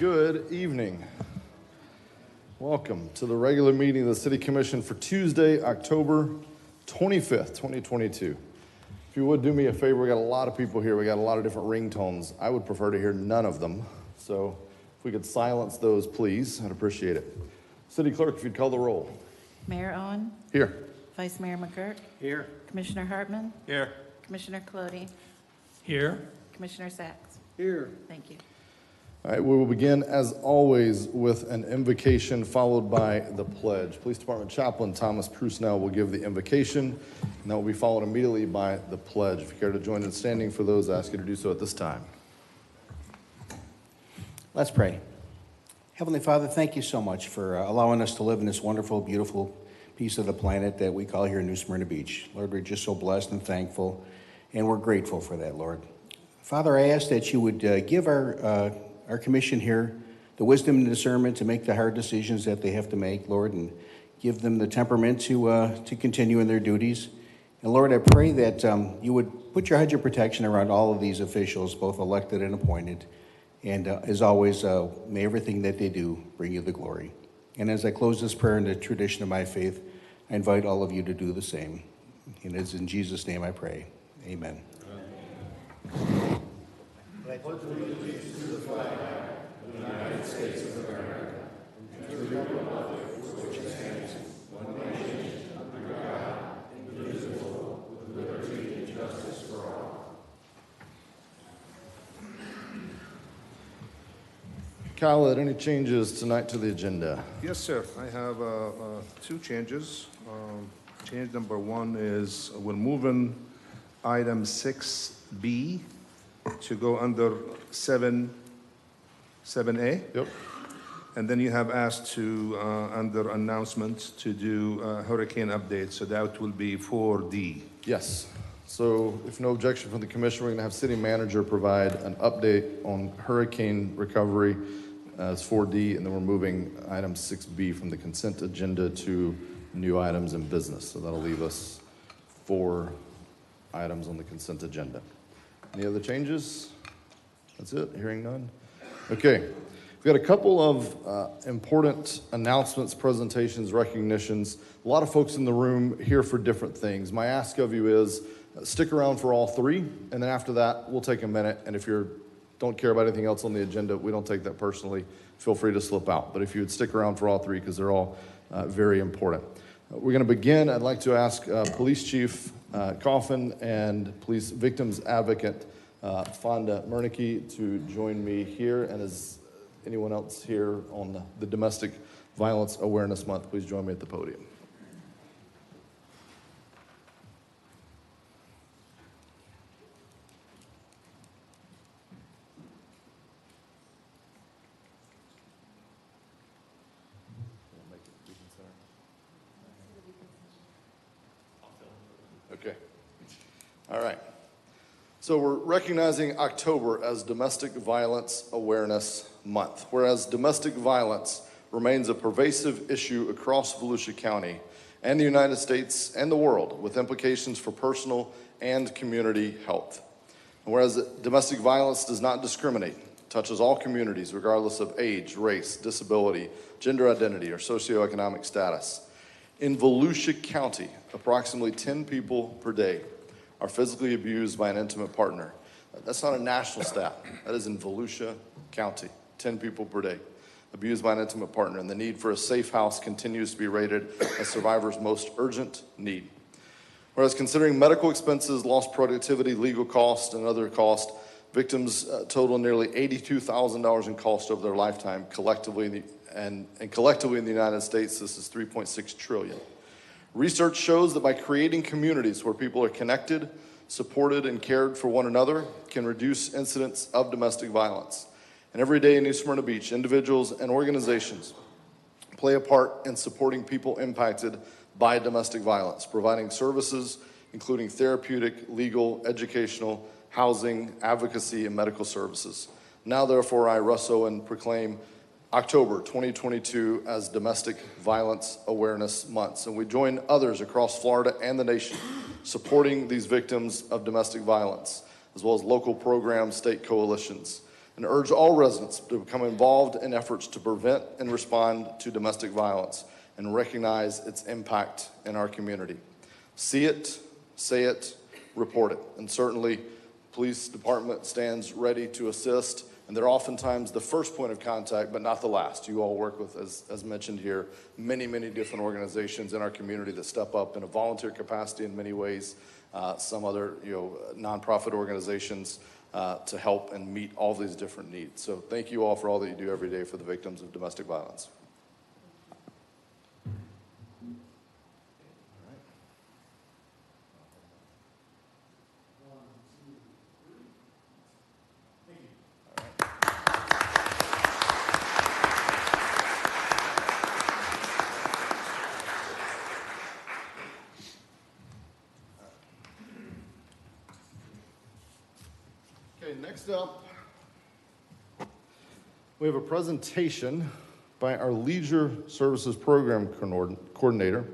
Good evening. Welcome to the regular meeting of the City Commission for Tuesday, October 25th, 2022. If you would do me a favor, we got a lot of people here. We got a lot of different ringtones. I would prefer to hear none of them. So if we could silence those, please, I'd appreciate it. City Clerk, if you'd call the roll. Mayor Owen. Here. Vice Mayor McGurk. Here. Commissioner Hartman. Here. Commissioner Colodi. Here. Commissioner Sacks. Here. Thank you. All right, we will begin, as always, with an invocation followed by the pledge. Police Department Chaplain Thomas Prusnell will give the invocation, and that will be followed immediately by the pledge. If you care to join in standing for those, I ask you to do so at this time. Let's pray. Heavenly Father, thank you so much for allowing us to live in this wonderful, beautiful piece of the planet that we call here New Smyrna Beach. Lord, we're just so blessed and thankful, and we're grateful for that, Lord. Father, I ask that you would give our commission here the wisdom and discernment to make the hard decisions that they have to make, Lord, and give them the temperament to continue in their duties. And Lord, I pray that you would put your hedge of protection around all of these officials, both elected and appointed. And as always, may everything that they do bring you the glory. And as I close this prayer in the tradition of my faith, I invite all of you to do the same. And it's in Jesus' name I pray. Amen. Khaled, any changes tonight to the agenda? Yes, sir. I have two changes. Change number one is we're moving item 6B to go under 7A. Yep. And then you have asked to, under announcements, to do hurricane updates. So that will be 4D. Yes. So if no objection from the commission, we're going to have city manager provide an update on hurricane recovery as 4D, and then we're moving item 6B from the consent agenda to new items in business. So that'll leave us 4 items on the consent agenda. Any other changes? That's it. Hearing none. Okay. We've got a couple of important announcements, presentations, recognitions. A lot of folks in the room here for different things. My ask of you is stick around for all 3, and then after that, we'll take a minute. And if you don't care about anything else on the agenda, we don't take that personally. Feel free to slip out. But if you would stick around for all 3, because they're all very important. We're going to begin. I'd like to ask Police Chief Coffin and Police Victims Advocate Fonda Murneke to join me here. And as anyone else here on the Domestic Violence Awareness Month, please join me at the podium. Okay. All right. So we're recognizing October as Domestic Violence Awareness Month. Whereas domestic violence remains a pervasive issue across Volusia County and the United States and the world, with implications for personal and community health. And whereas domestic violence does not discriminate, touches all communities regardless of age, race, disability, gender identity, or socioeconomic status. In Volusia County, approximately 10 people per day are physically abused by an intimate partner. That's not a national stat. That is in Volusia County, 10 people per day abused by an intimate partner. And the need for a safe house continues to be rated as survivors' most urgent need. Whereas considering medical expenses, lost productivity, legal costs, and other costs, victims total nearly $82,000 in cost over their lifetime collectively, and collectively in the United States, this is $3.6 trillion. Research shows that by creating communities where people are connected, supported, and cared for one another can reduce incidents of domestic violence. And every day in New Smyrna Beach, individuals and organizations play a part in supporting people impacted by domestic violence, providing services including therapeutic, legal, educational, housing, advocacy, and medical services. Now, therefore, I, Russ Owen, proclaim October 2022 as Domestic Violence Awareness Month. And we join others across Florida and the nation supporting these victims of domestic violence, as well as local programs, state coalitions. and urge all residents to become involved in efforts to prevent and respond to domestic violence and recognize its impact in our community. See it, say it, report it. And certainly, police department stands ready to assist, and they're oftentimes the first point of contact, but not the last. You all work with, as mentioned here, many, many different organizations in our community that step up in a volunteer capacity in many ways, some other nonprofit organizations to help and meet all these different needs. So thank you all for all that you do every day for the victims of domestic violence. Okay, next up, we have a presentation by our Leisure Services Program Coordinator,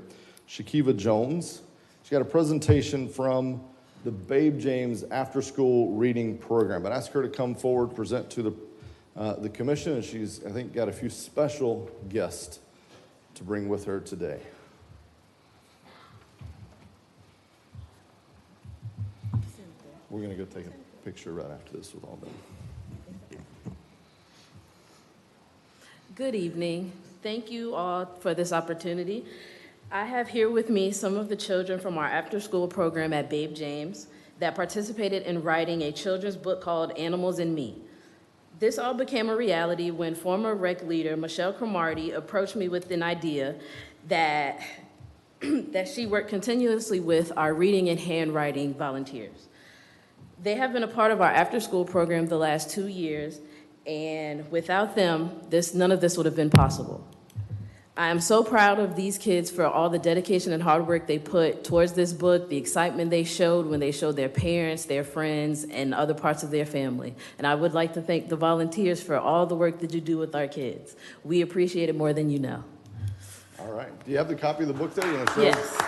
Shakiva Jones. She got a presentation from the Babe James After School Reading Program. I'd ask her to come forward, present to the commission, and she's, I think, got a few special guests to bring with her today. We're going to go take a picture right after this with all them. Good evening. Thank you all for this opportunity. I have here with me some of the children from our after-school program at Babe James that participated in writing a children's book called Animals and Me. This all became a reality when former rec leader Michelle Cromartie approached me with an idea that, that she worked continuously with our reading and handwriting volunteers. They have been a part of our after-school program the last 2 years, and without them, none of this would have been possible. I am so proud of these kids for all the dedication and hard work they put towards this book, the excitement they showed when they showed their parents, their friends, and other parts of their family. And I would like to thank the volunteers for all the work that you do with our kids. We appreciate it more than you know. All right. Do you have the copy of the book there? You want to show Yes. us?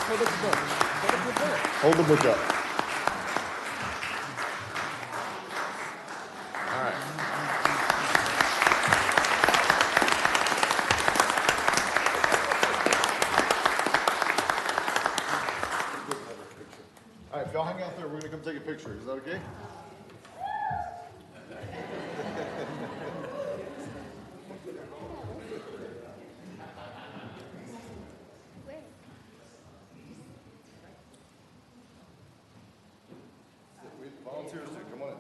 Hold up the book. Hold up the book. Hold the book up. All right. All right, if y'all hang out there, we're going to come take a picture. Is that okay? Volunteers, come on in.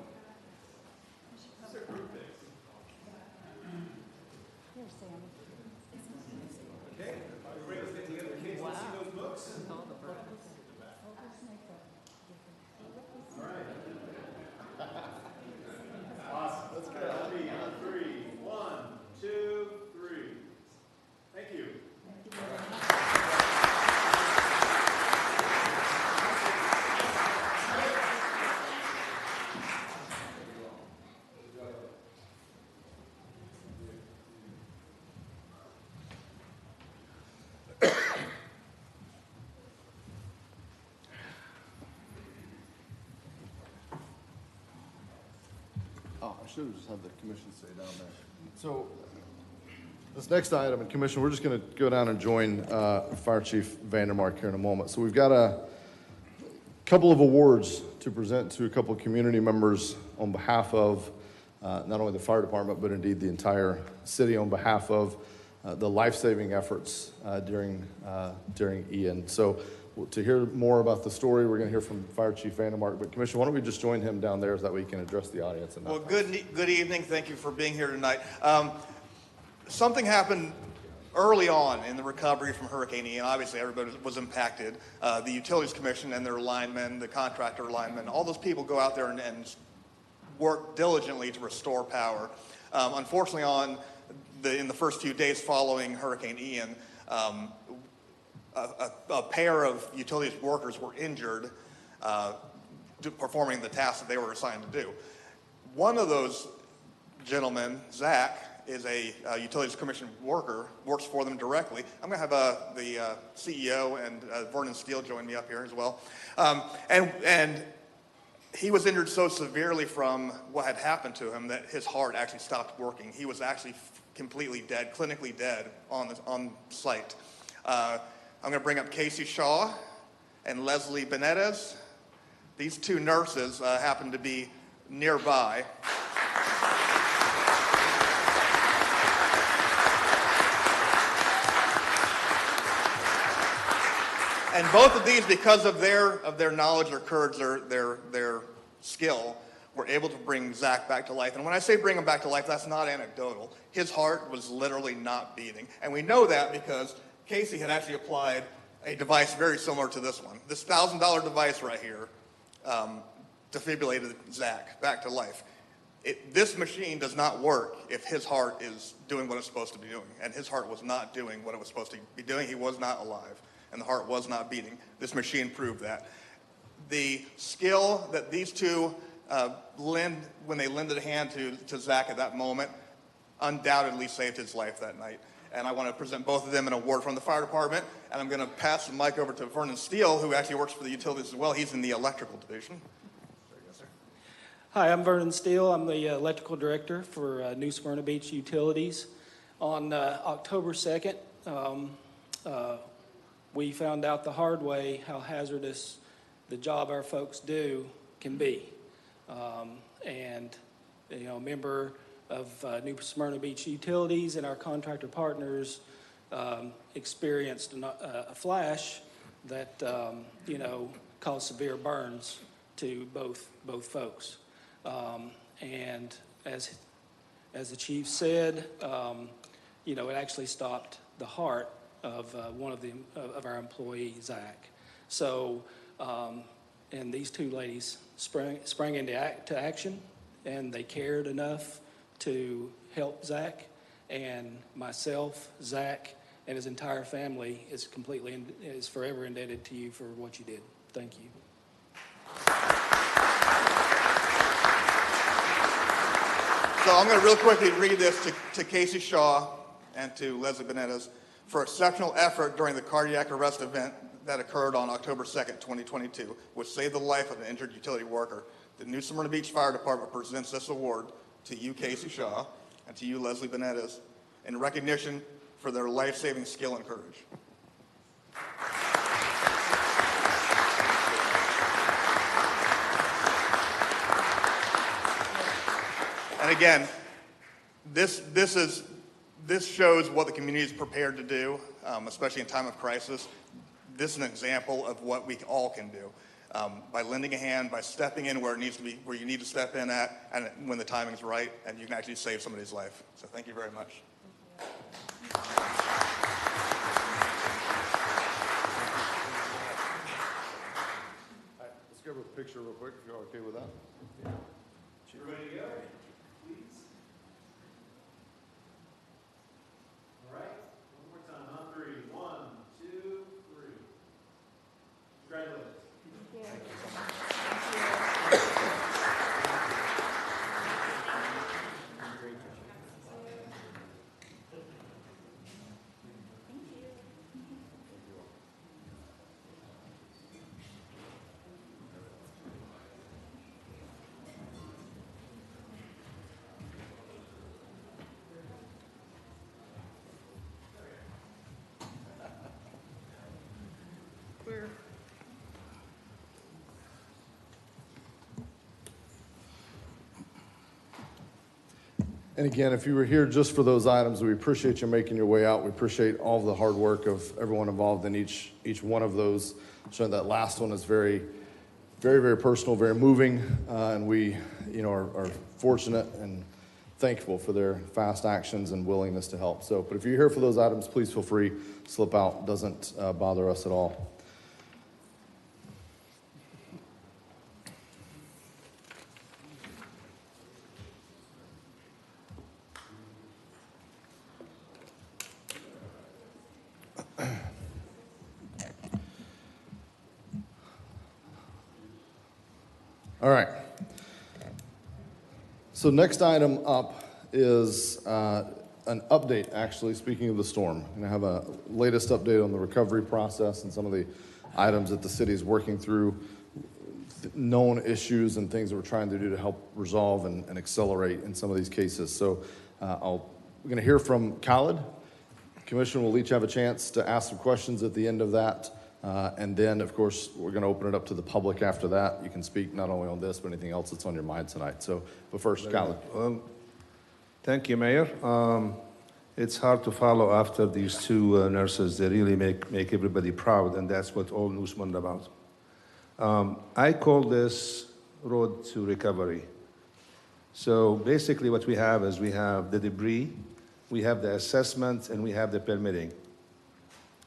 Oh, I should have just had the commission say down there. So this next item, and commission, we're just going to go down and join Fire Chief Vandermark here in a moment. So we've got a couple of awards to present to a couple of community members on behalf of not only the fire department, but indeed the entire city on behalf of the life-saving efforts during Ian. So to hear more about the story, we're going to hear from Fire Chief Vandermark. But Commissioner, why don't we just join him down there so that we can address the audience? Well, good evening. Thank you for being here tonight. Something happened early on in the recovery from Hurricane Ian. Obviously, everybody was impacted. The Utilities Commission and their linemen, the contractor linemen, all those people go out there and work diligently to restore power. Unfortunately, in the first few days following Hurricane Ian, a pair of utilities workers were injured performing the tasks that they were assigned to do. One of those gentlemen, Zach, is a Utilities Commission worker, works for them directly. I'm going to have the CEO and Vernon Steele join me up here as well. And he was injured so severely from what had happened to him that his heart actually stopped working. He was actually completely dead, clinically dead on site. I'm going to bring up Casey Shaw and Leslie Benitez. These two nurses happened to be nearby. And both of these, because of their knowledge, their courage, their skill, were able to bring Zach back to life. And when I say bring him back to life, that's not anecdotal. His heart was literally not beating. And we know that because Casey had actually applied a device very similar to this one. This $1,000 device right here defibrillated Zach back to life. This machine does not work if his heart is doing what it's supposed to be doing. And his heart was not doing what it was supposed to be doing. He was not alive. And the heart was not beating. This machine proved that. The skill that these two when they lended a hand to Zach at that moment, undoubtedly saved his life that night. And I want to present both of them an award from the fire department. And I'm going to pass the mic over to Vernon Steele, who actually works for the utilities as well. He's in the electrical division. There you go, sir. Hi, I'm Vernon Steele. I'm the electrical director for New Smyrna Beach Utilities. On October 2nd, we found out the hard way how hazardous the job our folks do can be. And a member of New Smyrna Beach Utilities and our contractor partners experienced a flash that caused severe burns to both folks. And as the chief said, it actually stopped the heart of one of our employees, Zach. So, and these two ladies sprang into action, and they cared enough to help Zach. And myself, Zach, and his entire family is forever indebted to you for what you did. Thank you. So I'm going to real quickly read this to Casey Shaw and to Leslie Benitez for exceptional effort during the cardiac arrest event that occurred on October 2nd, 2022, which saved the life of an injured utility worker. The New Smyrna Beach Fire Department presents this award to you, Casey Shaw, and to you, Leslie Benitez, in recognition for their life-saving skill and courage. And again, this shows what the community is prepared to do, especially in time of crisis. This is an example of what we all can do by lending a hand, by stepping in where it needs to be, where you need to step in at, and when the timing's right, and you can actually save somebody's life. So thank you very much. All right, let's grab a picture real quick if you're okay with that. Yeah. We're ready to go. Please. All right. One more time. On three. 1, 2, 3. Congratulations. And again, if you were here just for those items, we appreciate you making your way out. We appreciate all the hard work of everyone involved in each one of those. Showing that last one is very, very, very personal, very moving, and we, are fortunate and thankful for their fast actions and willingness to help. So, but if you're here for those items, please feel free. Slip out. Doesn't bother us at all. All right. So next item up is an update, actually, speaking of the storm. And I have a latest update on the recovery process and some of the items that the city is working through known issues and things that we're trying to do to help resolve and accelerate in some of these cases. So we're going to hear from Khalid. Commission will each have a chance to ask some questions at the end of that. And then, of course, we're going to open it up to the public after that. You can speak not only on this, but anything else that's on your mind tonight. So, but first, Khalid. Well, thank you, Mayor. It's hard to follow after these two nurses. They really make everybody proud, and that's what all New Smyrna about. I call this road to recovery. So basically what we have is we have the debris, we have the assessment, and we have the permitting.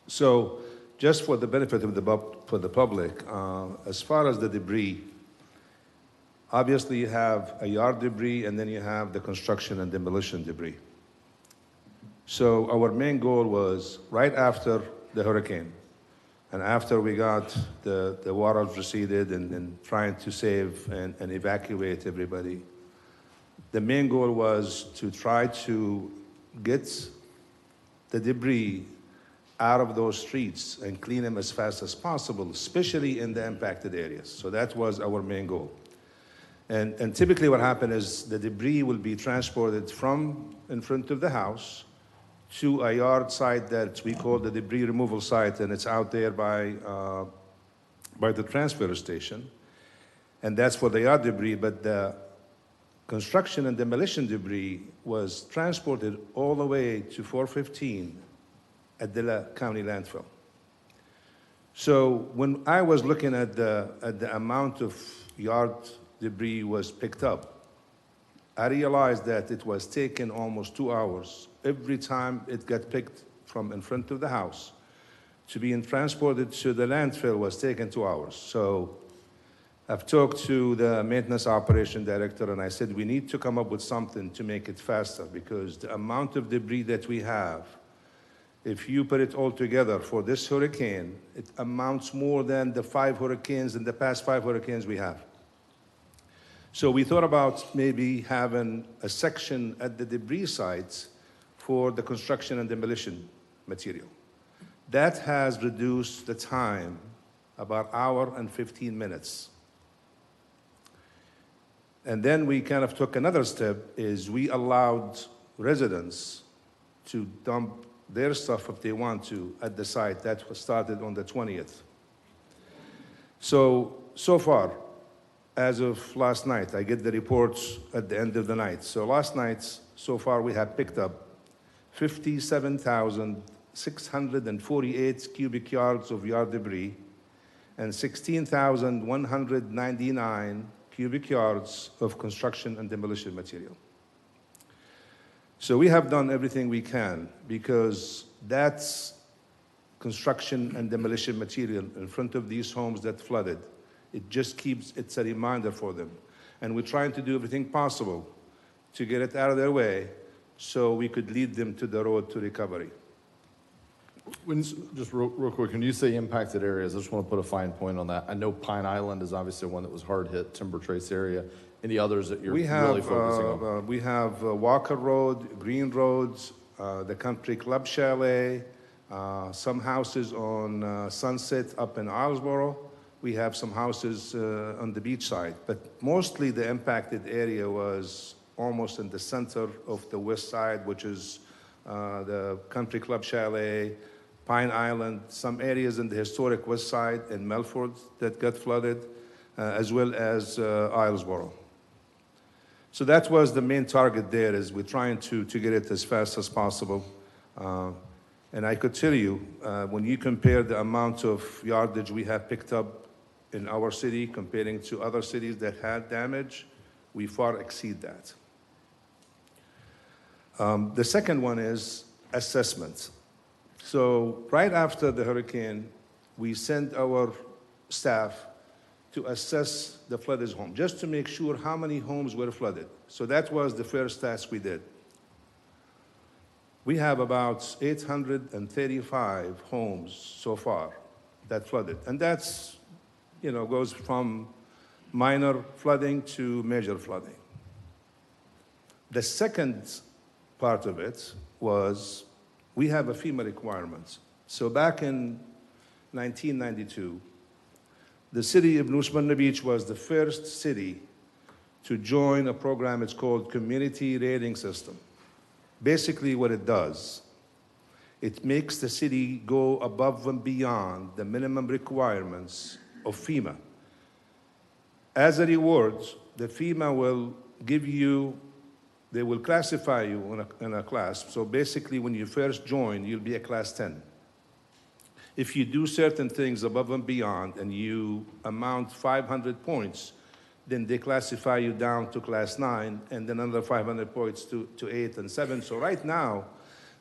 So just for the benefit of the public, as far as the debris, obviously you have a yard debris and then you have the construction and demolition debris. So our main goal was right after the hurricane and after we got the water receded and trying to save and evacuate everybody, the main goal was to try to get the debris out of those streets and clean them as fast as possible, especially in the impacted areas. So that was our main goal. And typically what happened is the debris will be transported from in front of the house to a yard site that we call the debris removal site, and it's out there by the transfer station. And that's for the yard debris, but the construction and demolition debris was transported all the way to 415 at the county landfill. So when I was looking at the amount of yard debris was picked up, I realized that it was taken almost 2 hours every time it got picked from in front of the house. To be transported to the landfill was taken 2 hours. So I've talked to the maintenance operation director and I said, we need to come up with something to make it faster because the amount of debris that we have, if you put it all together for this hurricane, it amounts more than the 5 hurricanes in the past 5 hurricanes we have. So we thought about maybe having a section at the debris sites for the construction and demolition material. That has reduced the time about an hour and 15 minutes. And then we kind of took another step, is we allowed residents to dump their stuff if they want to at the site. That was started on the 20th. So far, as of last night, I get the reports at the end of the night. So last night, so far, we have picked up 57,648 cubic yards of yard debris and 16,199 cubic yards of construction and demolition material. So we have done everything we can because that's construction and demolition material in front of these homes that flooded. It's a reminder for them. And we're trying to do everything possible to get it out of their way so we could lead them to the road to recovery. Just real quick, when you say impacted areas, I just want to put a fine point on that. I know Pine Island is obviously one that was hard hit, Timber Trace area. Any others that you're really focusing on? We have Walker Road, Green Roads, the Country Club Chalet, some houses on Sunset up in Islesboro. We have some houses on the beach side, but mostly the impacted area was almost in the center of the west side, which is the Country Club Chalet, Pine Island, some areas in the historic west side in Melford that got flooded, as well as Islesboro. So that was the main target there, is we're trying to get it as fast as possible. And I could tell you, when you compare the amount of yardage we have picked up in our city comparing to other cities that had damage, we far exceed that. The second one is assessment. So right after the hurricane, we sent our staff to assess the flooded home, just to make sure how many homes were flooded. So that was the first task we did. We have about 835 homes so far that flooded. And that's, goes from minor flooding to major flooding. The second part of it was we have a FEMA requirement. So back in 1992, The city of New Smyrna Beach was the first city to join a program. It's called Community Rating System. Basically, what it does, it makes the city go above and beyond the minimum requirements of FEMA. As a reward, the FEMA will give you, they will classify you in a class. So basically, when you first join, you'll be a class 10. If you do certain things above and beyond and you amount 500 points, then they classify you down to class 9 and then another 500 points to 8 and 7. So right now,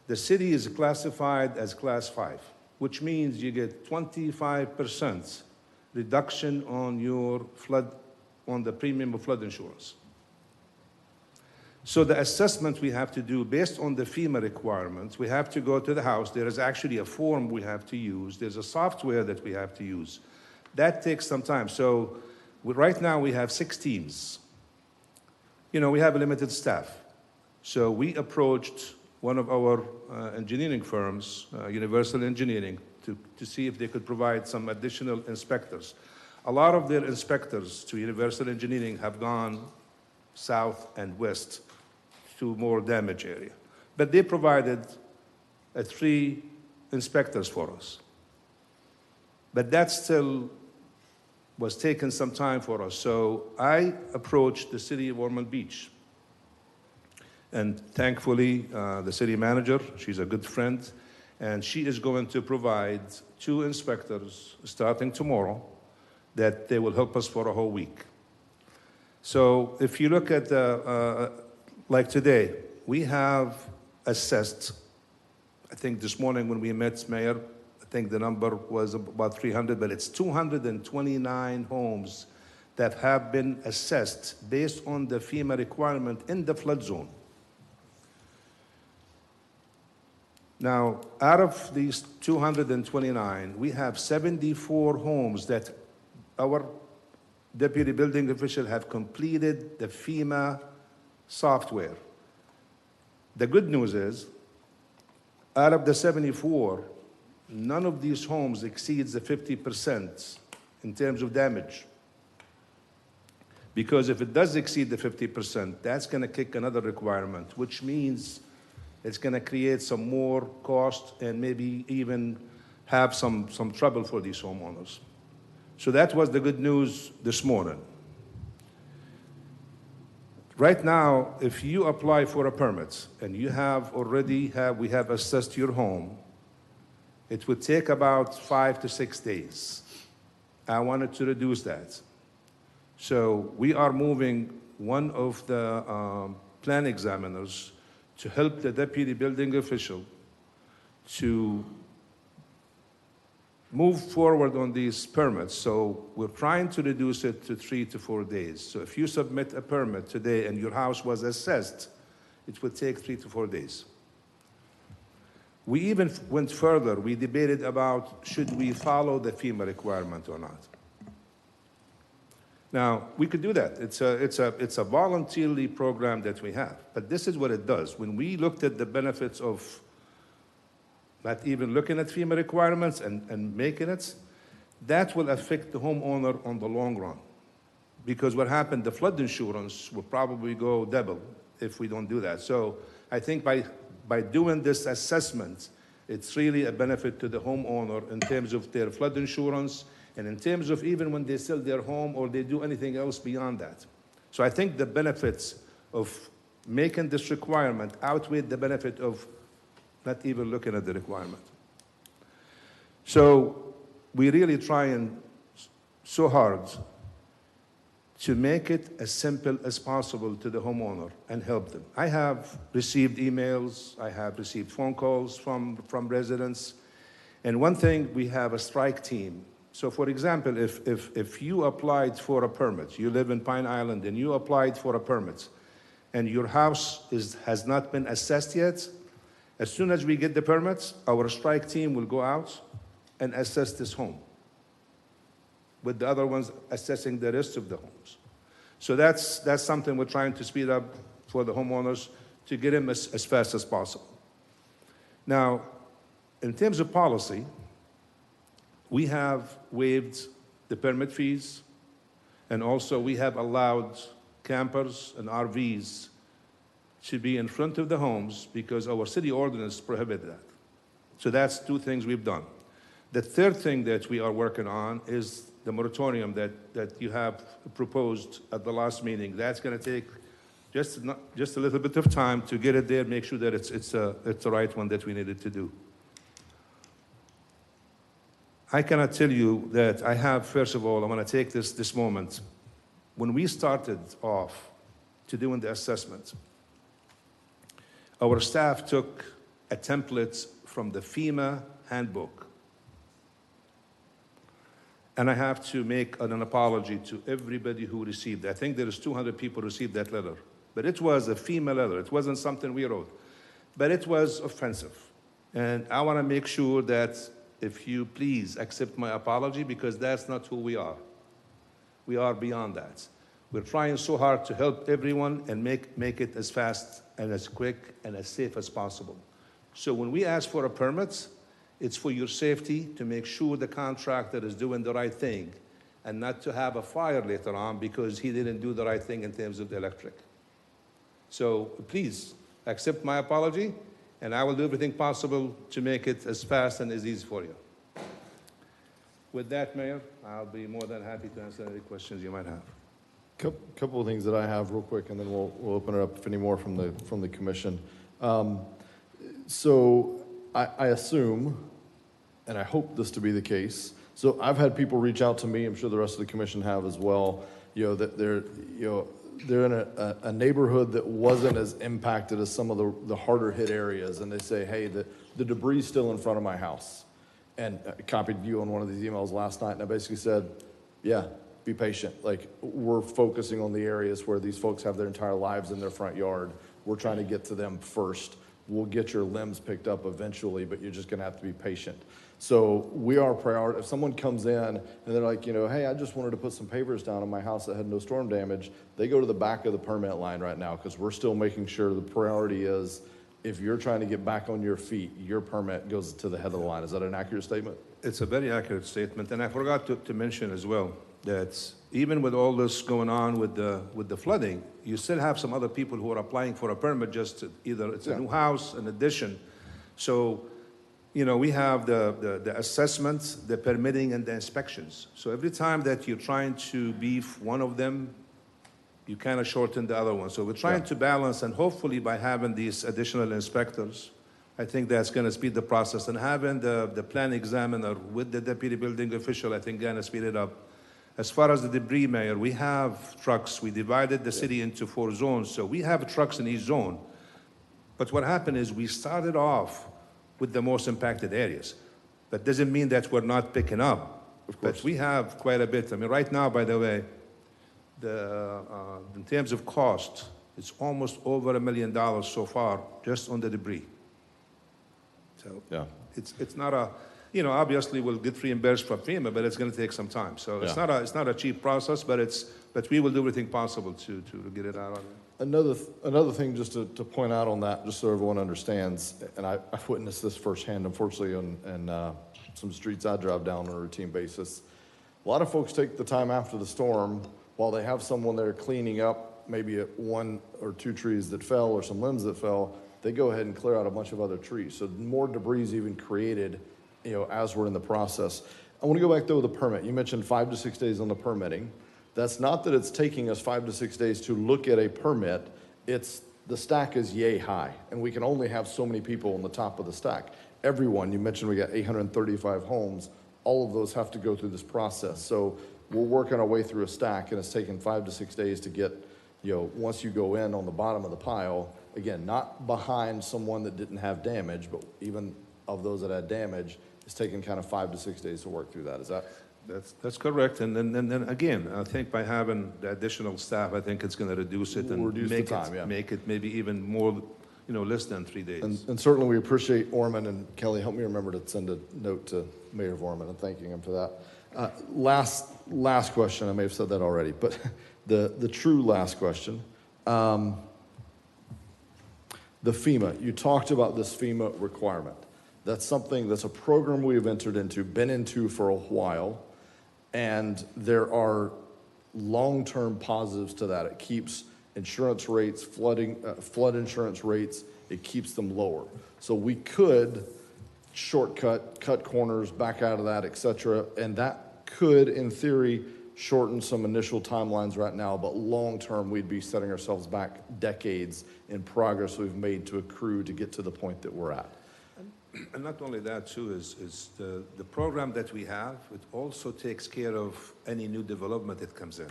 the city is classified as class 5, which means you get 25% reduction on your flood, on the premium of flood insurance. So the assessment we have to do based on the FEMA requirements, we have to go to the house. There is actually a form we have to use. There's a software that we have to use. That takes some time. So right now we have 6 teams. You know, we have a limited staff. So we approached one of our engineering firms, Universal Engineering, to see if they could provide some additional inspectors. A lot of their inspectors to Universal Engineering have gone south and west to more damaged area. But they provided 3 inspectors for us. But that still was taking some time for us. So I approached the city of Ormond Beach. And thankfully, the city manager, she's a good friend, and she is going to provide 2 inspectors starting tomorrow that they will help us for a whole week. So if you look at like today, we have assessed, I think this morning when we met Mayor, I think the number was about 300, but it's 229 homes that have been assessed based on the FEMA requirement in the flood zone. Now, out of these 229, we have 74 homes that our deputy building official have completed the FEMA software. The good news is, out of the 74, none of these homes exceeds the 50% in terms of damage. Because if it does exceed the 50%, that's going to kick another requirement, which means it's going to create some more cost and maybe even have some trouble for these homeowners. So that was the good news this morning. Right now, if you apply for a permit and you we have assessed your home, it would take about 5 to 6 days. I wanted to reduce that. So we are moving one of the plan examiners to help the deputy building official to move forward on these permits. So we're trying to reduce it to 3 to 4 days. So if you submit a permit today and your house was assessed, it would take 3 to 4 days. We even went further. We debated about should we follow the FEMA requirement or not. Now, we could do that. It's a voluntary program that we have. But this is what it does. When we looked at the benefits of not even looking at FEMA requirements and making it, that will affect the homeowner on the long run. Because what happened, the flood insurance will probably go double if we don't do that. So I think by doing this assessment, it's really a benefit to the homeowner in terms of their flood insurance and in terms of even when they sell their home or they do anything else beyond that. So I think the benefits of making this requirement outweigh the benefit of not even looking at the requirement. So we really trying so hard to make it as simple as possible to the homeowner and help them. I have received emails, I have received phone calls from residents, and one thing, we have a strike team. So for example, if you applied for a permit, you live in Pine Island and you applied for a permit, and your house has not been assessed yet, as soon as we get the permits, our strike team will go out and assess this home, with the other ones assessing the rest of the homes. So that's something we're trying to speed up for the homeowners to get them as fast as possible. Now, in terms of policy, we have waived the permit fees, and also we have allowed campers and RVs to be in front of the homes because our city ordinance prohibit that. So that's two things we've done. The third thing that we are working on is the moratorium that you have proposed at the last meeting. That's going to take just a little bit of time to get it there, make sure that it's the right one that we needed to do. I cannot tell you that I have, first of all, I want to take this moment. When we started off to doing the assessment, our staff took a template from the FEMA handbook. And I have to make an apology to everybody who received it. I think there is 200 people who received that letter. But it was a FEMA letter. It wasn't something we wrote. But it was offensive. And I want to make sure that if you please accept my apology, because that's not who we are. We are beyond that. We're trying so hard to help everyone and make it as fast and as quick and as safe as possible. So when we ask for a permit, it's for your safety, to make sure the contractor is doing the right thing and not to have a fire later on because he didn't do the right thing in terms of the electric. So please accept my apology, and I will do everything possible to make it as fast and as easy for you. With that, Mayor, I'll be more than happy to answer any questions you might have. Couple of things that I have real quick, and then we'll open it up if any more from the commission. So I assume, and I hope this to be the case. So I've had people reach out to me. I'm sure the rest of the commission have as well. That they're in a neighborhood that wasn't as impacted as some of the harder hit areas, and they say, hey, the debris is still in front of my house. And I copied you on one of these emails last night, and I basically said, yeah, be patient. Like, we're focusing on the areas where these folks have their entire lives in their front yard. We're trying to get to them first. We'll get your limbs picked up eventually, but you're just gonna have to be patient. So we are priority. If someone comes in and they're like, hey, I just wanted to put some pavers down on my house that had no storm damage, they go to the back of the permit line right now, because we're still making sure the priority is, if you're trying to get back on your feet, your permit goes to the head of the line. Is that an accurate statement? It's a very accurate statement, and I forgot to mention as well that even with all this going on with the flooding, you still have some other people who are applying for a permit, just either it's a new house, an addition. So, we have the assessments, the permitting, and the inspections. So every time that you're trying to beef one of them, you kind of shorten the other one. So we're trying to balance, and hopefully by having these additional inspectors, I think that's going to speed the process. And having the plan examiner with the deputy building official, I think, going to speed it up. As far as the debris, Mayor, we have trucks. We divided the city into 4 zones, so we have trucks in each zone. But what happened is we started off with the most impacted areas. That doesn't mean that we're not picking up. Of course. But we have quite a bit. I mean, right now, by the way, in terms of cost, it's almost over $1 million so far just on the debris. So Yeah. it's not a, obviously we'll get reimbursed from FEMA, but it's going to take some time. So it's not a cheap process, but we will do everything possible to get it out on there. Another thing just to point out on that, just so everyone understands, and I've witnessed this firsthand, unfortunately, on some streets I drive down on a routine basis. A lot of folks take the time after the storm, while they have someone there cleaning up maybe 1 or 2 trees that fell or some limbs that fell, they go ahead and clear out a bunch of other trees. So more debris is even created, as we're in the process. I want to go back though to the permit. You mentioned 5 to 6 days on the permitting. That's not that it's taking us 5 to 6 days to look at a permit. It's the stack is yay high, and we can only have so many people on the top of the stack. Everyone, you mentioned we got 835 homes. All of those have to go through this process. So we're working our way through a stack, and it's taken 5 to 6 days to get, once you go in on the bottom of the pile, again, not behind someone that didn't have damage, but even of those that had damage, it's taken kind of 5 to 6 days to work through that. Is that? That's correct. And then again, I think by having the additional staff, I think it's going to reduce it and Reduce the time, make it maybe even more, less than 3 days. And certainly we appreciate Orman, and Kelly, help me remember to send a note to Mayor Orman and thanking him for that. Last question, I may have said that already, but the true last question. The FEMA, you talked about this FEMA requirement. That's a program we've entered into, been into for a while. And there are long-term positives to that. It keeps insurance rates, flood insurance rates, it keeps them lower. So we could shortcut, cut corners, back out of that, et cetera, and that could, in theory, shorten some initial timelines right now, but long-term, we'd be setting ourselves back decades in progress we've made to accrue to get to the point that we're at. And not only that, too, is the program that we have, it also takes care of any new development that comes in.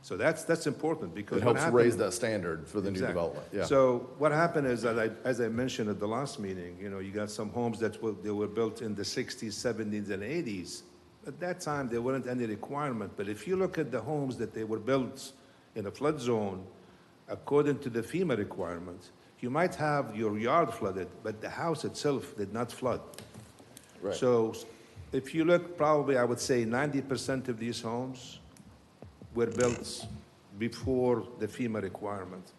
So that's important because It what helps happened- raise that standard for the new Exactly. development, yeah. So what happened is that as I mentioned at the last meeting, you got some homes that they were built in the 60s, 70s, and 80s. At that time, there weren't any requirement. But if you look at the homes that they were built in a flood zone, according to the FEMA requirements, you might have your yard flooded, but the house itself did not flood. Right. So if you look, probably I would say 90% of these homes were built before the FEMA requirement.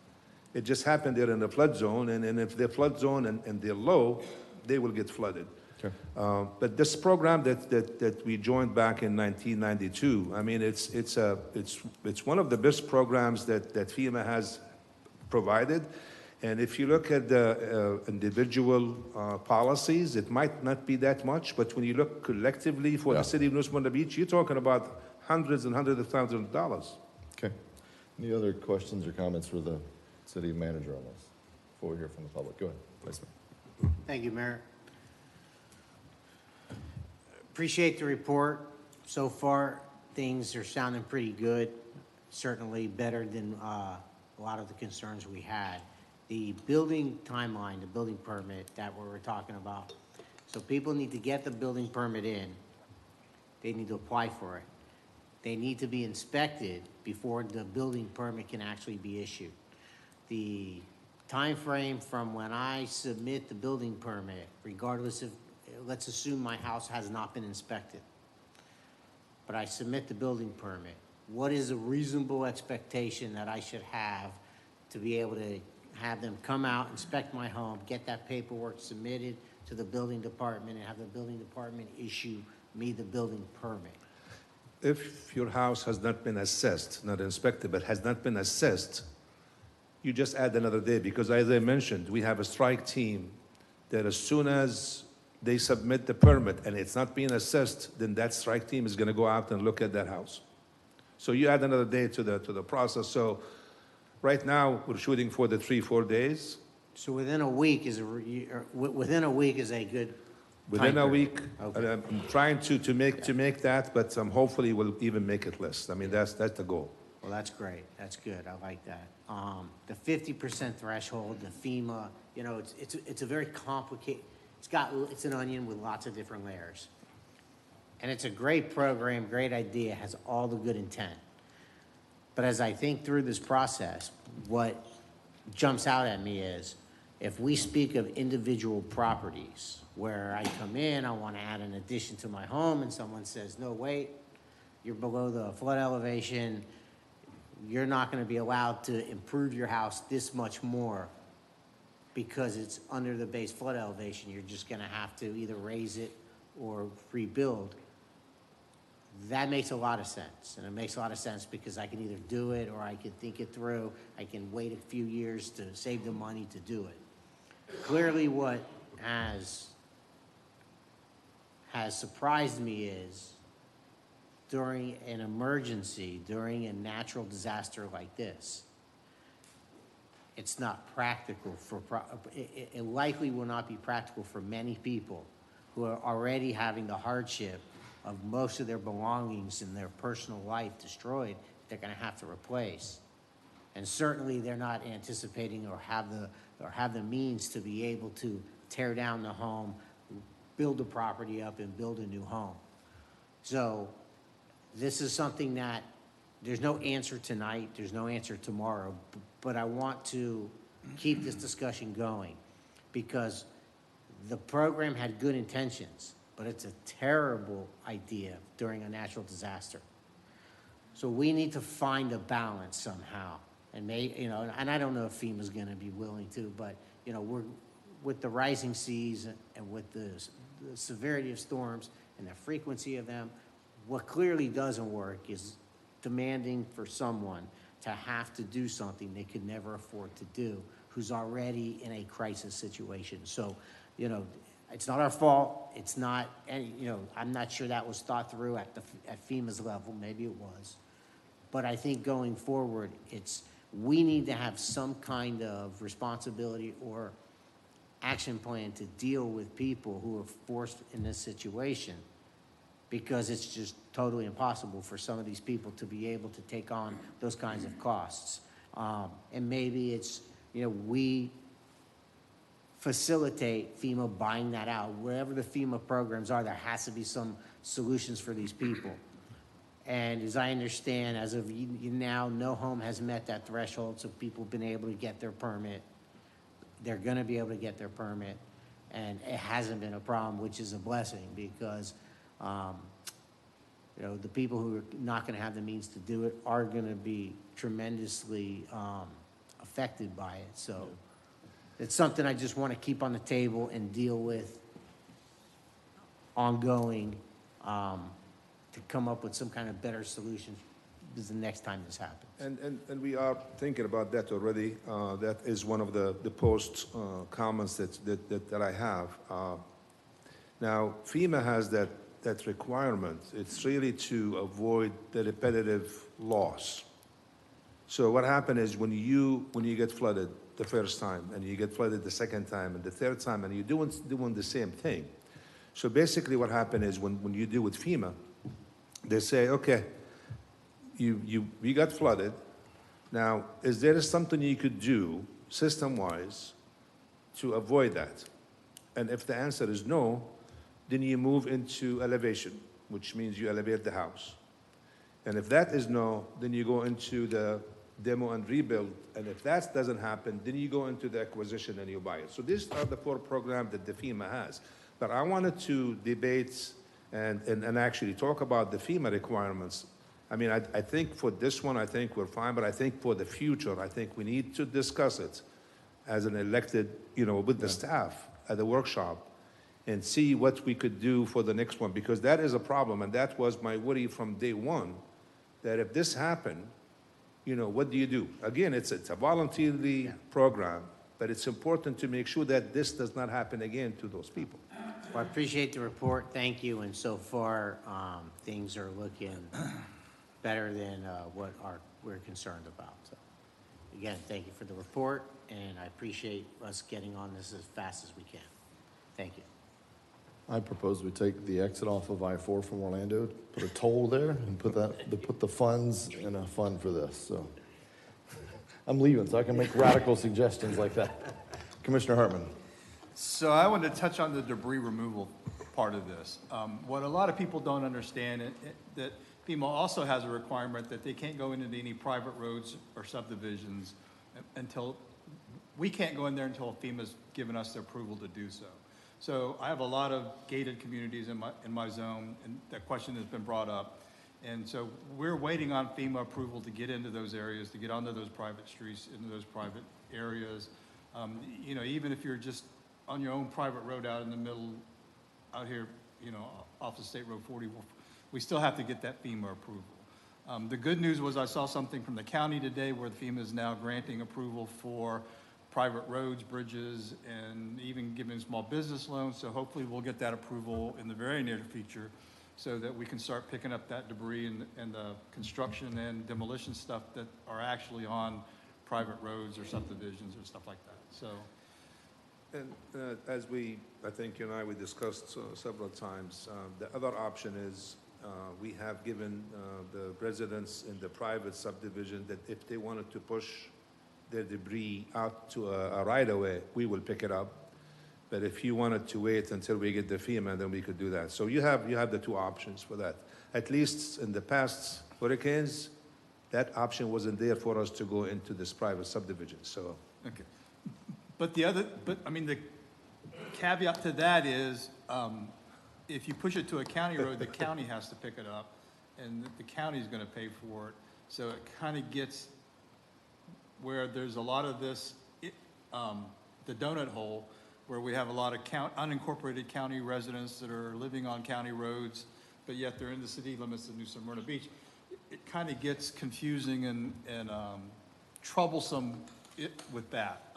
It just happened they're in a flood zone, and if they're flood zone and they're low, they will get flooded. Okay. But this program that we joined back in 1992, I mean, it's one of the best programs that FEMA has provided. And if you look at the individual policies, it might not be that much, but when you look collectively for Yeah. the city of New Smyrna Beach, you're talking about hundreds and hundreds of thousands of dollars. Okay. Any other questions or comments for the city manager on this before we hear from the public? Go ahead, Vice Mayor. Thank you, Mayor. Appreciate the report. So far, things are sounding pretty good, certainly better than a lot of the concerns we had. The building timeline, the building permit that we were talking about. So people need to get the building permit in. They need to apply for it. They need to be inspected before the building permit can actually be issued. The time frame from when I submit the building permit, regardless of, let's assume my house has not been inspected, but I submit the building permit, what is a reasonable expectation that I should have to be able to have them come out, inspect my home, get that paperwork submitted to the building department, and have the building department issue me the building permit? If your house has not been assessed, not inspected, but has not been assessed, you just add another day, because as I mentioned, we have a strike team that as soon as they submit the permit and it's not being assessed, then that strike team is going to go out and look at that house. So you add another day to the process. So right now we're shooting for the 3-4 days. So within a week is within a week is a good Within time a period. week, Okay. and I'm trying to make that, but hopefully we'll even make it less. I mean, that's the goal. Well, that's great. That's good. I like that. The 50% threshold, the FEMA, it's a very complicated, it's an onion with lots of different layers. And it's a great program, great idea, has all the good intent. But as I think through this process, what jumps out at me is, if we speak of individual properties where I come in, I want to add an addition to my home, and someone says, no, wait, you're below the flood elevation, you're not going to be allowed to improve your house this much more because it's under the base flood elevation. You're just going to have to either raise it or rebuild. That makes a lot of sense. And it makes a lot of sense because I can either do it or I can think it through. I can wait a few years to save the money to do it. Clearly what has surprised me is during an emergency, during a natural disaster like this, it's not practical it likely will not be practical for many people who are already having the hardship of most of their belongings and their personal life destroyed, they're going to have to replace. And certainly they're not anticipating or have the means to be able to tear down the home, build the property up, and build a new home. So this is something that there's no answer tonight, there's no answer tomorrow, but I want to keep this discussion going because the program had good intentions, but it's a terrible idea during a natural disaster. So we need to find a balance somehow. And and I don't know if FEMA's going to be willing to, but we're with the rising seas and with the severity of storms and the frequency of them, what clearly doesn't work is demanding for someone to have to do something they could never afford to do, who's already in a crisis situation. So, you know, it's not our fault. It's not any, you know, I'm not sure that was thought through at FEMA's level. Maybe it was. But I think going forward, we need to have some kind of responsibility or action plan to deal with people who are forced in this situation, because it's just totally impossible for some of these people to be able to take on those kinds of costs. And maybe it's, you know, we facilitate FEMA buying that out. Wherever the FEMA programs are, there has to be some solutions for these people. And as I understand, as of now, no home has met that threshold, so people have been able to get their permit. They're gonna be able to get their permit, and it hasn't been a problem, which is a blessing, because you know, the people who are not gonna have the means to do it are gonna be tremendously affected by it. So it's something I just wanna keep on the table and deal with ongoing, to come up with some kind of better solution the next time this happens. And we are thinking about that already. That is one of the post comments that I have. Now, FEMA has that requirement. It's really to avoid the repetitive loss. So what happened is when you get flooded the first time, and you get flooded the second time, and the third time, and you're doing the same thing. So basically what happened is when you do with FEMA, they say, okay, we got flooded. Now, is there something you could do system-wise to avoid that? And if the answer is no, then you move into elevation, which means you elevate the house. And if that is no, then you go into the demo and rebuild. And if that doesn't happen, then you go into the acquisition and you buy it. So these are the 4 programs that the FEMA has. But I wanted to debate and actually talk about the FEMA requirements. I mean, I think for this one, I think we're fine, but I think for the future, I think we need to discuss it as an elected, you know, with the staff at the workshop and see what we could do for the next one, because that is a problem, and that was my worry from day one, that if this happened, you know, what do you do? Again, it's a voluntary program, but it's important to make sure that this does not happen again to those people. Well, I appreciate the report, thank you, and so far, things are looking better than what we're concerned about. So, again, thank you for the report, and I appreciate us getting on this as fast as we can. Thank you. I propose we take the exit off of I-4 from Orlando, put a toll there, and put the funds in a fund for this. So I'm leaving, so I can make radical suggestions like that. Commissioner Hartman. So I wanted to touch on the debris removal part of this. What a lot of people don't understand that FEMA also has a requirement that they can't go into any private roads or subdivisions until, we can't go in there until FEMA's given us the approval to do so. So I have a lot of gated communities in my zone, and that question has been brought up. And so we're waiting on FEMA approval to get into those areas, to get onto those private streets, into those private areas. You know, even if you're just on your own private road out in the middle, out here, you know, off of State Road 40, we still have to get that FEMA approval. The good news was I saw something from the county today where the FEMA is now granting approval for private roads, bridges, and even giving small business loans. So hopefully we'll get that approval in the very near future so that we can start picking up that debris and the construction and demolition stuff that are actually on private roads or subdivisions or stuff like that. So. And as I think you and I, we discussed several times, the other option is we have given the residents in the private subdivision that if they wanted to push their debris out to a right-of-way, we will pick it up. But if you wanted to wait until we get the FEMA, then we could do that. So you have the 2 options for that. At least in the past hurricanes, that option wasn't there for us to go into this private subdivision. So. Okay. But I mean, the caveat to that is, if you push it to a county road, the county has to pick it up, and the county's gonna pay for it. So it kind of gets where there's a lot of this, the donut hole, where we have a lot of unincorporated county residents that are living on county roads but yet they're in the city limits of New Smyrna Beach. It kind of gets confusing and troublesome with that.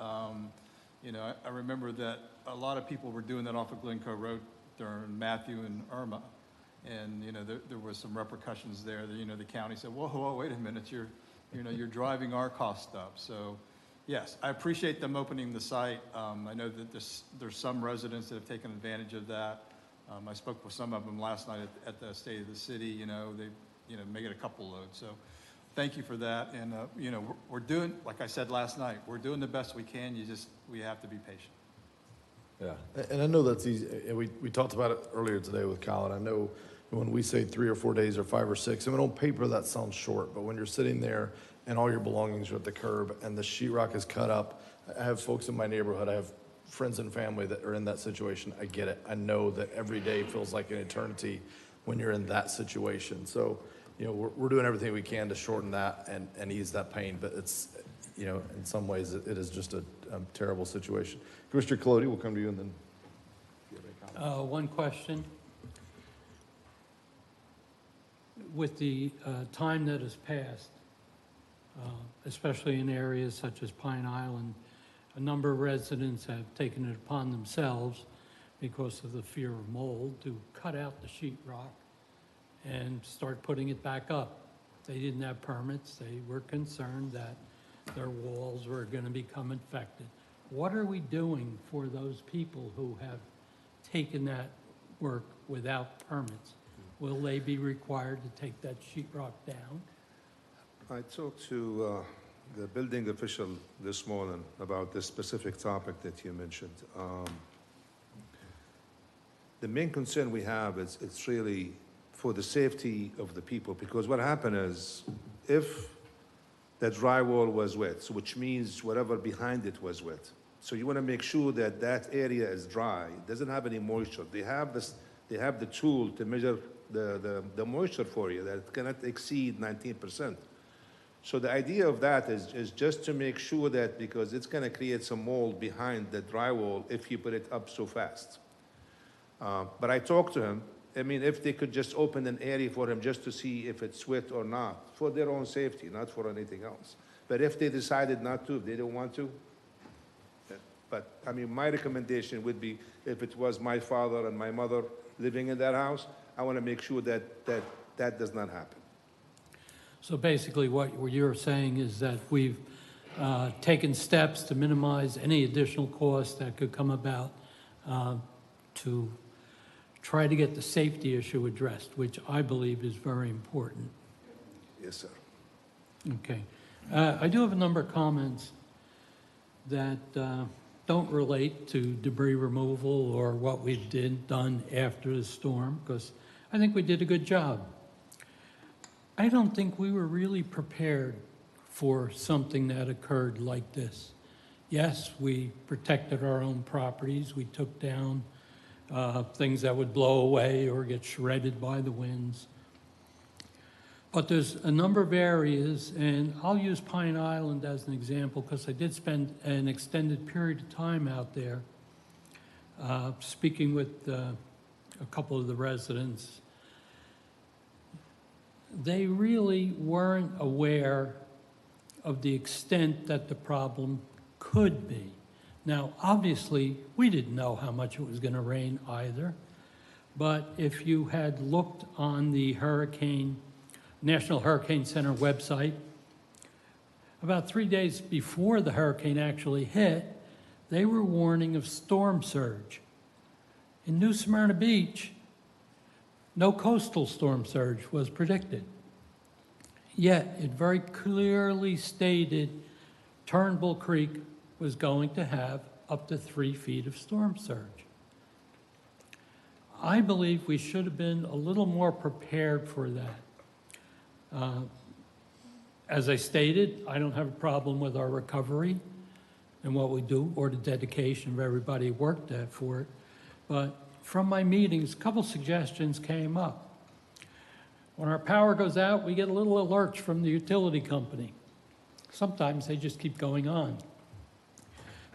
You know, I remember that a lot of people were doing that off of Glencoe Road during Matthew and Irma. And, you know, there was some repercussions there that, you know, the county said, whoa, wait a minute, you're driving our cost up. So, yes, I appreciate them opening the site. I know that there's some residents that have taken advantage of that. I spoke with some of them last night at the State of the City. You know, they, you know, make it a couple loads. So thank you for that. And, you know, we're doing, like I said last night, we're doing the best we can. We have to be patient. Yeah, and I know that's easy. And we talked about it earlier today with Colin. I know when we say 3 or 4 days or 5 or 6, I mean, on paper that sounds short, but when you're sitting there and all your belongings are at the curb and the sheetrock is cut up, I have folks in my neighborhood, I have friends and family that are in that situation. I get it. I know that every day feels like an eternity when you're in that situation. So, you know, we're doing everything we can to shorten that and ease that pain, but it's, you know, in some ways it is just a terrible situation. Commissioner Colodi, we'll come to you and then. One question. With the time that has passed, especially in areas such as Pine Island, a number of residents have taken it upon themselves because of the fear of mold to cut out the sheetrock and start putting it back up. They didn't have permits. They were concerned that their walls were going to become infected. What are we doing for those people who have taken that work without permits? Will they be required to take that sheetrock down? I talked to the building official this morning about this specific topic that you mentioned. The main concern we have is it's really for the safety of the people, because what happened is if the drywall was wet, so which means whatever behind it was wet. So you want to make sure that that area is dry, doesn't have any moisture. They have the tool to measure the moisture for you, that it cannot exceed 19%. So the idea of that is just to make sure that, because it's going to create some mold behind the drywall if you put it up so fast. But I talked to him. I mean, if they could just open an area for him just to see if it's wet or not, for their own safety, not for anything else. But if they decided not to, if they don't want to, but I mean, my recommendation would be, if it was my father and my mother living in that house, I want to make sure that does not happen. So basically what you're saying is that we've taken steps to minimize any additional costs that could come about to try to get the safety issue addressed, which I believe is very important. Yes, sir. Okay. I do have a number of comments that don't relate to debris removal or what we've done after the storm, because I think we did a good job. I don't think we were really prepared for something that occurred like this. Yes, we protected our own properties. We took down things that would blow away or get shredded by the winds. But there's a number of areas, and I'll use Pine Island as an example because I did spend an extended period of time out there speaking with a couple of the residents. They really weren't aware of the extent that the problem could be. Now, obviously, we didn't know how much it was going to rain either, but if you had looked on the National Hurricane Center website, about 3 days before the hurricane actually hit, they were warning of storm surge. In New Smyrna Beach, no coastal storm surge was predicted. Yet, it very clearly stated Turnbull Creek was going to have up to 3 feet of storm surge. I believe we should have been a little more prepared for that. As I stated, I don't have a problem with our recovery and what we do, or the dedication of everybody who worked for it. But from my meetings, a couple suggestions came up. When our power goes out, we get a little alerts from the utility company. Sometimes they just keep going on.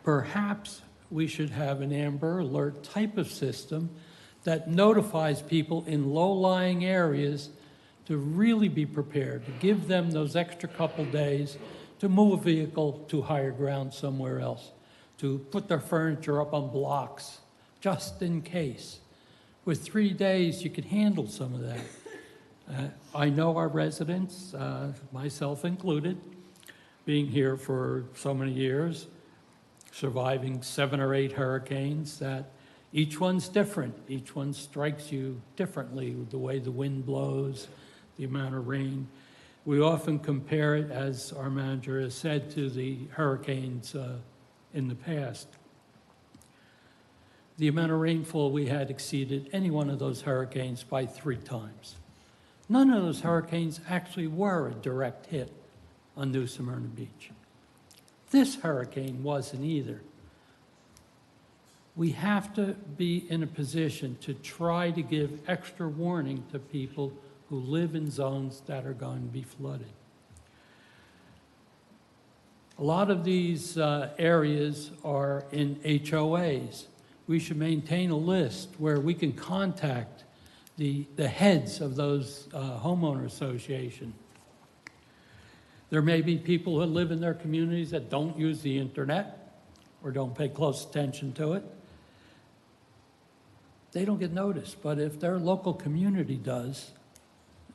Perhaps we should have an Amber Alert type of system that notifies people in low-lying areas to really be prepared, to give them those extra couple days to move a vehicle to higher ground somewhere else, to put their furniture up on blocks, just in case. With 3 days, you could handle some of that. I know our residents, myself included, being here for so many years, surviving 7 or 8 hurricanes, that each one's different. Each one strikes you differently with the way the wind blows, the amount of rain. We often compare it, as our manager has said, to the hurricanes in the past. The amount of rainfall we had exceeded any one of those hurricanes by 3 times. None of those hurricanes actually were a direct hit on New Smyrna Beach. This hurricane wasn't either. We have to be in a position to try to give extra warning to people who live in zones that are going to be flooded. A lot of these areas are in HOAs. We should maintain a list where we can contact the heads of those homeowner associations. There may be people who live in their communities that don't use the internet or don't pay close attention to it. They don't get noticed, but if their local community does,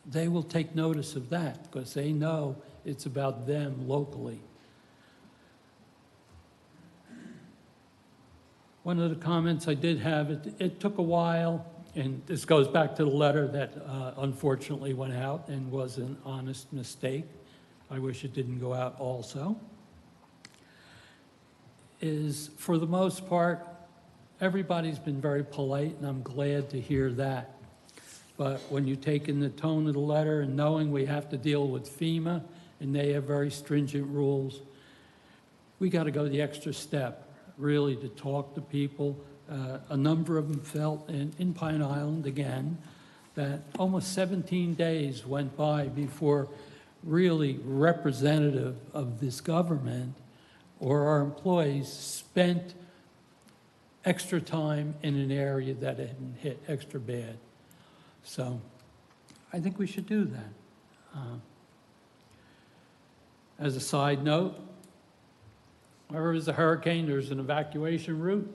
they will take notice of that because they know it's about them locally. One of the comments I did have, it took a while, and this goes back to the letter that unfortunately went out and was an honest mistake. I wish it didn't go out also. Is for the most part, everybody's been very polite, and I'm glad to hear that. But when you take in the tone of the letter and knowing we have to deal with FEMA, and they have very stringent rules, we got to go the extra step, really, to talk to people. A number of them felt in Pine Island, again, that almost 17 days went by before really representative of this government or our employees spent extra time in an area that had been hit extra bad. So I think we should do that. As a side note, whenever there's a hurricane, there's an evacuation route.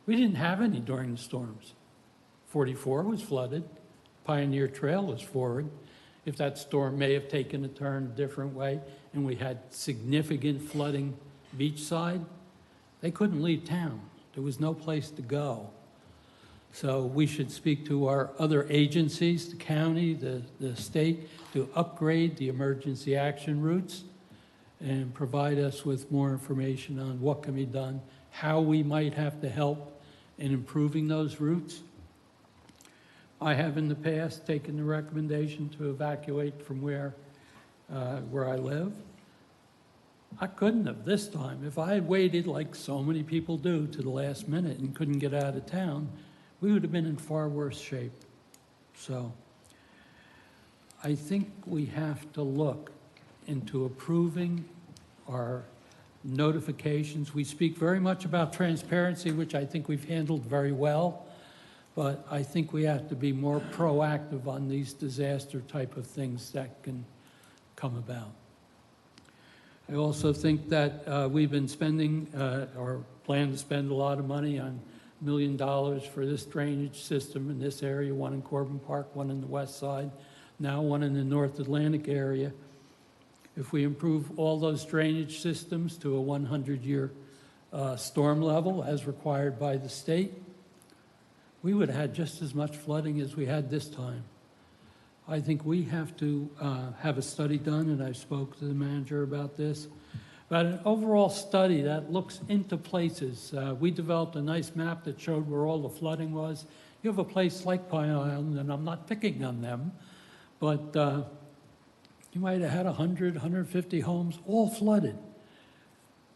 We didn't have any during the storms. 44 was flooded. Pioneer Trail was forward. If that storm may have taken a turn a different way and we had significant flooding beachside, they couldn't leave town. There was no place to go. So we should speak to our other agencies, the county, the state, to upgrade the emergency action routes and provide us with more information on what can be done, how we might have to help in improving those routes. I have in the past taken the recommendation to evacuate from where I live. I couldn't have this time. If I had waited, like so many people do, to the last minute and couldn't get out of town, we would have been in far worse shape. So I think we have to look into approving our notifications. We speak very much about transparency, which I think we've handled very well, but I think we have to be more proactive on these disaster type of things that can come about. I also think that we've been spending, or plan to spend a lot of money on $1 million for this drainage system in this area, one in Corbin Park, one in the west side, now one in the North Atlantic area. If we improve all those drainage systems to a 100-year storm level as required by the state, we would have had just as much flooding as we had this time. I think we have to have a study done, and I spoke to the manager about this, about an overall study that looks into places. We developed a nice map that showed where all the flooding was. You have a place like Pine Island, and I'm not picking on them, but you might have had 100, 150 homes all flooded.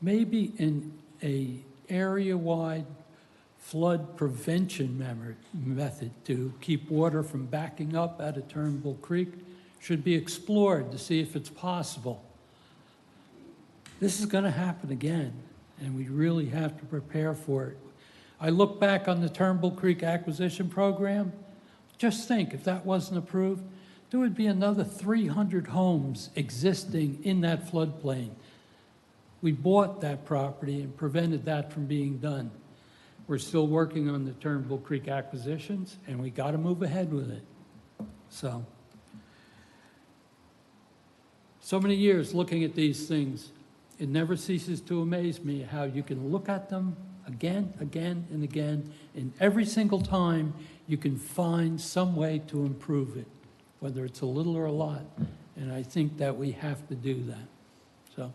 Maybe in a area-wide flood prevention method to keep water from backing up out of Turnbull Creek should be explored to see if it's possible. This is going to happen again, and we really have to prepare for it. I look back on the Turnbull Creek acquisition program. Just think, if that wasn't approved, there would be another 300 homes existing in that floodplain. We bought that property and prevented that from being done. We're still working on the Turnbull Creek acquisitions, and we got to move ahead with it. So many years looking at these things, it never ceases to amaze me how you can look at them again, and again, and every single time you can find some way to improve it, whether it's a little or a lot. And I think that we have to do that. So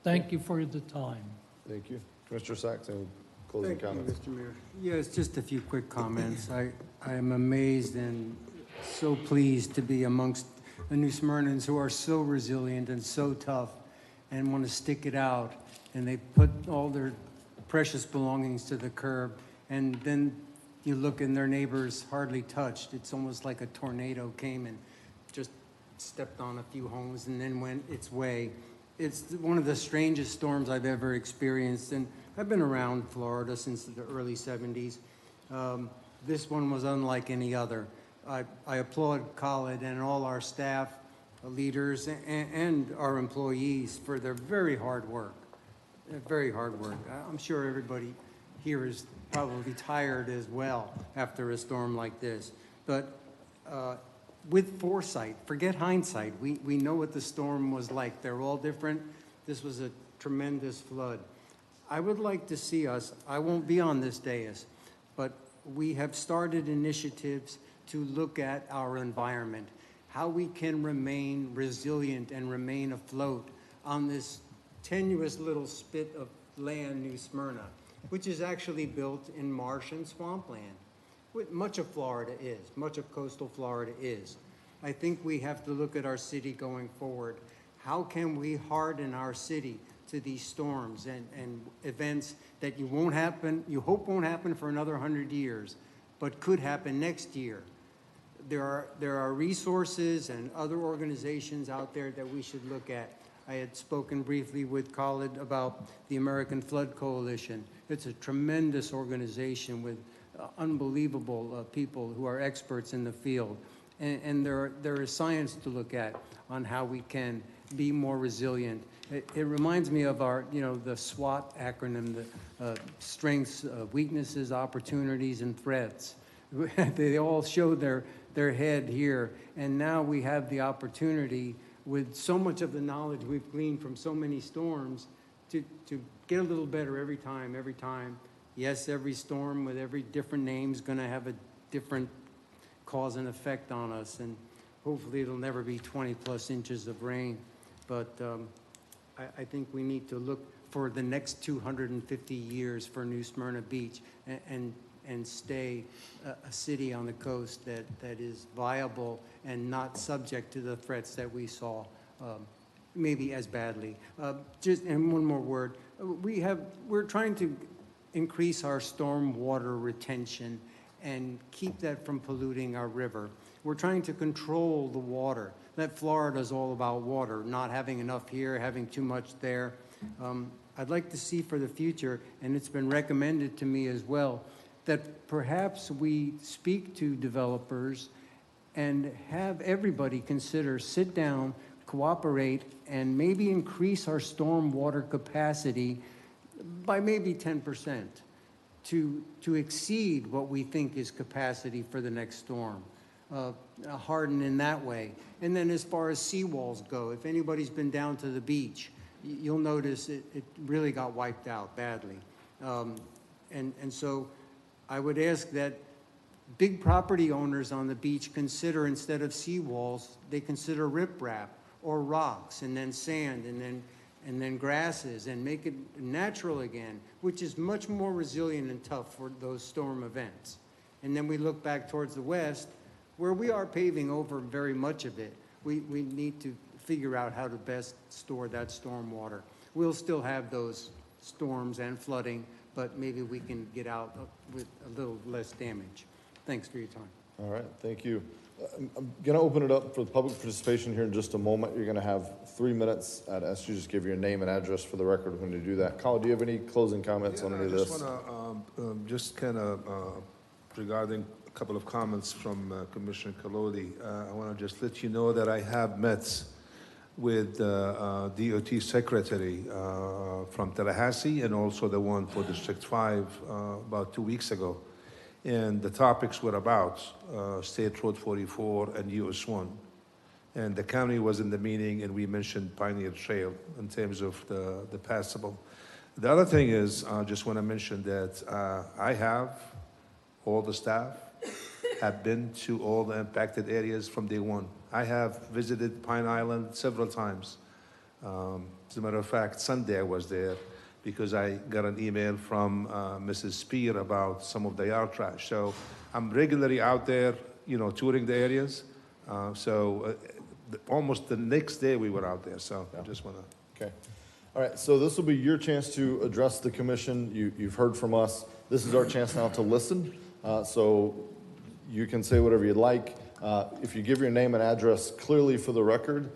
thank you for the time. Thank you. Commissioner Sacks, any closing comments? Thank you, Mr. Mayor. Yes, just a few quick comments. I am amazed and so pleased to be amongst the New Smyrnans who are so resilient and so tough and want to stick it out. And they put all their precious belongings to the curb, and then you look and their neighbors hardly touched. It's almost like a tornado came and just stepped on a few homes and then went its way. It's one of the strangest storms I've ever experienced, and I've been around Florida since the early 70s. This one was unlike any other. I applaud Khalid and all our staff, leaders, and our employees for their very hard work. Very hard work. I'm sure everybody here is probably tired as well after a storm like this. But with foresight, forget hindsight, we know what the storm was like. They're all different. This was a tremendous flood. I would like to see us, I won't be on this dais, but we have started initiatives to look at our environment, how we can remain resilient and remain afloat on this tenuous little spit of land, New Smyrna, which is actually built in marsh and swampland. Much of Florida is, much of coastal Florida is. I think we have to look at our city going forward. How can we harden our city to these storms and events that you hope won't happen for another 100 years, but could happen next year? There are resources and other organizations out there that we should look at. I had spoken briefly with Khalid about the American Flood Coalition. It's a tremendous organization with unbelievable people who are experts in the field. And there is science to look at on how we can be more resilient. It reminds me of our, the SWOT acronym, the strengths, weaknesses, opportunities, and threats. They all show their head here. And now we have the opportunity, with so much of the knowledge we've gleaned from so many storms, to get a little better every time. Yes, every storm with every different name is going to have a different cause and effect on us, and hopefully it'll never be 20+ inches of rain. But I think we need to look for the next 250 years for New Smyrna Beach and stay a city on the coast that is viable and not subject to the threats that we saw, maybe as badly. And one more word. We're trying to increase our storm water retention and keep that from polluting our river. We're trying to control the water. That Florida's all about water, not having enough here, having too much there. I'd like to see for the future, and it's been recommended to me as well, that perhaps we speak to developers and have everybody sit down, cooperate, and maybe increase our storm water capacity by maybe 10% to exceed what we think is capacity for the next storm. Harden in that way. And then as far as seawalls go, if anybody's been down to the beach, you'll notice it really got wiped out badly. And so I would ask that big property owners on the beach consider, instead of seawalls, they consider riprap or rocks, and then sand, and then grasses, and make it natural again, which is much more resilient and tough for those storm events. And then we look back towards the west, where we are paving over very much of it. We need to figure out how to best store that storm water. We'll still have those storms and flooding, but maybe we can get out with a little less damage. Thanks for your time. All right, thank you. I'm going to open it up for public participation here in just a moment. You're going to have 3 minutes. I'd ask you to just give your name and address for the record when you do that. Kyle, do you have any closing comments on any of this? I just want to Just kind of regarding a couple of comments from Commissioner Colodi, I want to just let you know that I have met with DOT Secretary from Tallahassee and also the one for District 5 about 2 weeks ago. And the topics were about State Road 44 and US 1. And the county was in the meeting, and we mentioned Pioneer Trail in terms of the passable. The other thing is, I just want to mention that I have, all the staff, have been to all the impacted areas from day one. I have visited Pine Island several times. As a matter of fact, Sunday I was there because I got an email from Mrs. Spear about some of the yard trash. So I'm regularly out there, touring the areas. Almost the next day we were out there, so I just want to. Okay. All right, so this will be your chance to address the commission. You've heard from us. This is our chance now to listen. So you can say whatever you'd like. If you give your name and address clearly for the record,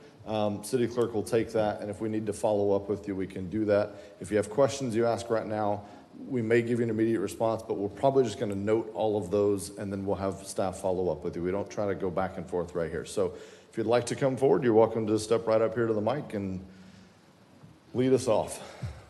city clerk will take that, and if we need to follow up with you, we can do that. If you have questions you ask right now, we may give you an immediate response, but we're probably just going to note all of those, and then we'll have staff follow up with you. We don't try to go back and forth right here. So if you'd like to come forward, you're welcome to step right up here to the mic and lead us off.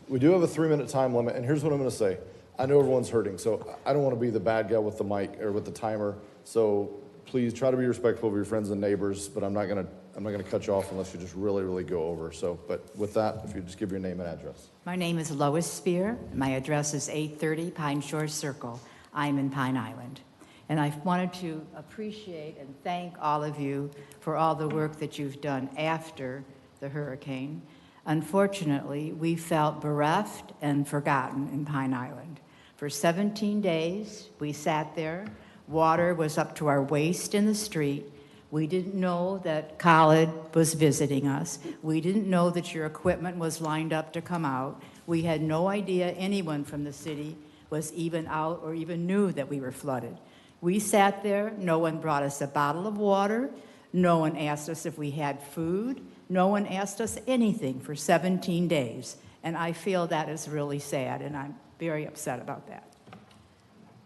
We do have a 3-minute time limit, and here's what I'm going to say. I know everyone's hurting, so I don't want to be the bad guy with the mic or with the timer. So please try to be respectful of your friends and neighbors, but I'm not going to cut you off unless you just really, really go over. So, but with that, if you just give your name and address. My name is Lois Spear. My address is 830 Pine Shores Circle. I'm in Pine Island. And I wanted to appreciate and thank all of you for all the work that you've done after the hurricane. Unfortunately, we felt bereft and forgotten in Pine Island. For 17 days, we sat there. Water was up to our waist in the street. We didn't know that Khalid was visiting us. We didn't know that your equipment was lined up to come out. We had no idea anyone from the city was even out or even knew that we were flooded. We sat there. No one brought us a bottle of water. No one asked us if we had food. No one asked us anything for 17 days. And I feel that is really sad, and I'm very upset about that.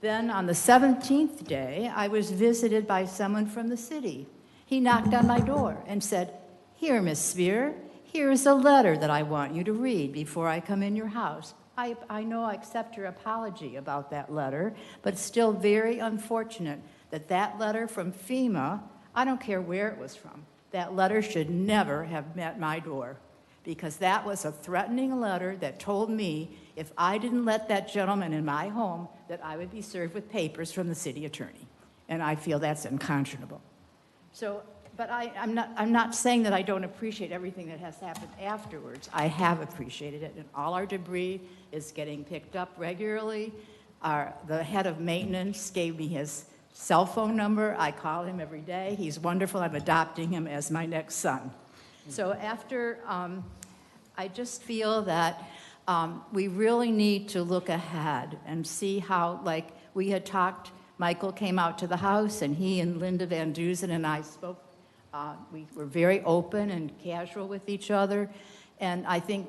Then on the 17th day, I was visited by someone from the city. He knocked on my door and said, "Here, Miss Spear, here is a letter that I want you to read before I come in your house." I know I accept your apology about that letter, but it's still very unfortunate that that letter from FEMA, I don't care where it was from, that letter should never have met my door, because that was a threatening letter that told me if I didn't let that gentleman in my home, that I would be served with papers from the city attorney. And I feel that's unconscionable. So, but I'm not saying that I don't appreciate everything that has happened afterwards. I have appreciated it, and all our debris is getting picked up regularly. The head of maintenance gave me his cell phone number. I call him every day. He's wonderful. I'm adopting him as my next son. So after, I just feel that we really need to look ahead and see how, like we had talked, Michael came out to the house, and he and Linda Van Duzen and I spoke. We were very open and casual with each other. And I think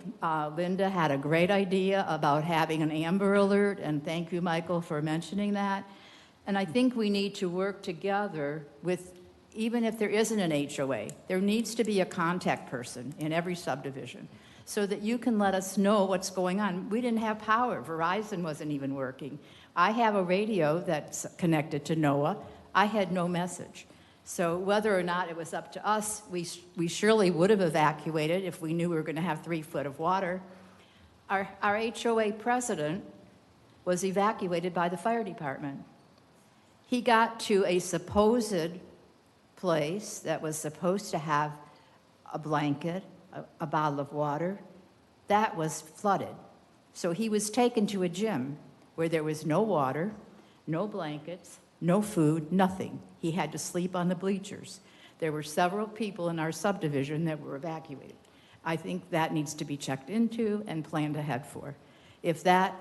Linda had a great idea about having an Amber Alert, and thank you, Michael, for mentioning that. And I think we need to work together with, even if there isn't an HOA, there needs to be a contact person in every subdivision so that you can let us know what's going on. We didn't have power. Verizon wasn't even working. I have a radio that's connected to NOAA. I had no message. So whether or not it was up to us, we surely would have evacuated if we knew we were going to have 3 foot of water. Our HOA president was evacuated by the fire department. He got to a supposed place that was supposed to have a blanket, a bottle of water. That was flooded. So he was taken to a gym where there was no water, no blankets, no food, nothing. He had to sleep on the bleachers. There were several people in our subdivision that were evacuated. I think that needs to be checked into and planned ahead for. If that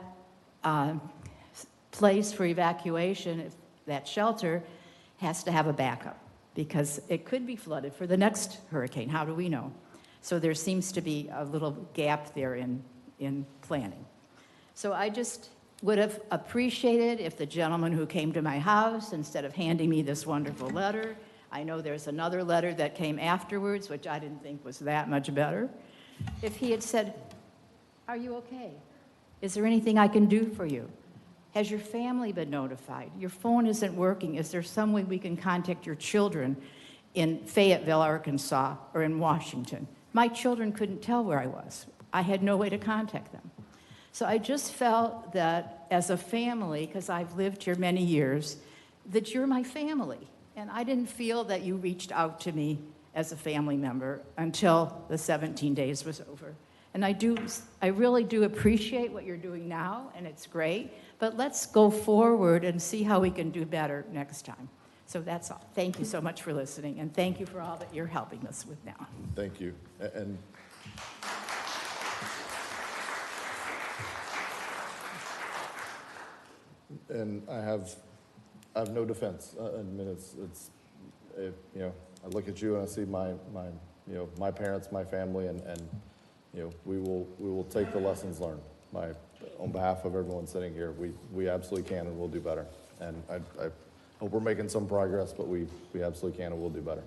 place for evacuation, if that shelter has to have a backup, because it could be flooded for the next hurricane. How do we know? So there seems to be a little gap there in planning. So I just would have appreciated if the gentleman who came to my house, instead of handing me this wonderful letter, I know there's another letter that came afterwards, which I didn't think was that much better, if he had said, "Are you okay? Is there anything I can do for you? Has your family been notified? Your phone isn't working. Is there some way we can contact your children in Fayetteville, Arkansas, or in Washington?" My children couldn't tell where I was. I had no way to contact them. So I just felt that as a family, because I've lived here many years, that you're my family. And I didn't feel that you reached out to me as a family member until the 17 days was over. And I really do appreciate what you're doing now, and it's great. But let's go forward and see how we can do better next time. So that's all. Thank you so much for listening, and thank you for all that you're helping us with now. Thank you. And I have no defense. I mean, I look at you and I see my parents, my family, and we will take the lessons learned. On behalf of everyone sitting here, we absolutely can and will do better. And I hope we're making some progress, but we absolutely can and will do better.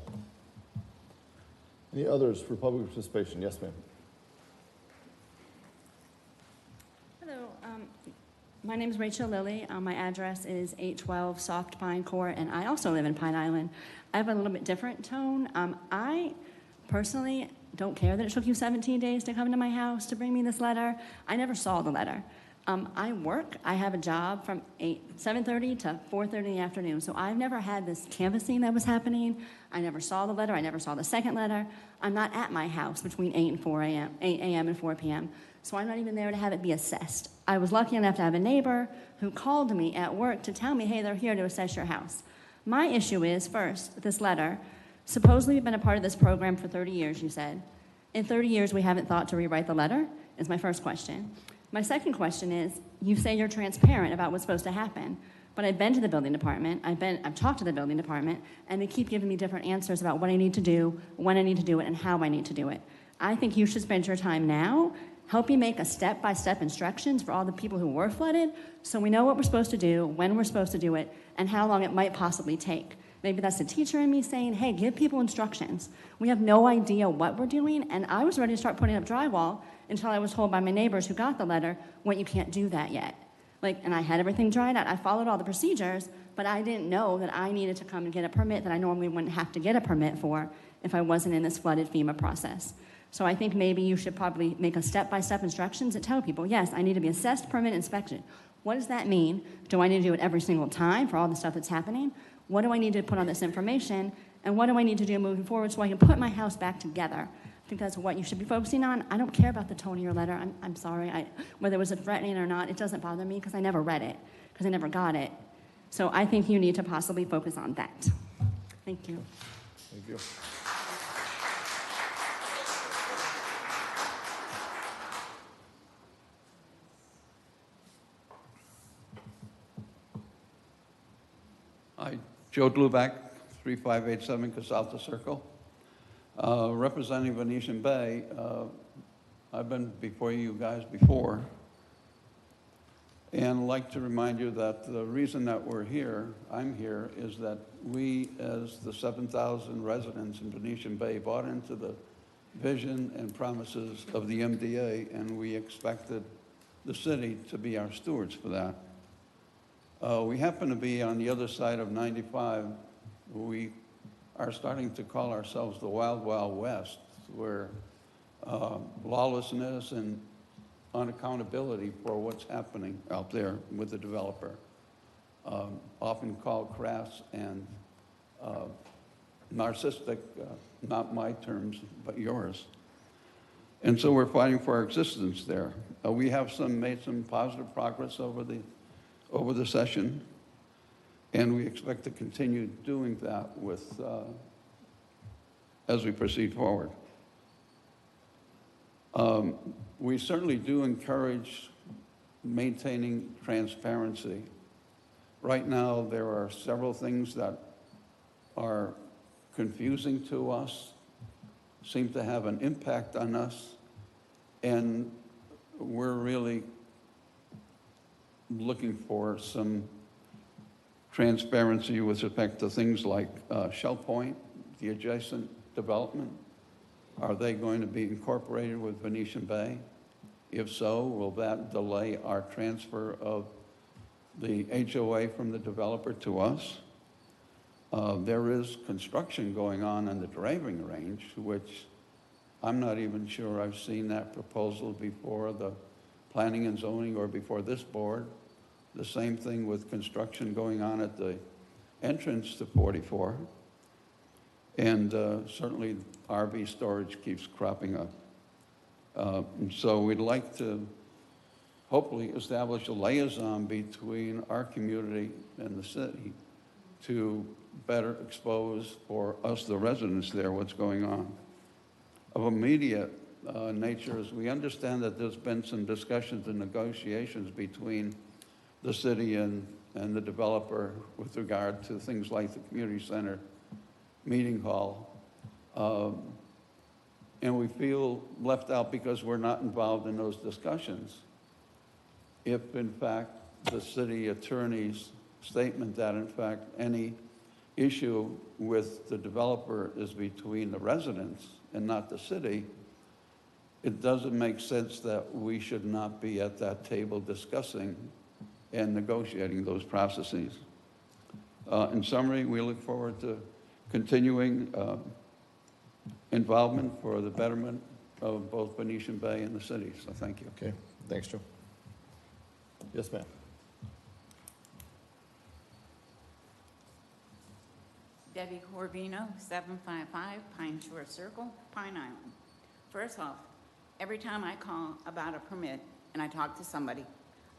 Any others for public participation? Yes, ma'am. Hello, my name is Rachel Lilly. My address is 812 Soft Pine Court, and I also live in Pine Island. I have a little bit different tone. I personally don't care that it took you 17 days to come to my house to bring me this letter. I never saw the letter. I work. I have a job from 7:30 to 4:30 in the afternoon, so I've never had this canvassing that was happening. I never saw the letter. I never saw the second letter. I'm not at my house between 8 a.m. and 4 p.m., so I'm not even there to have it be assessed. I was lucky enough to have a neighbor who called me at work to tell me, hey, they're here to assess your house. My issue is, first, this letter. Supposedly we've been a part of this program for 30 years, you said. In 30 years, we haven't thought to rewrite the letter, is my first question. My second question is, you say you're transparent about what's supposed to happen, but I've been to the building department, I've talked to the building department, and they keep giving me different answers about what I need to do, when I need to do it, and how I need to do it. I think you should spend your time now helping make a step-by-step instructions for all the people who were flooded, so we know what we're supposed to do, when we're supposed to do it, and how long it might possibly take. Maybe that's the teacher in me saying, hey, give people instructions. We have no idea what we're doing, and I was ready to start putting up drywall until I was told by my neighbors who got the letter, well, you can't do that yet. And I had everything dried out. I followed all the procedures, but I didn't know that I needed to come and get a permit that I normally wouldn't have to get a permit for if I wasn't in this flooded FEMA process. So I think maybe you should probably make a step-by-step instructions that tell people, yes, I need to be assessed, permit, inspected. What does that mean? Do I need to do it every single time for all the stuff that's happening? What do I need to put on this information? And what do I need to do moving forward so I can put my house back together? I think that's what you should be focusing on. I don't care about the tone of your letter. I'm sorry. Whether it was threatening or not, it doesn't bother me because I never read it, because I never got it. So I think you need to possibly focus on that. Thank you. Thank you. Hi, Joe Dluback, 3587 Casalta Circle. Representing Venetian Bay, I've been before you guys before, and I'd like to remind you that the reason that I'm here, is that we, as the 7,000 residents in Venetian Bay, bought into the vision and promises of the MDA, and we expected the city to be our stewards for that. We happen to be on the other side of 95. We are starting to call ourselves the Wild Wild West, where lawlessness and unaccountability for what's happening out there with the developer, often called crass and narcissistic, not my terms, but yours. And so we're fighting for our existence there. We have made some positive progress over the session, and we expect to continue doing that as we proceed forward. We certainly do encourage maintaining transparency. Right now, there are several things that are confusing to us, seem to have an impact on us, and we're really looking for some transparency with respect to things like Shell Point, the adjacent development. Are they going to be incorporated with Venetian Bay? If so, will that delay our transfer of the HOA from the developer to us? There is construction going on the driving range, which I'm not even sure I've seen that proposal before the planning and zoning or before this board. The same thing with construction going on at the entrance to 44. And certainly RV storage keeps cropping up. So we'd like to hopefully establish a liaison between our community and the city to better expose for us, the residents there, what's going on. Of immediate nature is we understand that there's been some discussions and negotiations between the city and the developer with regard to things like the community center meeting hall. And we feel left out because we're not involved in those discussions. If in fact the city attorney's statement that in fact any issue with the developer is between the residents and not the city, it doesn't make sense that we should not be at that table discussing and negotiating those processes. In summary, we look forward to continuing involvement for the betterment of both Venetian Bay and the city. So thank you. Okay, thanks, Joe. Yes, ma'am. Debbie Corvino, 755 Pine Shore Circle, Pine Island. First off, every time I call about a permit and I talk to somebody,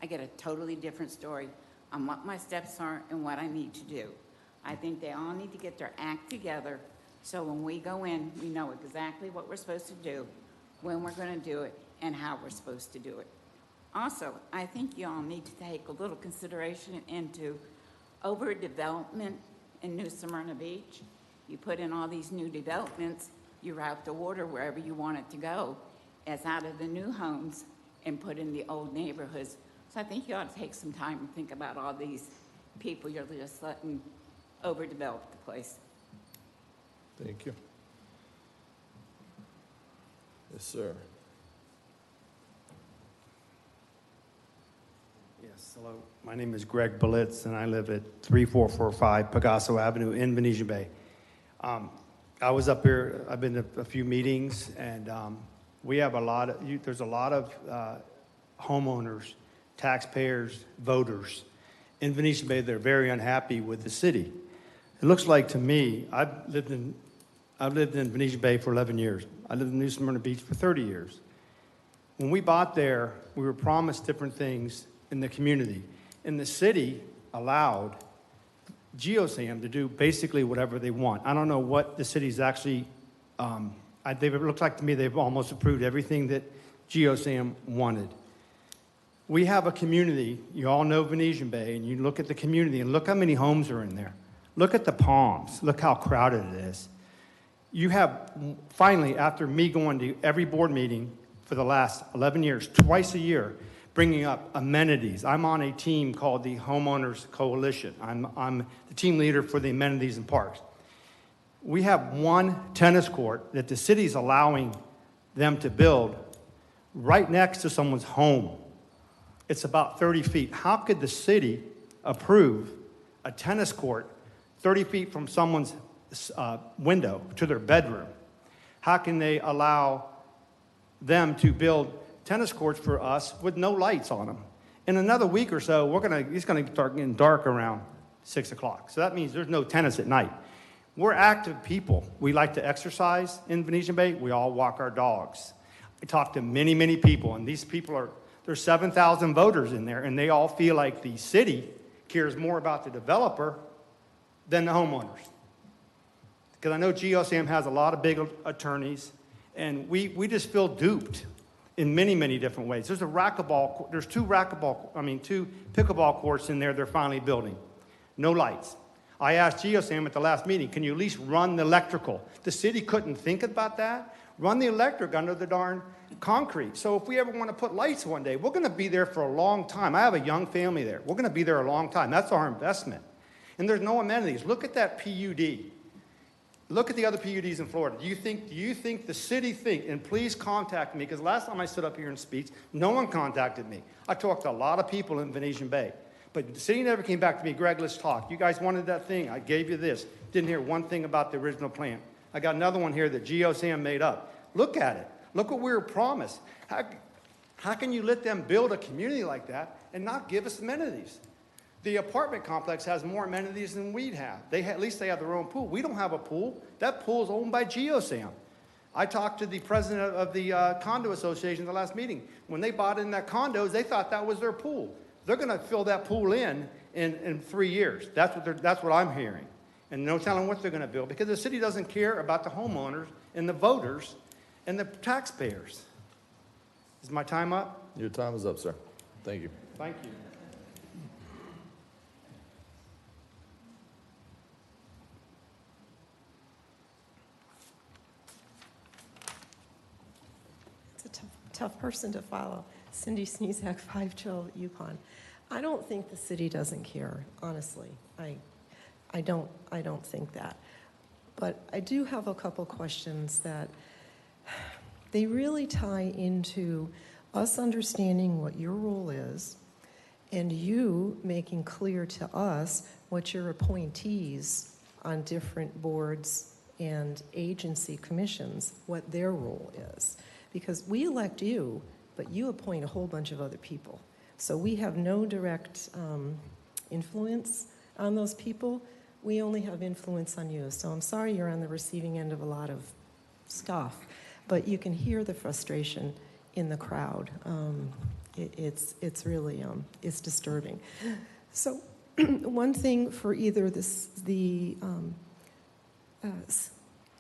I get a totally different story on what my steps are and what I need to do. I think they all need to get their act together so when we go in, we know exactly what we're supposed to do, when we're going to do it, and how we're supposed to do it. Also, I think you all need to take a little consideration into overdevelopment in New Smyrna Beach. You put in all these new developments, you route the water wherever you want it to go, as out of the new homes and put in the old neighborhoods. So I think you ought to take some time and think about all these people you're just letting overdevelop the place. Thank you. Yes, sir. Yes, hello. My name is Greg Belitz, and I live at 3445 Pegaso Avenue in Venetian Bay. I was up here, I've been to a few meetings, and we have a lot of, there's a lot of homeowners, taxpayers, voters in Venetian Bay that are very unhappy with the city. It looks like to me, I've lived in Venetian Bay for 11 years. I lived in New Smyrna Beach for 30 years. When we bought there, we were promised different things in the community. And the city allowed GeoSam to do basically whatever they want. I don't know what the city's actually, it looks like to me they've almost approved everything that GeoSam wanted. We have a community, you all know Venetian Bay, and you look at the community and look how many homes are in there. Look at the Palms, look how crowded it is. You have, finally, after me going to every board meeting for the last 11 years, twice a year, bringing up amenities. I'm on a team called the Homeowners Coalition. I'm the team leader for the amenities and parks. We have one tennis court that the city's allowing them to build right next to someone's home. It's about 30 feet. How could the city approve a tennis court 30 feet from someone's window to their bedroom? How can they allow them to build tennis courts for us with no lights on them? In another week or so, it's going to start getting dark around 6 o'clock. So that means there's no tennis at night. We're active people. We like to exercise in Venetian Bay. We all walk our dogs. I talk to many, many people, and these people there's 7,000 voters in there, and they all feel like the city cares more about the developer than the homeowners. Because I know GeoSam has a lot of big attorneys, and we just feel duped in many, many different ways. There's two pickleball courts in there they're finally building. No lights. I asked GeoSam at the last meeting, can you at least run the electrical? The city couldn't think about that. run the electric under the darn concrete. So if we ever want to put lights one day, we're going to be there for a long time. I have a young family there. We're going to be there a long time. That's our investment. And there's no amenities. Look at that PUD. Look at the other PUDs in Florida. Do you think the city and please contact me, because last time I stood up here and speak, no one contacted me. I talked to a lot of people in Venetian Bay. But the city never came back to me, Greg, let's talk. You guys wanted that thing. I gave you this. Didn't hear one thing about the original plan. I got another one here that GeoSam made up. Look at it. Look what we were promised. How can you let them build a community like that and not give us amenities? The apartment complex has more amenities than we'd have. At least they have their own pool. We don't have a pool. That pool is owned by GeoSam. I talked to the president of the condo association at the last meeting. When they bought in that condos, they thought that was their pool. They're going to fill that pool in 3 years. That's what I'm hearing. And no telling what they're going to build, because the city doesn't care about the homeowners and the voters and the taxpayers. Is my time up? Your time is up, sir. Thank you. Thank you. It's a tough person to follow. Cindy Sneezak, 512 Yukon. I don't think the city doesn't care, honestly. I don't think that. But I do have a couple questions that they really tie into us understanding what your role is and you making clear to us what your appointees on different boards and agency commissions, what their role is. Because we elect you, but you appoint a whole bunch of other people. So we have no direct influence on those people. We only have influence on you. So I'm sorry you're on the receiving end of a lot of stuff, but you can hear the frustration in the crowd. It's really it's disturbing. So one thing for either the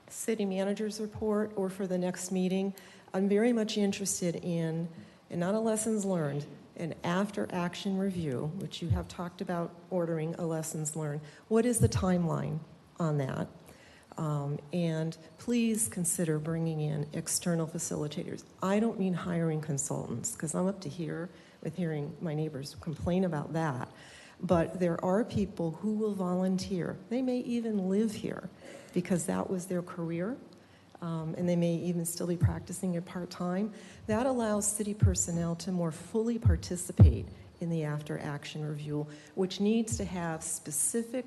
city manager's report or for the next meeting, I'm very much interested in, and not a lessons learned, an after-action review, which you have talked about ordering a lessons learned. What is the timeline on that? And please consider bringing in external facilitators. I don't mean hiring consultants, because I'm up to here with hearing my neighbors complain about that. But there are people who will volunteer. They may even live here because that was their career. And they may even still be practicing it part-time. That allows city personnel to more fully participate in the after-action review, which needs to have specific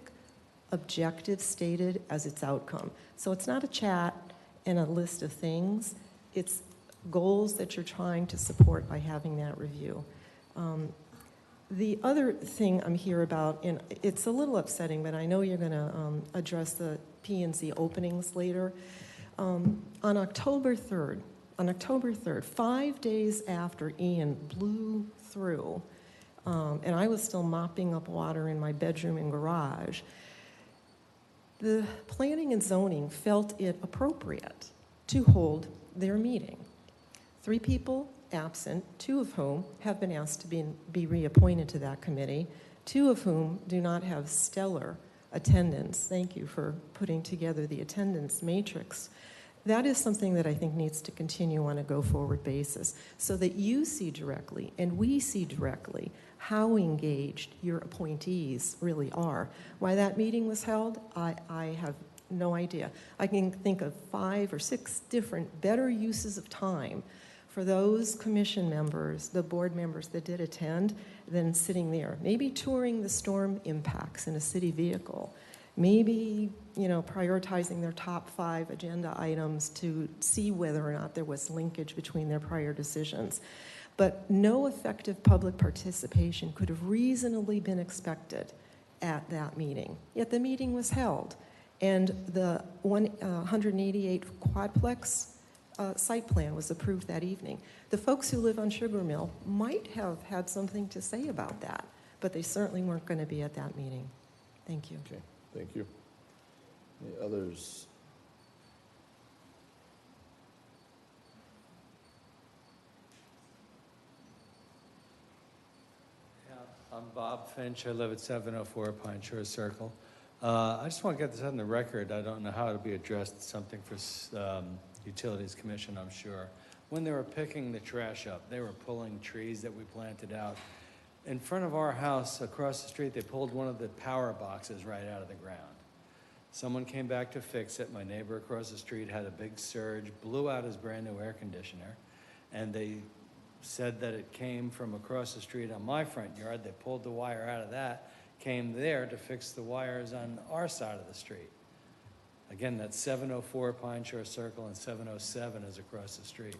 objectives stated as its outcome. So it's not a chat and a list of things. It's goals that you're trying to support by having that review. The other thing I'm here about, and it's a little upsetting, but I know you're going to address the P&Z openings later. On October 3rd, 5 days after Ian blew through, and I was still mopping up water in my bedroom and garage, the planning and zoning felt it appropriate to hold their meeting. 3 people absent, 2 of whom have been asked to be reappointed to that committee, 2 of whom do not have stellar attendance. Thank you for putting together the attendance matrix. That is something that I think needs to continue on a go-forward basis so that you see directly and we see directly how engaged your appointees really are. Why that meeting was held, I have no idea. I can think of 5 or 6 different better uses of time for those commission members, the board members that did attend, than sitting there. Maybe touring the storm impacts in a city vehicle. Maybe, prioritizing their top 5 agenda items to see whether or not there was linkage between their prior decisions. But no effective public participation could have reasonably been expected at that meeting. Yet the meeting was held, and the 188 quadplex site plan was approved that evening. The folks who live on Sugar Mill might have had something to say about that, but they certainly weren't going to be at that meeting. Thank you. Okay, thank you. Any others? I'm Bob Finch. I live at 704 Pine Shore Circle. I just want to get this on the record. I don't know how it'll be addressed. Something for Utilities Commission, I'm sure. When they were picking the trash up, they were pulling trees that we planted out. In front of our house, across the street, they pulled one of the power boxes right out of the ground. Someone came back to fix it. My neighbor across the street had a big surge, blew out his brand-new air conditioner, and they said that it came from across the street on my front yard. They pulled the wire out of that, came there to fix the wires on our side of the street. Again, that's 704 Pine Shore Circle and 707 is across the street.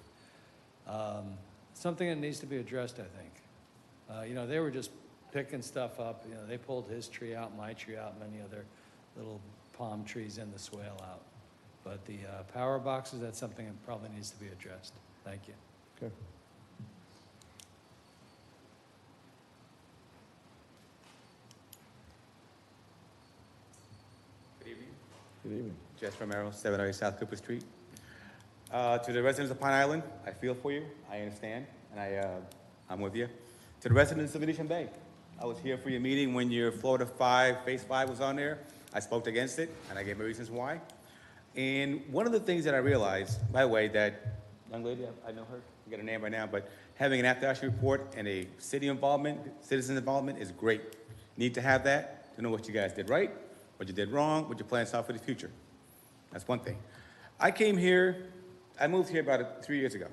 Something that needs to be addressed, I think. They were just picking stuff up. They pulled his tree out, my tree out, many other little palm trees in the swale out. But the power boxes, that's something that probably needs to be addressed. Thank you. Okay. Good evening. Good evening. Jess Romero, 708 South Cooper Street. To the residents of Pine Island, I feel for you. I understand, and I'm with you. To the residents of Venetian Bay, I was here for your meeting when your Florida 5, Phase 5 was on there. I spoke against it, and I gave my reasons why. And one of the things that I realized, by the way, that young lady, I know her, I get her name right now, but having an after-action report and a city involvement, citizen involvement is great. Need to have that to know what you guys did right, what you did wrong, what your plans are for the future. That's one thing. I moved here about 3 years ago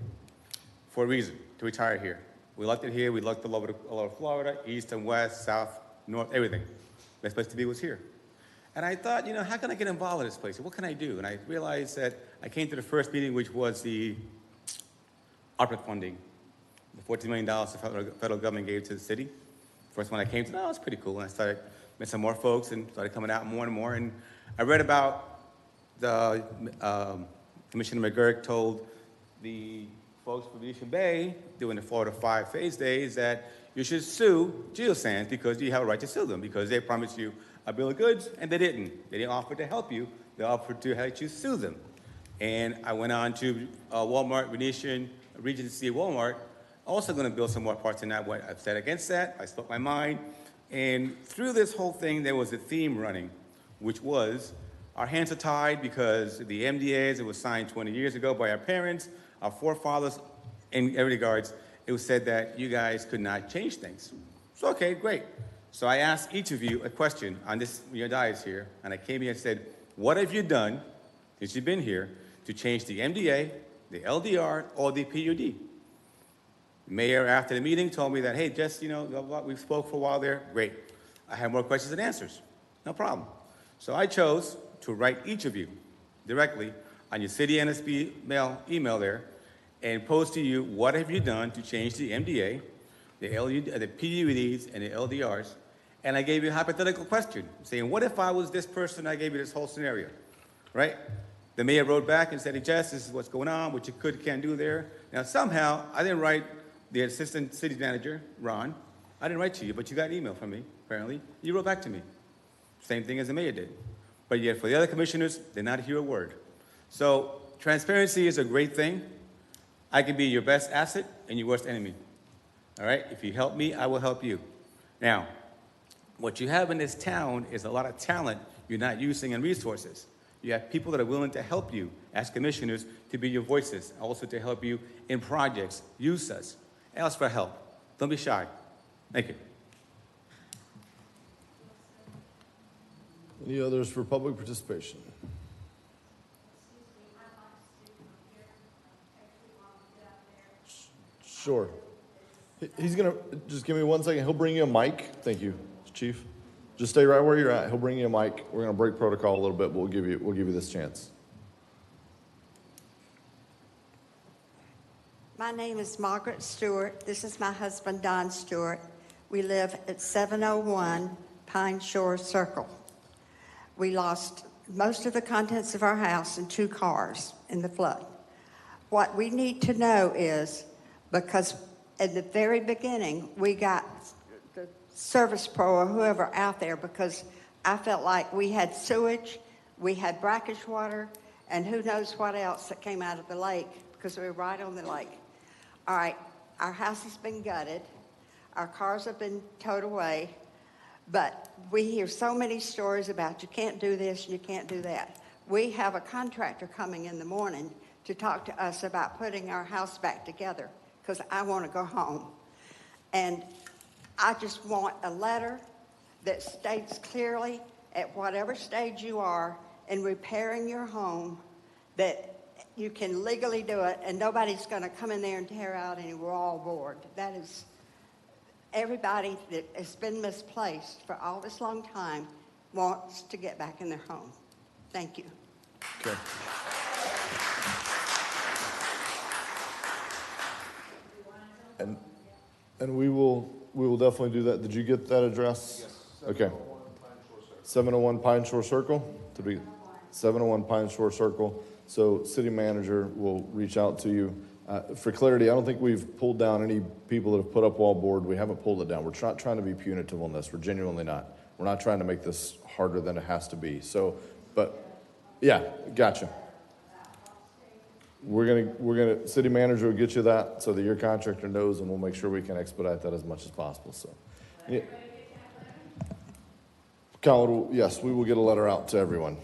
for a reason, to retire here. We loved it here. We loved all over Florida, east and west, south, north, everything. Best place to be was here. And I thought, how can I get involved in this place? What can I do? And I realized that I came to the first meeting, which was the ARPA funding, the $14 million the federal government gave to the city. First one I came to, it's pretty cool. And I started met some more folks and started coming out more and more. And I read about the Commissioner McGurk told the folks from Venetian Bay doing the Florida 5 phase days that you should sue Geosands because you have a right to sue them because they promised you a bill of goods and they didn't. They didn't offer to help you. They offered to help you sue them. And I went on to Walmart, Venetian, Regency Walmart, also going to build some more parts in that way. I've said against that. I spoke my mind. And through this whole thing, there was a theme running, which was our hands are tied because the MDAs, it was signed 20 years ago by our parents, our forefathers, in every regards, it was said that you guys could not change things. So, okay, great. So I asked each of you a question on this, your dais here, and I came here and said, what have you done since you've been here to change the MDA, the LDR, or the PUD? Mayor, after the meeting, told me that, hey, Jess, we spoke for a while there. Great. I have more questions than answers. No problem. So I chose to write each of you directly on your city NSB email there and pose to you, what have you done to change the MDA, the PUDs, and the LDRs? And I gave you a hypothetical question, saying, what if I was this person? I gave you this whole scenario, right? The mayor wrote back and said, hey, Jess, this is what's going on, what you can't do there. Now, somehow, I didn't write the assistant city manager, Ron. I didn't write to you, but you got an email from me, apparently. You wrote back to me. Same thing as the mayor did. But yet, for the other commissioners, did not hear a word. So, transparency is a great thing. I can be your best asset and your worst enemy. All right? If you help me, I will help you. Now, what you have in this town is a lot of talent you're not using and resources. You have people that are willing to help you as commissioners to be your voices, also to help you in projects. Use us. Ask for help. Don't be shy. Thank you. Any others for public participation? Sure. He's going to, just give me 1 second. He'll bring you a mic. Thank you, Chief. Just stay right where you're at. He'll bring you a mic. We're going to break protocol a little bit, but we'll give you this chance. My name is Margaret Stewart. This is my husband, Don Stewart. We live at 701 Pine Shore Circle. We lost most of the contents of our house and 2 cars in the flood. What we need to know is, because at the very beginning, we got the Service Pro or whoever out there because I felt like we had sewage, we had brackish water, and who knows what else that came out of the lake because we were right on the lake. All right, our house has been gutted. Our cars have been towed away. But we hear so many stories about you can't do this and you can't do that. We have a contractor coming in the morning to to talk to us about putting our house back together, because I want to go home. And I just want a letter that states clearly, at whatever stage you are in repairing your home, that you can legally do it, and nobody's going to come in there and tear out any wallboard. That is, everybody that has been misplaced for all this long time wants to get back in their home. Thank you. Okay. And we will definitely do that. Did you get that address? Yes. Okay. 701 Pine Shore Circle? To be 701 Pine Shore Circle. So city manager will reach out to you. For clarity, I don't think we've pulled down any people that have put up wallboard. We haven't pulled it down. We're not trying to be punitive on this. We're genuinely not. We're not trying to make this harder than it has to be. So, but yeah, gotcha. We're gonna, city manager will get you that so that your contractor knows, and we'll make sure we can expedite that as much as possible. So, yeah. Colin, yes, we will get a letter out to everyone.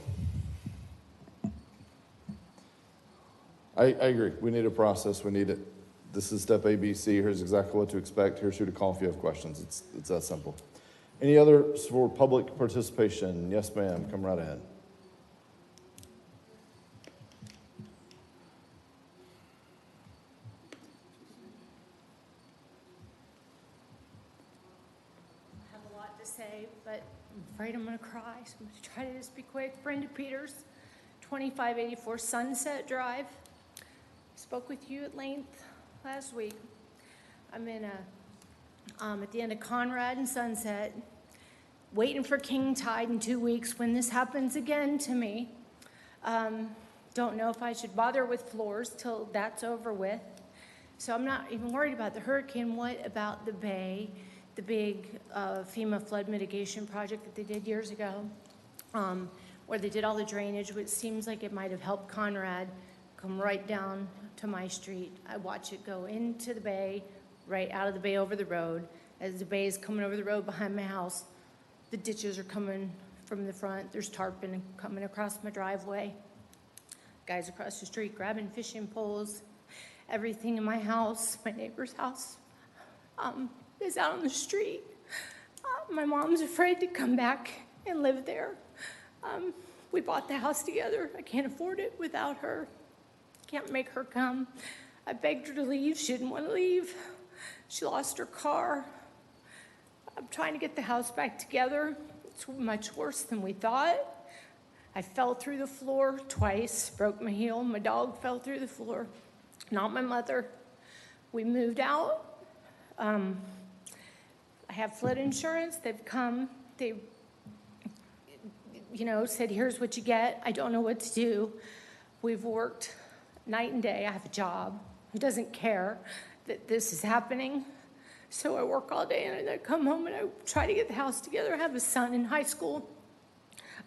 I agree. We need a process. We need it. This is step A, B, C. Here's exactly what to expect. Here's who to call if you have questions. It's that simple. Any others for public participation? Yes, ma'am. Come right ahead. I have a lot to say, but I'm afraid I'm going to cry, so I'm going to try to just be quick. Brenda Peters, 2584 Sunset Drive. Spoke with you at length last week. I'm in at the end of Conrad and Sunset, waiting for King Tide in 2 weeks when this happens again to me. Don't know if I should bother with floors till that's over with. So I'm not even worried about the hurricane. What about the bay, the big FEMA flood mitigation project that they did years ago, where they did all the drainage, which seems like it might have helped Conrad come right down to my street. I watch it go into the bay, right out of the bay over the road. As the bay is coming over the road behind my house, the ditches are coming from the front. There's tarpon coming across my driveway. Guys across the street grabbing fishing poles. Everything in my house, my neighbor's house, is out on the street. My mom's afraid to come back and live there. We bought the house together. I can't afford it without her. Can't make her come. I begged her to leave. She didn't want to leave. She lost her car. I'm trying to get the house back together. It's much worse than we thought. I fell through the floor twice, broke my heel. My dog fell through the floor, not my mother. We moved out. I have flood insurance. They've come. They, said, here's what you get. I don't know what to do. We've worked night and day. I have a job. Who doesn't care that this is happening? So I work all day and I come home and I try to get the house together. I have a son in high school.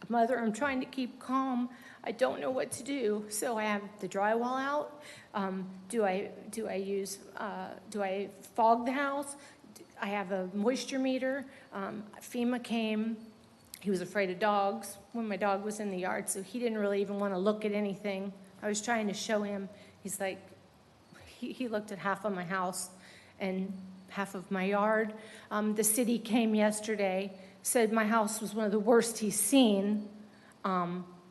A mother, I'm trying to keep calm. I don't know what to do. So I have the drywall out. Do I fog the house? I have a moisture meter. FEMA came. He was afraid of dogs when my dog was in the yard, so he didn't really even want to look at anything. I was trying to show him. He's like, he looked at half of my house and half of my yard. The city came yesterday, said my house was one of the worst he's seen.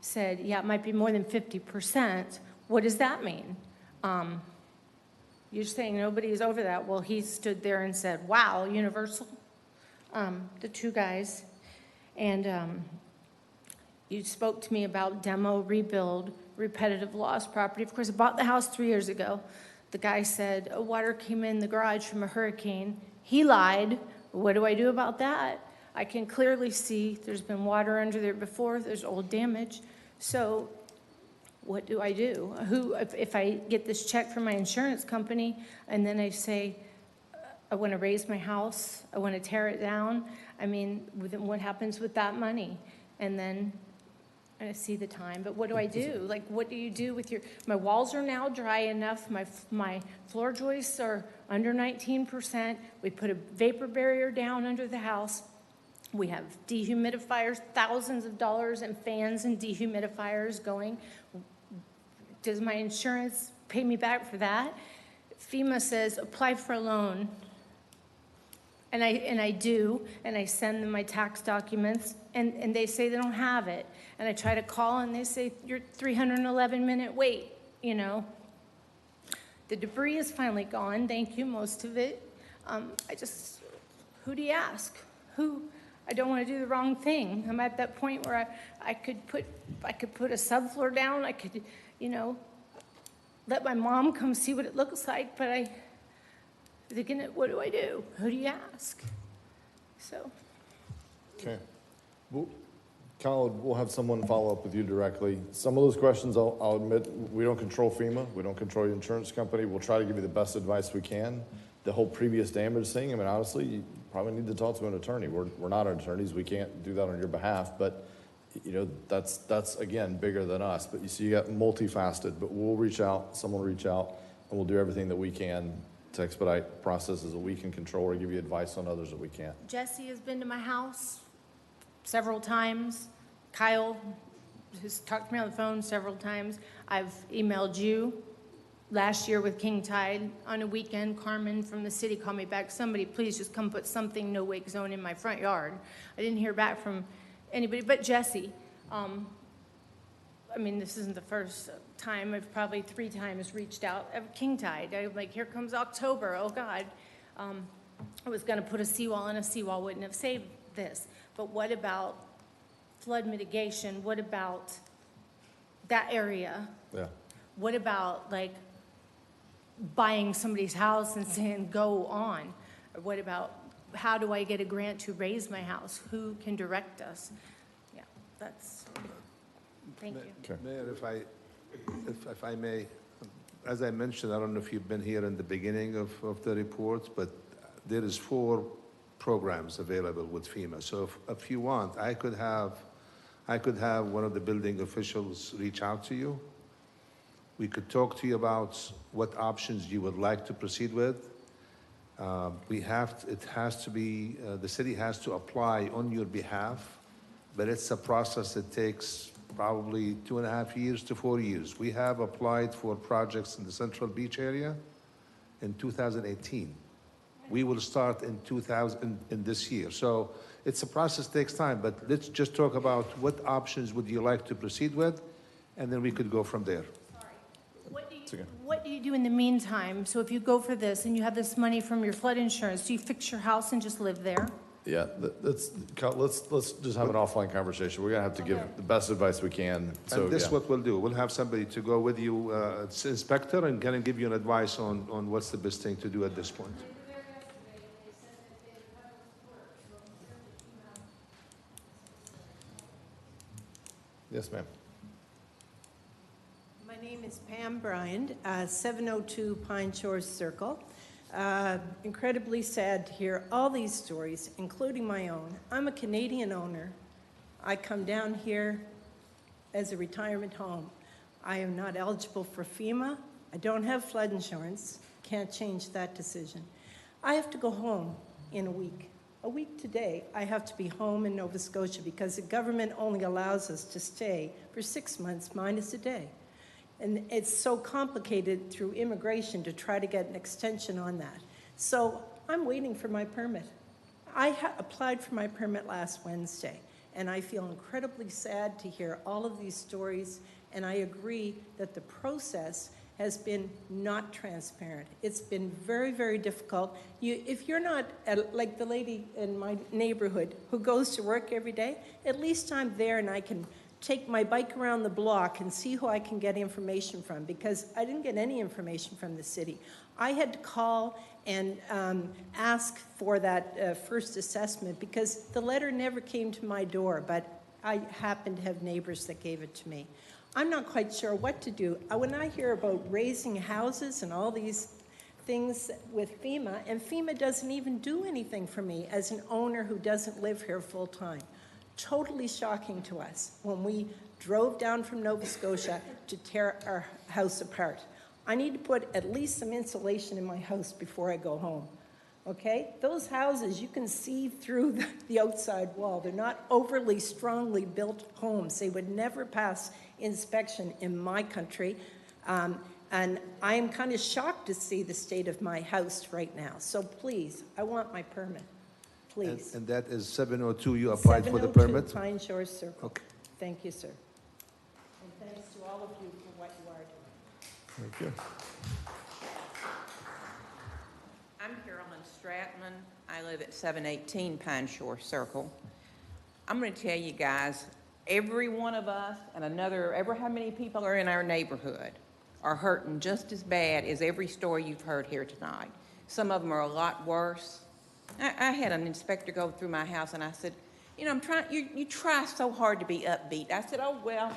Said, yeah, it might be more than 50%. What does that mean? You're saying nobody's over that. Well, he stood there and said, wow, Universal, the two guys. And you spoke to me about demo, rebuild, repetitive loss property. Of course, I bought the house 3 years ago. The guy said, water came in the garage from a hurricane. He lied. What do I do about that? I can clearly see there's been water under there before. There's old damage. So what do I do? If I get this check from my insurance company and then I say, I want to raise my house, I want to tear it down, I mean, what happens with that money? And then I see the time, but what do I do? Like, what do you do with my walls are now dry enough, my floor joists are under 19%, we put a vapor barrier down under the house, we have dehumidifiers, thousands of dollars, and fans and dehumidifiers going. does my insurance pay me back for that? FEMA says, apply for a loan. And I do, and I send them my tax documents, and they say they don't have it. And I try to call, and they say, you're 311-minute wait, you know. The debris is finally gone, thank you, most of it. Who do you ask? I don't want to do the wrong thing. I'm at that point where I could put a subfloor down, I could, you know, let my mom come see what it looks like, but I thinking, what do I do? Who do you ask? So. Okay. Well, Kyle, we'll have someone follow up with you directly. Some of those questions, I'll admit, we don't control FEMA. We don't control your insurance company. We'll try to give you the best advice we can. The whole previous damage thing, I mean, honestly, you probably need to talk to an attorney. We're not attorneys. We can't do that on your behalf. But, you know, that's again, bigger than us. But you see, you got multifaceted. But we'll reach out, someone will reach out, and we'll do everything that we can to expedite processes that we can control or give you advice on others that we can't. Jesse has been to my house several times. Kyle has talked to me on the phone several times. I've emailed you last year with King Tide on a weekend. Carmen from the city called me back. Somebody, please just come put something no wake zone in my front yard. I didn't hear back from anybody but Jesse. I mean, this isn't the first time. I've probably 3 times reached out at King Tide. I'm like, here comes October. Oh, God. I was going to put a seawall, and a seawall wouldn't have saved this. But what about flood mitigation? What about that area? Yeah. What about, like, buying somebody's house and saying, go on? Or what about, how do I get a grant to raise my house? Who can direct us? Yeah, that's, thank you. Okay. Mayor, if I may, as I mentioned, I don't know if you've been here in the beginning of the report, but there is 4 programs available with FEMA. So if you want, I could have one of the building officials reach out to you. We could talk to you about what options you would like to proceed with. It has to be, the city has to apply on your behalf, but it's a process that takes probably 2.5 years to 4 years. We have applied for projects in the Central Beach area in 2018. We will start in this year. So it's a process, takes time, but let's just talk about what options would you like to proceed with, and then we could go from there. What do you do in the meantime? So if you go for this and you have this money from your flood insurance, do you fix your house and just live there? Yeah, let's just have an offline conversation. We're gonna have to give the best advice we can. So And this yeah. what we'll do. We'll have somebody to go with you, inspector, and kind of give you an advice on what's the best thing to do at this point. Yes, ma'am. My name is Pam Bryant, 702 Pine Shores Circle. Incredibly sad to hear all these stories, including my own. I'm a Canadian owner. I come down here as a retirement home. I am not eligible for FEMA. I don't have flood insurance. Can't change that decision. I have to go home in a week. A week today, I have to be home in Nova Scotia because the government only allows us to stay for 6 months minus a day. And it's so complicated through immigration to try to get an extension on that. So I'm waiting for my permit. I applied for my permit last Wednesday, and I feel incredibly sad to hear all of these stories, and I agree that the process has been not transparent. It's been very, very difficult. If you're not, like the lady in my neighborhood who goes to work every day, at least I'm there and I can take my bike around the block and see who I can get information from, because I didn't get any information from the city. I had to call and ask for that first assessment because the letter never came to my door, but I happen to have neighbors that gave it to me. I'm not quite sure what to do. When I hear about raising houses and all these things with FEMA, and FEMA doesn't even do anything for me as an owner who doesn't live here full time. Totally shocking to us when we drove down from Nova Scotia to tear our house apart. I need to put at least some insulation in my house before I go home. Okay? Those houses, you can see through the outside wall. They're not overly strongly built homes. They would never pass inspection in my country. And I'm kind of shocked to see the state of my house right now. So please, I want my permit, please. And that is 702, you applied for the 702 permit? Pine Shores Circle. Okay. Thank you, sir. And thanks to all of you for what you are doing. Thank you. I'm Carolyn Stratman. I live at 718 Pine Shore Circle. I'm going to tell you guys, every one of us and ever how many people are in our neighborhood are hurting just as bad as every story you've heard here tonight. Some of them are a lot worse. I had an inspector go through my house and I said, you know, you try so hard to be upbeat. I said, oh, well,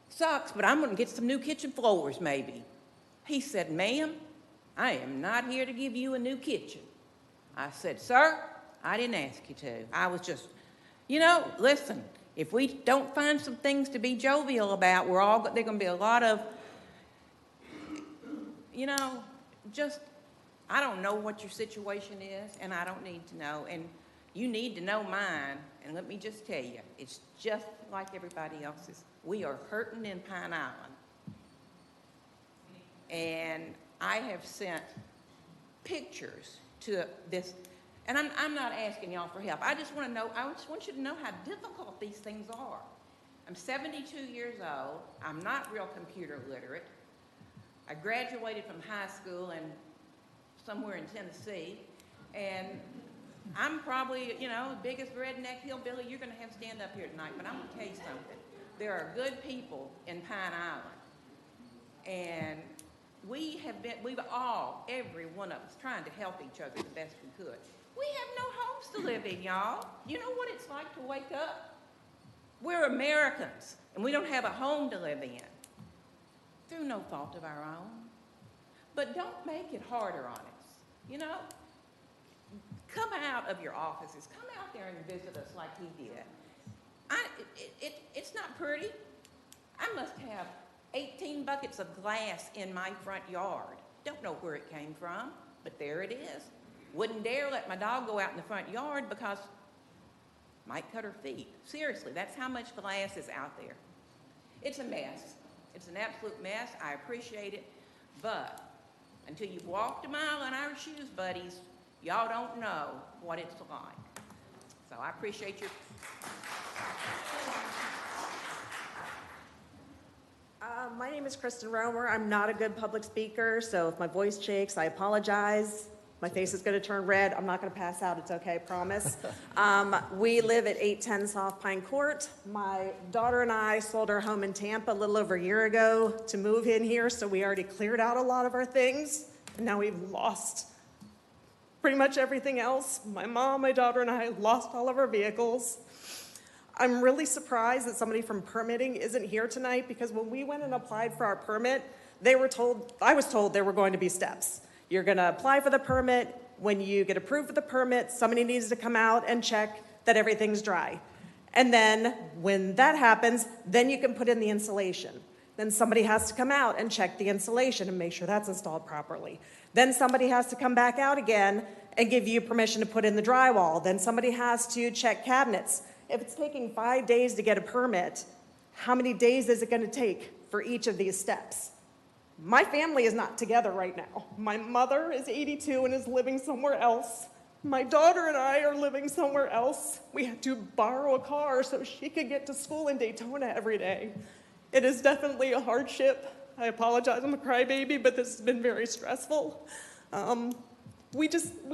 sucks, but I'm going to get some new kitchen floors maybe. He said, ma'am, I am not here to give you a new kitchen. I said, sir, I didn't ask you to. I was just, you know, listen, if we don't find some things to be jovial about, there's going to be a lot of, you know, just, I don't know what your situation is, and I don't need to know, and you need to know mine, and let me just tell you, it's just like everybody else's. We are hurting in Pine Island. And I have sent pictures to this, and I'm not asking y'all for help. I just want you to know how difficult these things are. I'm 72 years old. I'm not real computer literate. I graduated from high school and somewhere in Tennessee, and I'm probably, you know, the biggest redneck hillbilly you're going to have stand up here tonight, but I'm going to tell you something. There are good people in Pine Island, and we've all, every one of us, trying to help each other the best we could. We have no homes to live in, y'all. You know what it's like to wake up? We're Americans, and we don't have a home to live in, through no fault of our own. But don't make it harder on us, you know? Come out of your offices. Come out there and visit us like he did. It's not pretty. I must have 18 buckets of glass in my front yard. Don't know where it came from, but there it is. Wouldn't dare let my dog go out in the front yard because might cut her feet. Seriously, that's how much glass is out there. It's a mess. It's an absolute mess. I appreciate it, but until you've walked a mile in our shoes, buddies, y'all don't know what it's like. So I appreciate your... My name is Kristen Romer. I'm not a good public speaker, so if my voice shakes, I apologize. My face is going to turn red. I'm not going to pass out. It's okay, I promise. We live at 810 South Pine Court. My daughter and I sold our home in Tampa a little over a year ago to move in here, so we already cleared out a lot of our things, and now we've lost pretty much everything else. My mom, my daughter, and I lost all of our vehicles. I'm really surprised that somebody from permitting isn't here tonight, because when we went and applied for our permit, I was told there were going to be steps. You're going to apply for the permit. When you get approved for the permit, somebody needs to come out and check that everything's dry. And then when that happens, then you can put in the insulation. Then somebody has to come out and check the insulation and make sure that's installed properly. Then somebody has to come back out again and give you permission to put in the drywall. Then somebody has to check cabinets. If it's taking 5 days to get a permit, how many days is it going to take for each of these steps? My family is not together right now. My mother is 82 and is living somewhere else. My daughter and I are living somewhere else. We had to borrow a car so she could get to school in Daytona every day. It is definitely a hardship. I apologize, I'm a crybaby, but this has been very stressful. We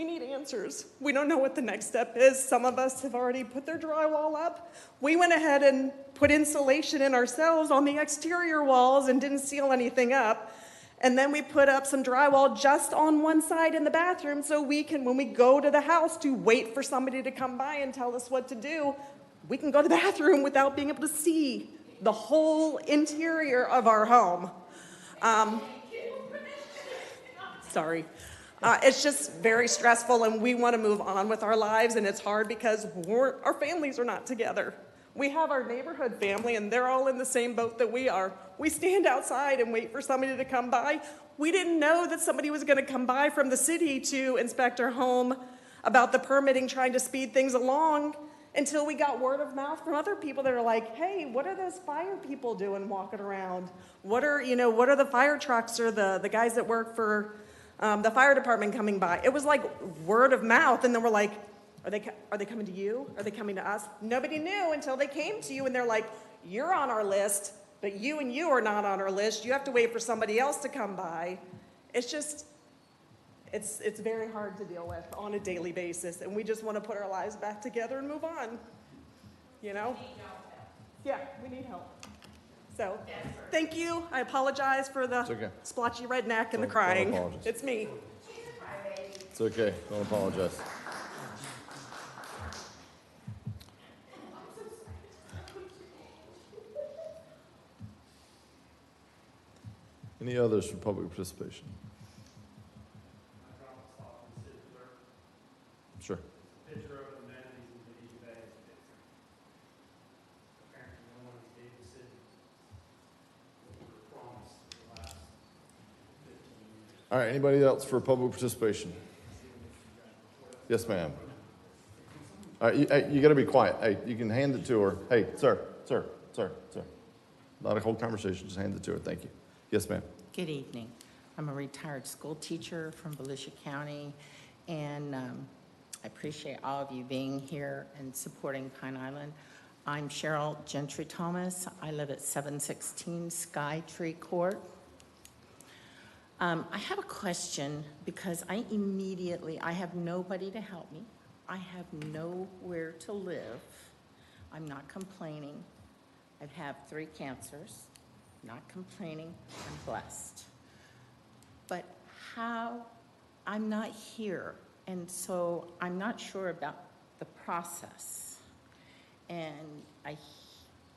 need answers. We don't know what the next step is. Some of us have already put their drywall up. We went ahead and put insulation in ourselves on the exterior walls and didn't seal anything up. And then we put up some drywall just on one side in the bathroom so we can, when we go to the house to wait for somebody to come by and tell us what to do, we can go to the bathroom without being able to see the whole interior of our home. Sorry. It's just very stressful, and we want to move on with our lives, and it's hard because our families are not together. We have our neighborhood family, and they're all in the same boat that we are. We stand outside and wait for somebody to come by. We didn't know that somebody was going to come by from the city to inspect our home about the permitting, trying to speed things along, until we got word of mouth from other people that are like, hey, what are those fire people doing walking around? What are the fire trucks or the guys that work for the fire department coming by? It was like word of mouth, and then we're like, are they coming to you? Are they coming to us? Nobody knew until they came to you and they're like, you're on our list, but you and you are not on our list. You have to wait for somebody else to come by. It's just, it's very hard to deal with on a daily basis, and we just want to put our lives back together and move on, you know? Yeah, we need help. So, thank you. I apologize for the okay. splotchy redneck and the Don't crying. apologize. It's me. It's okay, don't apologize. Any others for public participation? Sure. Picture of amenities in Bemidji Bay. Apparently, no one is babysitting. What we were promised the last 15 years. All right, anybody else for public participation? Yes, ma'am. All right, you got to be quiet. Hey, you can hand it to her. Hey, sir. Not a whole conversation, just hand it to her. Thank you. Yes, ma'am. Good evening. I'm a retired school teacher from Volusia County, and I appreciate all of you being here and supporting Pine Island. I'm Cheryl Gentry Thomas. I live at 716 Sky Tree Court. I have a question because I have nobody to help me. I have nowhere to live. I'm not complaining. I've had 3 cancers. Not complaining, I'm blessed. But I'm not here, and so I'm not sure about the process. And I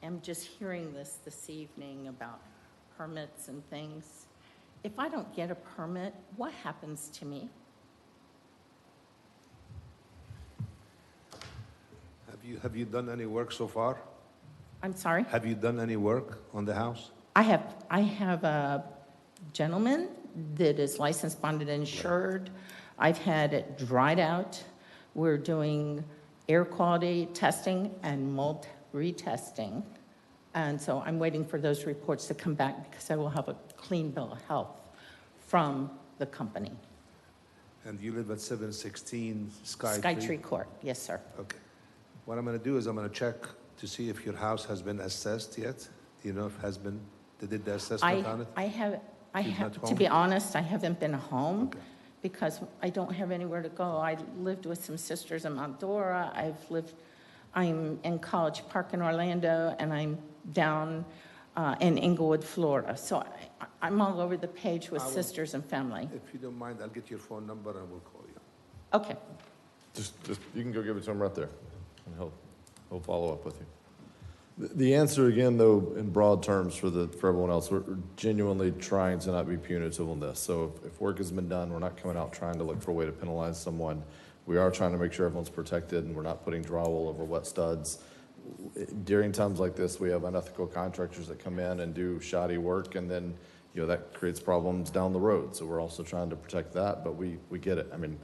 am just hearing this evening about permits and things. If I don't get a permit, what happens to me? Have you done any work so far? I'm sorry? Have you done any work on the house? I have a gentleman that is licensed, bonded, insured. I've had it dried out. We're doing air quality testing and mold retesting. And so I'm waiting for those reports to come back because I will have a clean bill of health from the company. And you live at 716 Sky Tree Court, yes, sir. Okay. What I'm going to do is I'm going to check to see if your house has been assessed yet. Do you know if it has been? They did the assessment on it? I have, not to home? be honest, I haven't been home because I don't have anywhere to go. I lived with some sisters in Mount Dora. I'm in College Park in Orlando, and I'm down in Inglewood, Florida. So I'm all over the page with sisters and family. If you don't mind, I'll get your phone number and we'll call you. Okay. Just you can go give it to him right there, and he'll follow up with you. The answer again, though, in broad terms for everyone else, we're genuinely trying to not be punitive on this. So if work has been done, we're not coming out trying to look for a way to penalize someone. We are trying to make sure everyone's protected, and we're not putting drywall over wet studs. During times like this, we have unethical contractors that come in and do shoddy work, and then that creates problems down the road. So we're also trying to protect that, but we get it. I mean,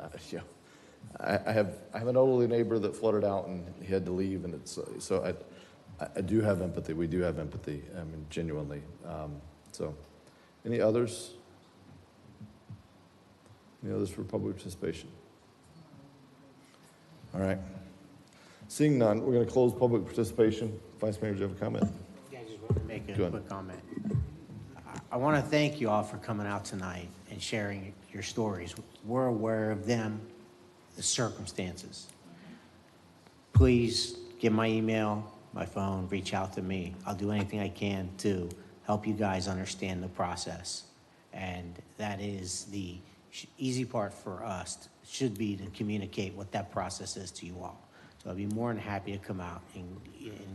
I have an elderly neighbor that flooded out and he had to leave, and it's so I do have empathy. We do have empathy. I mean, genuinely. So, any others? Any others for public participation? All right. Seeing none, we're going to close public participation. Vice Mayor, do you have a comment? Yeah, I just want to make Go a ahead. quick comment. I want to thank you all for coming out tonight and sharing your stories. We're aware of them, the circumstances. Please get my email, my phone, reach out to me. I'll do anything I can to help you guys understand the process. And that is the easy part for us, should be to communicate what that process is to you all. So I'd be more than happy to come out and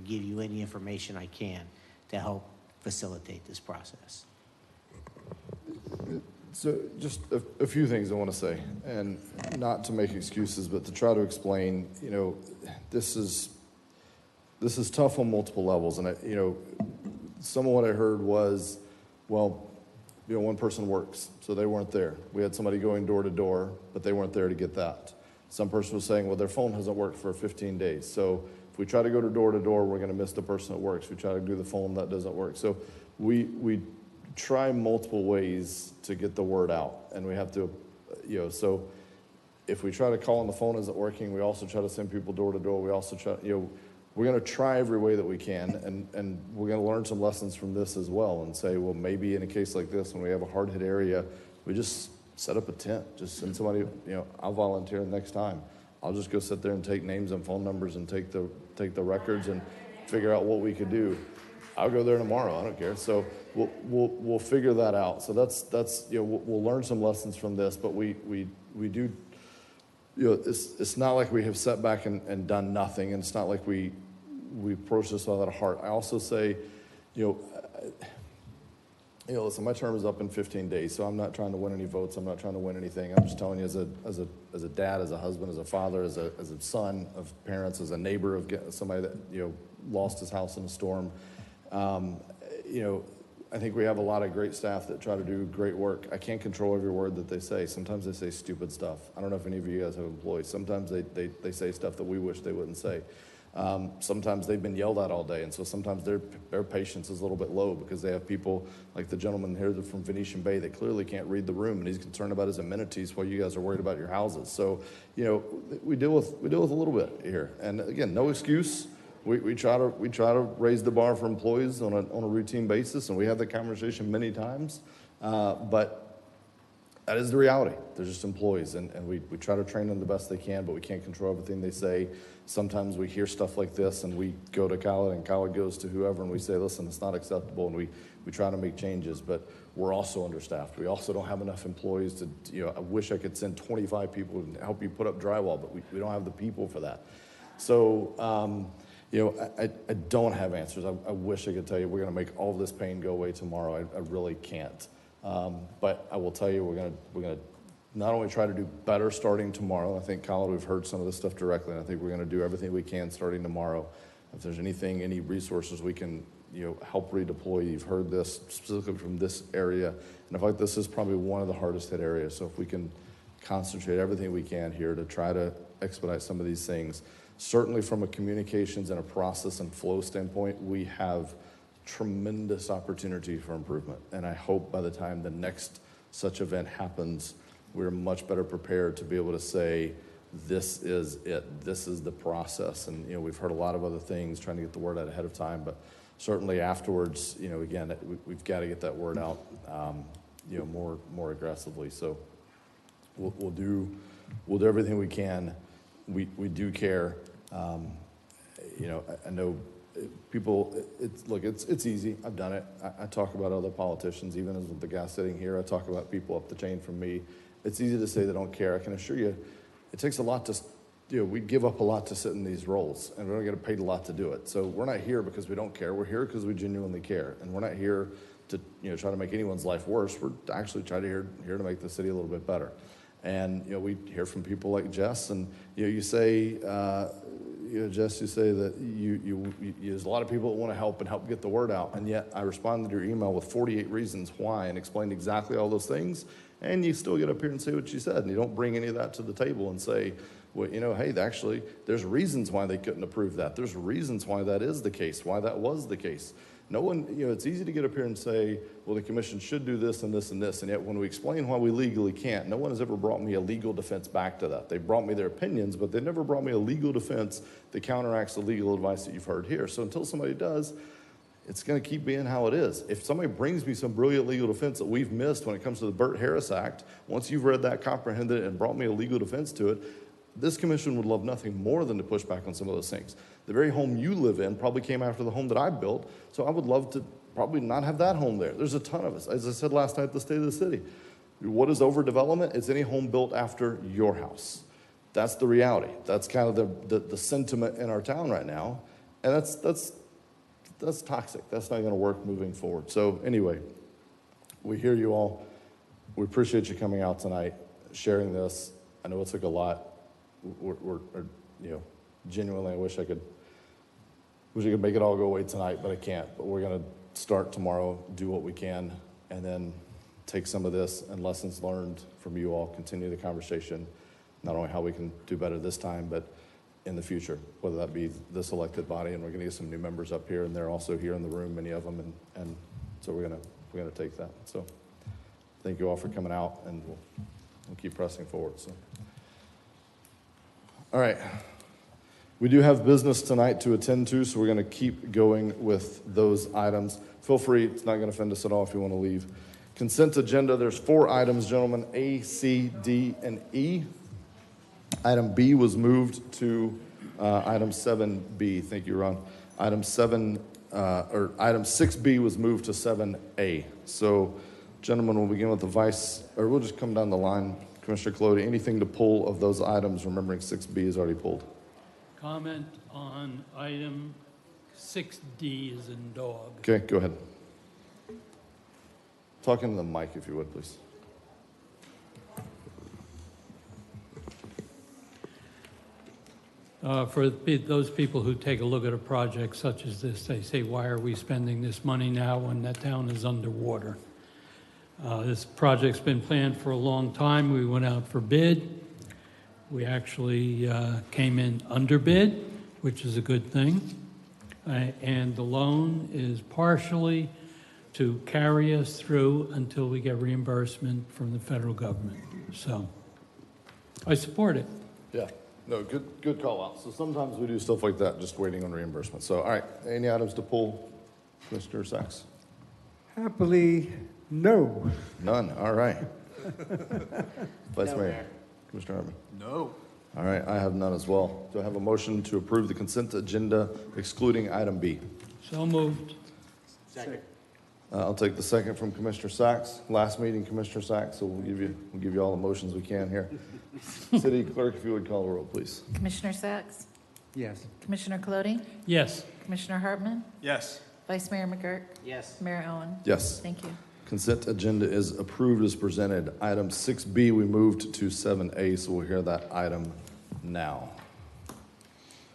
give you any information I can to help facilitate this process. So just a few things I want to say, and not to make excuses, but to try to explain, this is tough on multiple levels. And, some of what I heard was, well, one person works, so they weren't there. We had somebody going door to door, but they weren't there to get that. Some person was saying, well, their phone hasn't worked for 15 days. So If we try to go door to door, we're going to miss the person that works. If we try to do the phone, that doesn't work. So we try multiple ways to get the word out, and we have to, so if we try to call on the phone isn't working, we also try to send people door to door. We also try, we're going to try every way that we can, and we're going to learn some lessons from this as well and say, well, maybe in a case like this, when we have a hard-hit area, we just set up a tent. Just send somebody, I'll volunteer the next time. I'll just go sit there and take names and phone numbers and take the records and figure out what we could do. I'll go there tomorrow. I don't care. So we'll figure that out. So that's we'll learn some lessons from this, but we do. It's not like we have sat back and done nothing, and it's not like we approach this without a heart. I also say, listen, my term is up in 15 days, so I'm not trying to win any votes. I'm not trying to win anything. I'm just telling you as a dad, as a husband, as a father, as a son of parents, as a neighbor of somebody that lost his house in a storm. I think we have a lot of great staff that try to do great work. I can't control every word that they say. Sometimes they say stupid stuff. I don't know if any of you guys have employees. Sometimes they say stuff that we wish they wouldn't say. Sometimes they've been yelled at all day, and so sometimes their patience is a little bit low because they have people like the gentleman here from Venetian Bay that clearly can't read the room, and he's concerned about his amenities while you guys are worried about your houses. So, we deal with a little bit here. And again, no excuse. We try to raise the bar for employees on a routine basis, and we have that conversation many times. But that is the reality. They're just employees, and we try to train them the best they can, but we can't control everything they say. Sometimes we hear stuff like this, and we go to Khaled, and Khaled goes to whoever, and we say, listen, it's not acceptable, and we try to make changes, but we're also understaffed. We also don't have enough employees to, I wish I could send 25 people to help you put up drywall, but we don't have the people for that. So, I don't have answers. I wish I could tell you we're going to make all of this pain go away tomorrow. I really can't. But I will tell you we're going to not only try to do better starting tomorrow. I think, Colin, we've heard some of this stuff directly, and I think we're going to do everything we can starting tomorrow. If there's any resources we can help redeploy, you've heard this specifically from this area, and I feel like this is probably one of the hardest hit areas. So if we can concentrate everything we can here to try to expedite some of these things. Certainly from a communications and a process and flow standpoint, we have tremendous opportunity for improvement. And I hope by the time the next such event happens, we're much better prepared to be able to say, this is it, this is the process. And we've heard a lot of other things, trying to get the word out ahead of time, but certainly afterwards, again, we've got to get that word out, more aggressively. So we'll do everything we can. We do care. I know people, it's easy. I've done it. I talk about other politicians, even as the guy sitting here. I talk about people up the chain from me. It's easy to say they don't care. I can assure you, it takes a lot to, we give up a lot to sit in these roles, and we don't get paid a lot to do it. So we're not here because we don't care. We're here because we genuinely care. And we're not here to, try to make anyone's life worse. We're actually trying to here to make the city a little bit better. And, we hear from people like Jess, and, you say, Jess, you say that there's a lot of people that want to help get the word out, and yet I responded to your email with 48 reasons why and explained exactly all those things, and you still get up here and say what you said, and you don't bring any of that to the table and say, well, hey, actually, there's reasons why they couldn't approve that. There's reasons why that is the case, why that was the case. No one, it's easy to get up here and say, well, the commission should do this and this and this, and yet when we explain why we legally can't, no one has ever brought me a legal defense back to that. They brought me their opinions, but they never brought me a legal defense that counteracts the legal advice that you've heard here. So until somebody does, it's going to keep being how it is. If somebody brings me some brilliant legal defense that we've missed when it comes to the Burt Harris Act, once you've read that, comprehended it, and brought me a legal defense to it, this commission would love nothing more than to push back on some of those things. The very home you live in probably came after the home that I built, so I would love to probably not have that home there. There's a ton of us. As I said last night at the State of the City, what is overdevelopment? It's any home built after your house. That's the reality. That's kind of the sentiment in our town right now, and that's toxic. That's not going to work moving forward. So anyway, we hear you all. We appreciate you coming out tonight, sharing this. I know it took a lot. We're genuinely, I wish I could make it all go away tonight, but I can't. But we're going to start tomorrow, do what we can, and then take some of this and lessons learned from you all, continue the conversation, not only how we can do better this time, but in the future, whether that be this elected body, and we're going to get some new members up here, and they're also here in the room, many of them, and so we're gonna take that. So thank you all for coming out, and we'll keep pressing forward. So, all right, we do have business tonight to attend to, so we're going to keep going with those items. Feel free; it's not going to offend us at all if you want to leave. Consent agenda. There's 4 items, gentlemen: A, C, D, and E. Item B was moved to item 7B. Thank you, Ron. Item 6B was moved to 7A. So, gentlemen, we'll begin with we'll just come down the line. Commissioner Colodi, anything to pull of those items, remembering 6B is already pulled? Comment on item 6D as in dog. Okay, go ahead. Talk into the mic, if you would, please. For those people who take a look at a project such as this, they say, why are we spending this money now when that town is underwater? This project's been planned for a long time. We went out for bid. We actually came in under bid, which is a good thing. And the loan is partially to carry us through until we get reimbursement from the federal government. So I support it. Yeah. No, good call out. So sometimes we do stuff like that, just waiting on reimbursement. So, all right, any items to pull, Mr. Sachs? Happily, no. None, all right. Vice Mayor, Commissioner Hartman? No. All right, I have none as well. Do I have a motion to approve the consent agenda excluding item B? So moved. Second. I'll take the second from Commissioner Sachs. Last meeting, Commissioner Sachs, so we'll give you all the motions we can here. City Clerk, if you would call the roll, please. Commissioner Sachs? Yes. Commissioner Colodi? Yes. Commissioner Hartman? Yes. Vice Mayor McGurk? Yes. Mayor Owen? Yes. Thank you. Consent agenda is approved as presented. Item 6B, we moved to 7A, so we'll hear that item now.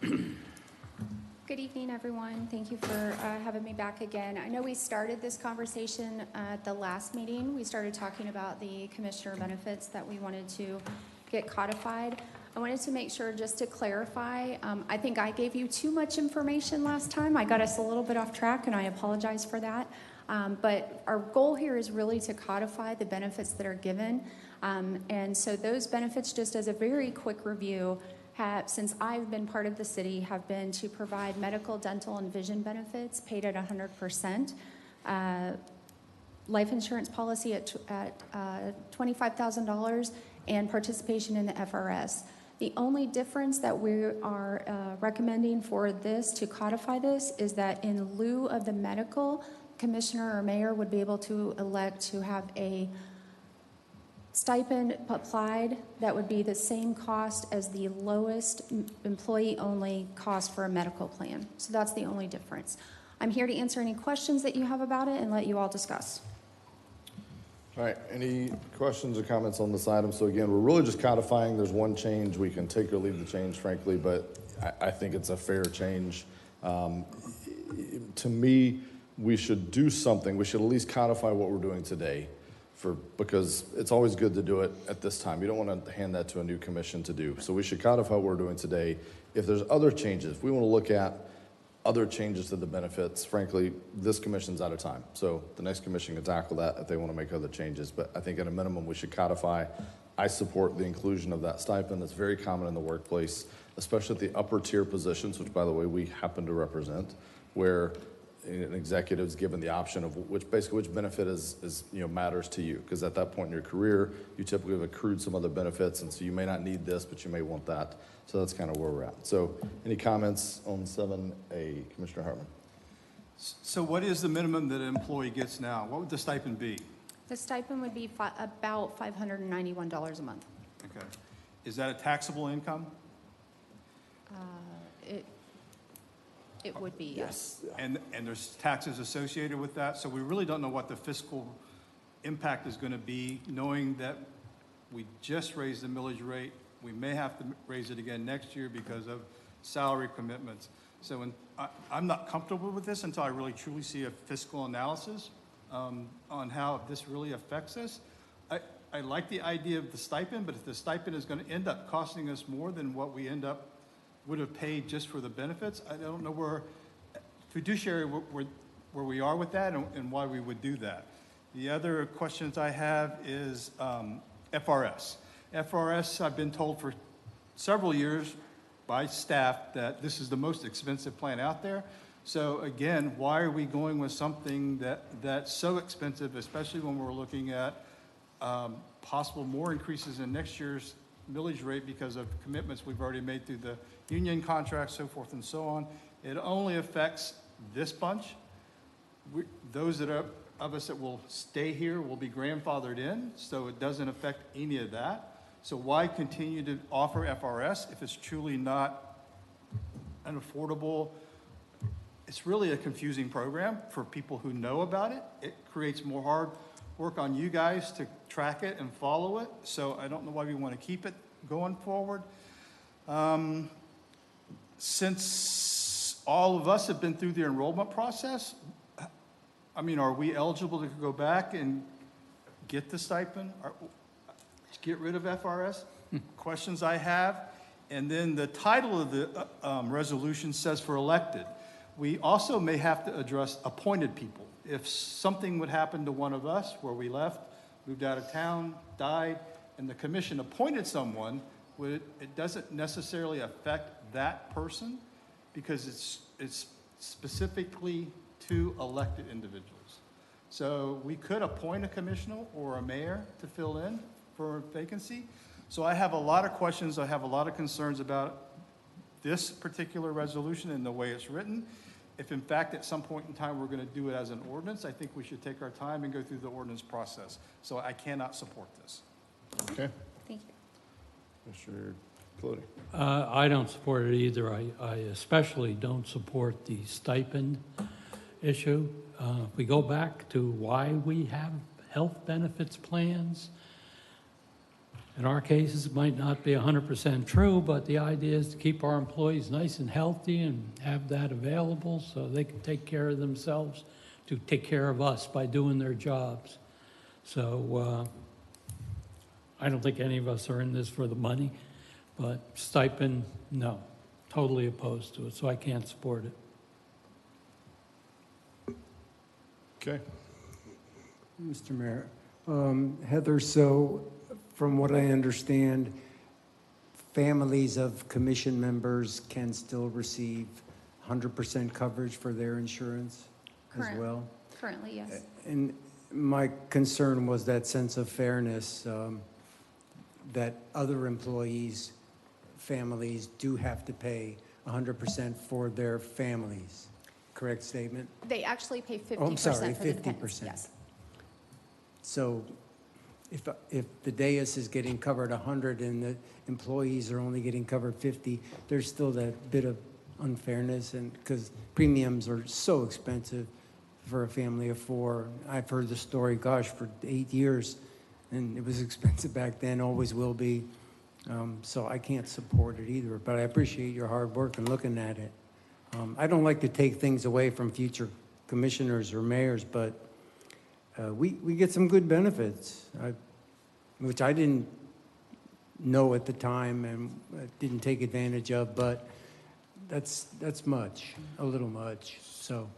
Good evening, everyone. Thank you for having me back again. I know we started this conversation at the last meeting. We started talking about the commissioner benefits that we wanted to get codified. I wanted to make sure, just to clarify, I think I gave you too much information last time. I got us a little bit off track, and I apologize for that. But our goal here is really to codify the benefits that are given. And so those benefits, just as a very quick review, since I've been part of the city, have been to provide medical, dental, and vision benefits paid at 100%. Life insurance policy at $25,000 and participation in the FRS. The only difference that we are recommending for this, to codify this, is that in lieu of the medical, commissioner or mayor would be able to elect to have a stipend applied that would be the same cost as the lowest employee-only cost for a medical plan. So that's the only difference. I'm here to answer any questions that you have about it and let you all discuss. All right, any questions or comments on this item? So again, we're really just codifying. There's one change. We can take or leave the change, frankly, but I think it's a fair change. To me, we should do something. We should at least codify what we're doing today, because it's always good to do it at this time. You don't want to hand that to a new commission to do. So we should codify what we're doing today. If there's other changes, if we want to look at other changes to the benefits, frankly, this commission's out of time. So the next commission can tackle that if they want to make other changes. But I think at a minimum, we should codify. I support the inclusion of that stipend. That's very common in the workplace, especially at the upper tier positions, which, by the way, we happen to represent, where an executive's given the option of which benefit is matters to you, because at that point in your career, you typically have accrued some other benefits, and so you may not need this, but you may want that. So that's kind of where we're at. So any comments on 7A, Commissioner Hartman? So what is the minimum that an employee gets now? What would the stipend be? The stipend would be about $591 a month. Okay. Is that a taxable income? It would be, yes. And there's taxes associated with that, so we really don't know what the fiscal impact is going to be, knowing that we just raised the millage rate. We may have to raise it again next year because of salary commitments. So I'm not comfortable with this until I really truly see a fiscal analysis on how this really affects us. I like the idea of the stipend, but if the stipend is going to end up costing us more than what we end up would have paid just for the benefits. I don't know where fiduciary, where we are with that and why we would do that. The other questions I have is FRS. FRS, I've been told for several years by staff that this is the most expensive plan out there. So again, why are we going with something that's so expensive, especially when we're looking at possible more increases in next year's millage rate because of commitments we've already made through the union contracts, so forth and so on. It only affects this bunch. Those of us that will stay here will be grandfathered in, so it doesn't affect any of that. So why continue to offer FRS if it's truly not an affordable? It's really a confusing program for people who know about it. It creates more hard work on you guys to track it and follow it. So I don't know why we want to keep it going forward. Since all of us have been through the enrollment process, I mean, are we eligible to go back and get the stipend? Get rid of FRS? Questions I have. And then the title of the resolution says for elected. We also may have to address appointed people. If something would happen to one of us where we left, moved out of town, died, and the commission appointed someone, it doesn't necessarily affect that person because it's specifically to elected individuals. So we could appoint a commissioner or a mayor to fill in for a vacancy. So I have a lot of questions. I have a lot of concerns about this particular resolution and the way it's written. If in fact at some point in time we're going to do it as an ordinance, I think we should take our time and go through the ordinance process. So I cannot support this. Okay. Thank you. Mr. Colodi. I don't support it either. I especially don't support the stipend issue. If we go back to why we have health benefits plans, in our cases, it might not be 100% true, but the idea is to keep our employees nice and healthy and have that available so they can take care of themselves, to take care of us by doing their jobs. So I don't think any of us are in this for the money, but stipend, no, totally opposed to it, so I can't support it. Okay. Mr. Mayor, Heather, so from what I understand, families of commission members can still receive 100% coverage for their insurance as well? Currently, yes. And my concern was that sense of fairness, that other employees' families do have to pay 100% for their families. Correct statement? They actually pay 50% Oh, I'm sorry, for the dependents. 50%. Yes. So if the dais is getting covered 100 and the employees are only getting covered 50, there's still that bit of unfairness, and because premiums are so expensive for a family of four. I've heard the story, gosh, for 8 years, and it was expensive back then, always will be. So I can't support it either, but I appreciate your hard work and looking at it. I don't like to take things away from future commissioners or mayors, but we get some good benefits, which I didn't know at the time and didn't take advantage of, but that's much, a little much, so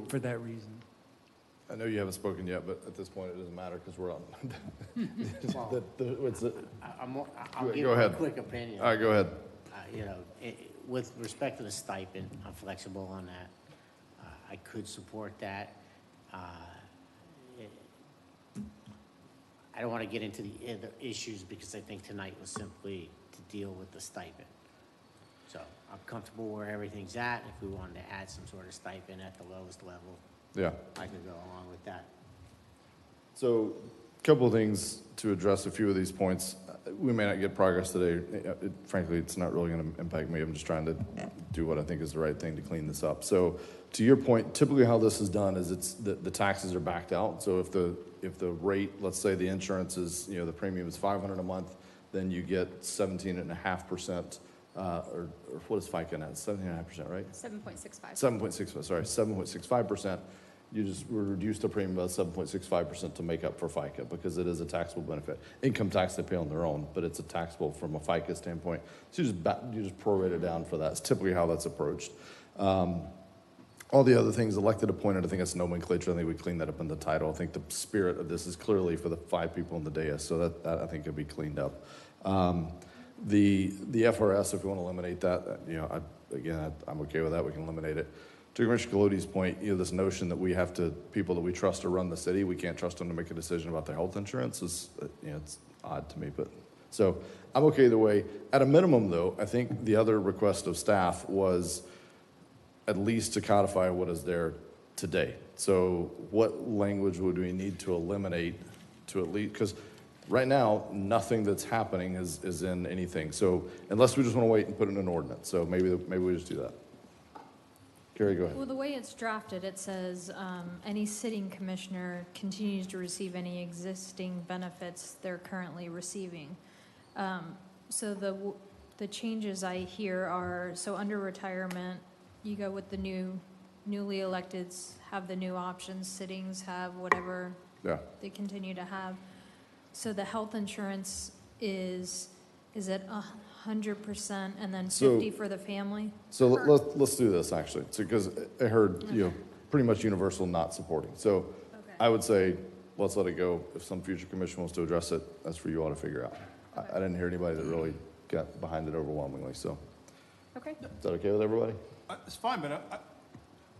for that reason. I know you haven't spoken yet, but at this point it doesn't matter because we're on. I'll give Go ahead. a quick opinion. All right, go ahead. You know, with respect to the stipend, I'm flexible on that. I could support that. I don't want to get into the other issues because I think tonight was simply to deal with the stipend. So I'm comfortable where everything's at. If we wanted to add some sort of stipend at the lowest level, Yeah. I could go along with that. So a couple of things to address a few of these points. We may not get progress today. Frankly, it's not really going to impact me. I'm just trying to do what I think is the right thing to clean this up. So to your point, typically how this is done is it's the taxes are backed out. So if the rate, let's say the insurance is, the premium is $500 a month, then you get 17.5%, or what is FICA now? 17.5%, right? 7.65. 7.65, sorry, 7.65%. You just reduce the premium by 7.65% to make up for FICA because it is a taxable benefit. Income tax they pay on their own, but it's a taxable from a FICA standpoint. So you just prorate it down for that. It's typically how that's approached. All the other things, elected, appointed, I think it's nomenclature. I think we cleaned that up in the title. I think the spirit of this is clearly for the 5 people in the dais, so that I think could be cleaned up. The FRS, if we want to eliminate that, I'm okay with that. We can eliminate it. To Commissioner Colodey's point, this notion that we have to, people that we trust to run the city, we can't trust them to make a decision about their health insurance is, it's odd to me. But so I'm okay either way. At a minimum, though, I think the other request of staff was at least to codify what is there today. So what language would we need to eliminate to at least, because right now, nothing that's happening is in anything. So unless we just want to wait and put it in an ordinance. So maybe we just do that. Carrie, go ahead. Well, the way it's drafted, it says, any sitting commissioner continues to receive any existing benefits they're currently receiving. So the changes I hear are, so under retirement, you go with the newly electeds, have the new options, sittings have whatever they continue to have. So the health insurance is it 100% and then 50 for the family? So let's do this actually, because I heard pretty much universal not supporting. So I would say let's let it go. If some future commission wants to address it, that's for you all to figure out. I didn't hear anybody that really got behind it overwhelmingly. So okay, is that okay with everybody? It's fine, but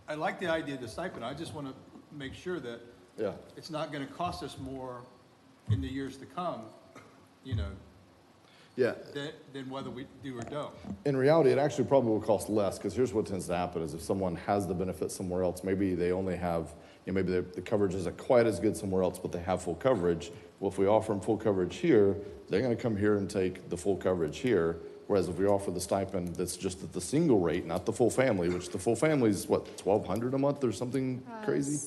I like the idea of the stipend. I just want to make sure that it's not going to cost us more in the years to come, than whether we do or don't. In reality, it actually probably will cost less, because here's what tends to happen is if someone has the benefit somewhere else, maybe they only have, maybe the coverage isn't quite as good somewhere else, but they have full coverage. Well, if we offer them full coverage here, they're going to come here and take the full coverage here. Whereas if we offer the stipend that's just at the single rate, not the full family, which the full family is what, $1,200 a month or something crazy?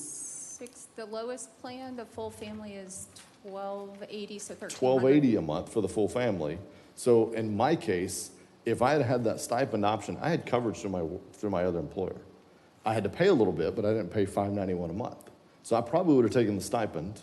The lowest plan, the full family is $1,280, so $1,300. $1,280 a month for the full family. So in my case, if I had had that stipend option, I had coverage through my other employer. I had to pay a little bit, but I didn't pay $591 a month. So I probably would have taken the stipend.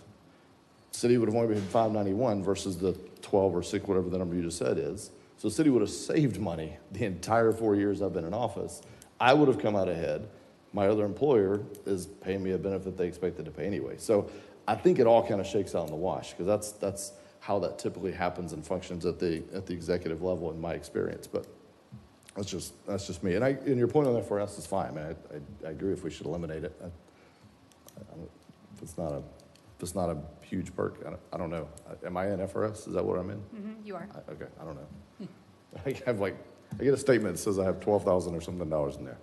City would have only paid $591 versus the 12 or 6, whatever the number you just said is. So the city would have saved money the entire 4 years I've been in office. I would have come out ahead. My other employer is paying me a benefit they expected to pay anyway. So I think it all kind of shakes out in the wash, because that's how that typically happens and functions at the executive level in my experience. But that's just me. And your point on FRS is fine. I mean, I agree if we should eliminate it. If it's not a huge perk, I don't know. Am I in FRS? Is that what I'm in? Mm-hmm, you are. Okay, I don't know. I get a statement that says I have $12,000 or something dollars in there.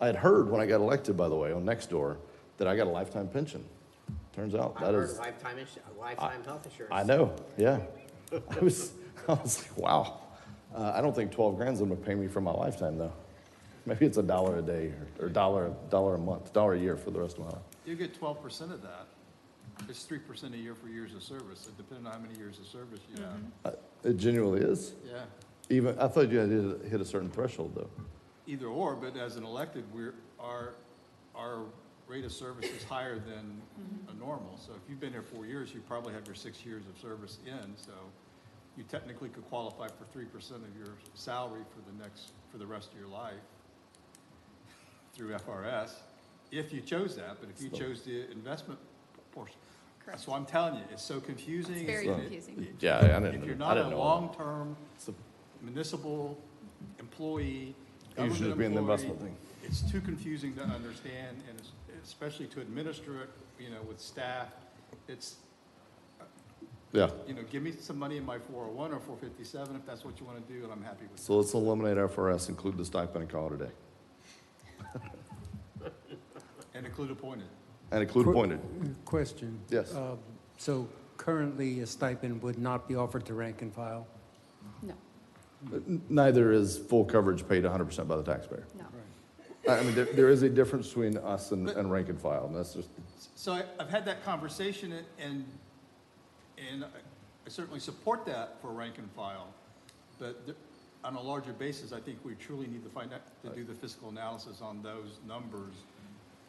I had heard when I got elected, by the way, on Nextdoor, that I got a lifetime pension. Turns out that is lifetime health insurance. I know, yeah. I was like, wow. I don't think 12 grand's gonna pay me for my lifetime though. Maybe it's $1 a day or $1 a month, $1 a year for the rest of my life. You get 12% of that. It's 3% a year for years of service, depending on how many years of service you have. It genuinely is? Yeah. Even, I thought you had to hit a certain threshold though. Either or, but as an elected, our rate of service is higher than a normal. So if you've been here 4 years, you probably have your 6 years of service in. So you technically could qualify for 3% of your salary for the rest of your life through FRS, if you chose that. But if you chose the investment portion, that's what I'm telling you. It's so confusing. It's very confusing. Yeah, I didn't. If you're not a long-term municipal employee, You should just be in the government investment employee, thing. it's too confusing to understand, and especially to administer it, with staff. It's, give me some money in my 401 or 457 if that's what you want to do, and I'm happy with it. So let's eliminate FRS, include the stipend, and call it a day. And include appointed. And include appointed. Question. Yes. So currently, a stipend would not be offered to rank and file? No. Neither is full coverage paid 100% by the taxpayer. No. I mean, there is a difference between us and rank and file, and that's just. So I've had that conversation, and I certainly support that for rank and file, but on a larger basis, I think we truly need to find out, to do the fiscal analysis on those numbers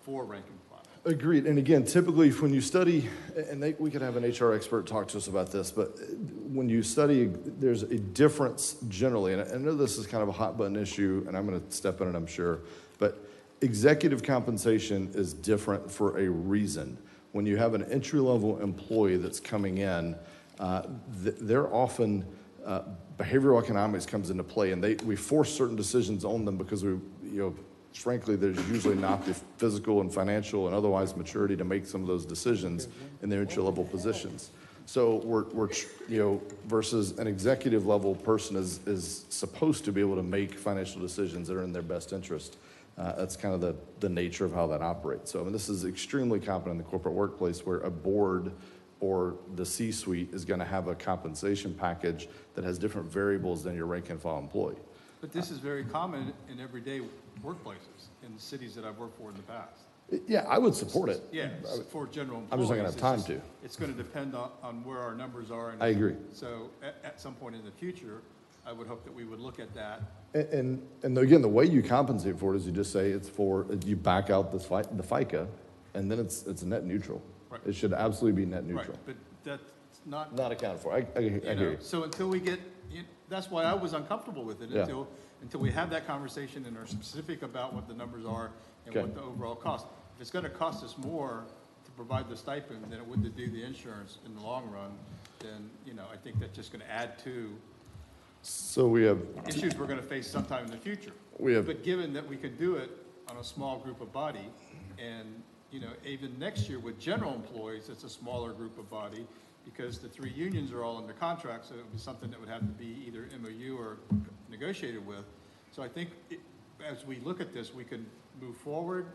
for rank and file. Agreed. And again, typically when you study, and we could have an HR expert talk to us about this, but when you study, there's a difference generally, and I know this is kind of a hot button issue, and I'm going to step in it, I'm sure, but executive compensation is different for a reason. When you have an entry-level employee that's coming in, they're often, behavioral economics comes into play, and we force certain decisions on them because frankly, there's usually not the physical and financial and otherwise maturity to make some of those decisions in their entry-level positions. So versus an executive level person is supposed to be able to make financial decisions that are in their best interest. That's kind of the nature of how that operates. So I mean, this is extremely common in the corporate workplace where a board or the C-suite is going to have a compensation package that has different variables than your rank and file employee. But this is very common in everyday workplaces in cities that I've worked for in the past. Yeah, I would support it. Yeah, for general employees. I'm just not going to have time to. It's going to depend on where our numbers are. And I agree. So at some point in the future, I would hope that we would look at that. And again, the way you compensate for it is you just say you back out the FICA, and then it's net neutral. Right. It should absolutely be net neutral. Right, but that's not. Not accounted for. I hear you. So until we get, that's why I was uncomfortable with it, Yeah. until we have that conversation and are specific about what the numbers are and what the overall cost. If it's gonna cost us more to provide the stipend than it would to do the insurance in the long run, then, I think that's just gonna add to So we have issues we're gonna face sometime in the future. But given that we could do it on a small group of body, and, even next year with general employees, it's a smaller group of body, because the three unions are all under contract, so it would be something that would have to be either MOU or negotiated with. So I think as we look at this, we can move forward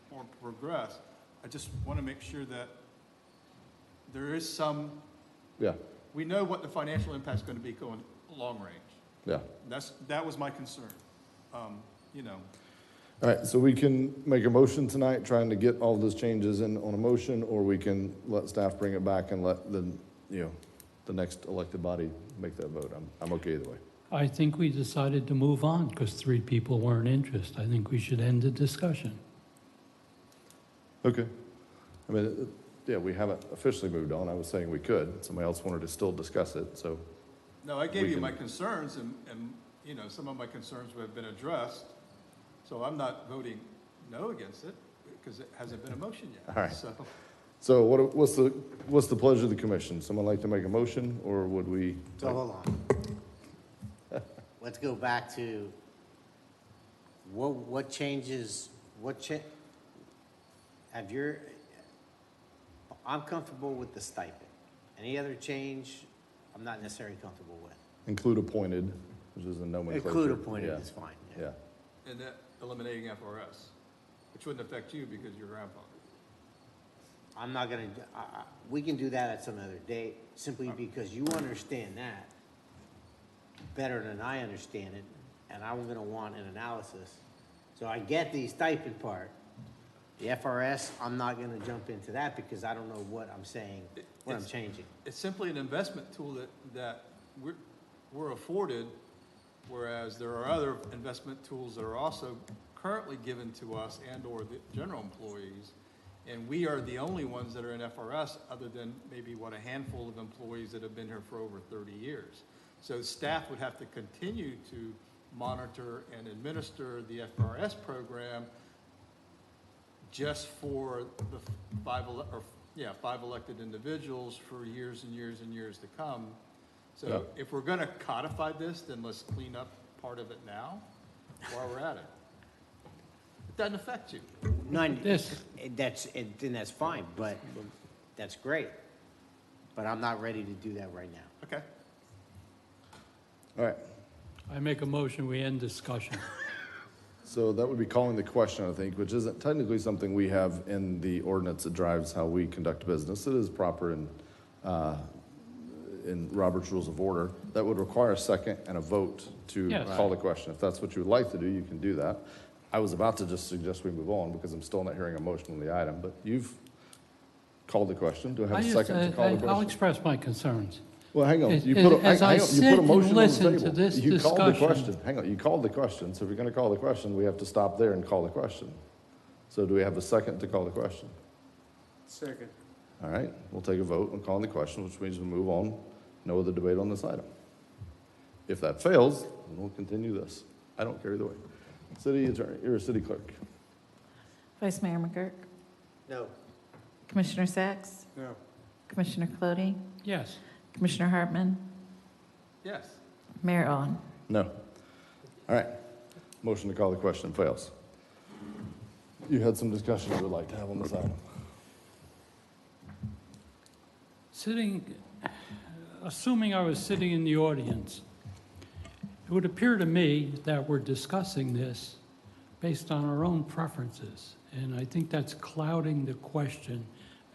or progress. I just want to make sure that there is some, we know what the financial impact is going to be going long range. Yeah. That was my concern. All right, so we can make a motion tonight, trying to get all those changes in on a motion, or we can let staff bring it back and let the next elected body make that vote. I'm okay either way. I think we decided to move on because 3 people weren't interested. I think we should end the discussion. Okay. I mean, we haven't officially moved on. I was saying we could. Somebody else wanted to still discuss it, so. No, I gave you my concerns, and some of my concerns have been addressed. So I'm not voting no against it because it hasn't been a motion yet. All right. So what's the pleasure of the commission? Someone like to make a motion, or would we? So hold on. Let's go back to what changes, I'm comfortable with the stipend. Any other change, I'm not necessarily comfortable with. Include appointed, which is a nomenclature. Include appointed is fine. Yeah. And that eliminating FRS, which wouldn't affect you because you're grandfathered. I'm not gonna, we can do that at some other date, simply because you understand that better than I understand it, and I'm gonna want an analysis. So I get the stipend part. The FRS, I'm not gonna jump into that because I don't know what I'm saying, I'm changing. It's simply an investment tool that we're afforded, whereas there are other investment tools that are also currently given to us and/or the general employees, and we are the only ones that are in FRS, other than maybe a handful of employees that have been here for over 30 years. So staff would have to continue to monitor and administer the FRS program just for the 5 elected individuals for years and years and years to come. So if we're going to codify this, then let's clean up part of it now while we're at it. It doesn't affect you. That's fine, but that's great. But I'm not ready to do that right now. Okay. All right. I make a motion, we end discussion. So that would be calling the question, I think, which isn't technically something we have in the ordinance that drives how we conduct business. It is proper in Robert's Rules of Order. That would require a second and a vote to call the question. If that's what you would like to do, you can do that. I was about to just suggest we move on because I'm still not hearing a motion on the item, but you've called the question. Do I have a second to call the question? I'll express my concerns. Well, hang on. You put a motion on the table. You called the question. Hang on. You called the question. So if you're going to call the question, we have to stop there and call the question. So do we have a second to call the question? Second. All right, we'll take a vote on calling the question, which means we move on. No other debate on this item. If that fails, then we'll continue this. I don't care either way. City Attorney, or City Clerk. Vice Mayor McGurk? No. Commissioner Sacks? No. Commissioner Clody? Yes. Commissioner Hartman? Yes. Mayor Owen? No. All right, motion to call the question fails. You had some discussion you would like to have on this item. Assuming I was sitting in the audience, it would appear to me that we're discussing this based on our own preferences, and I think that's clouding the question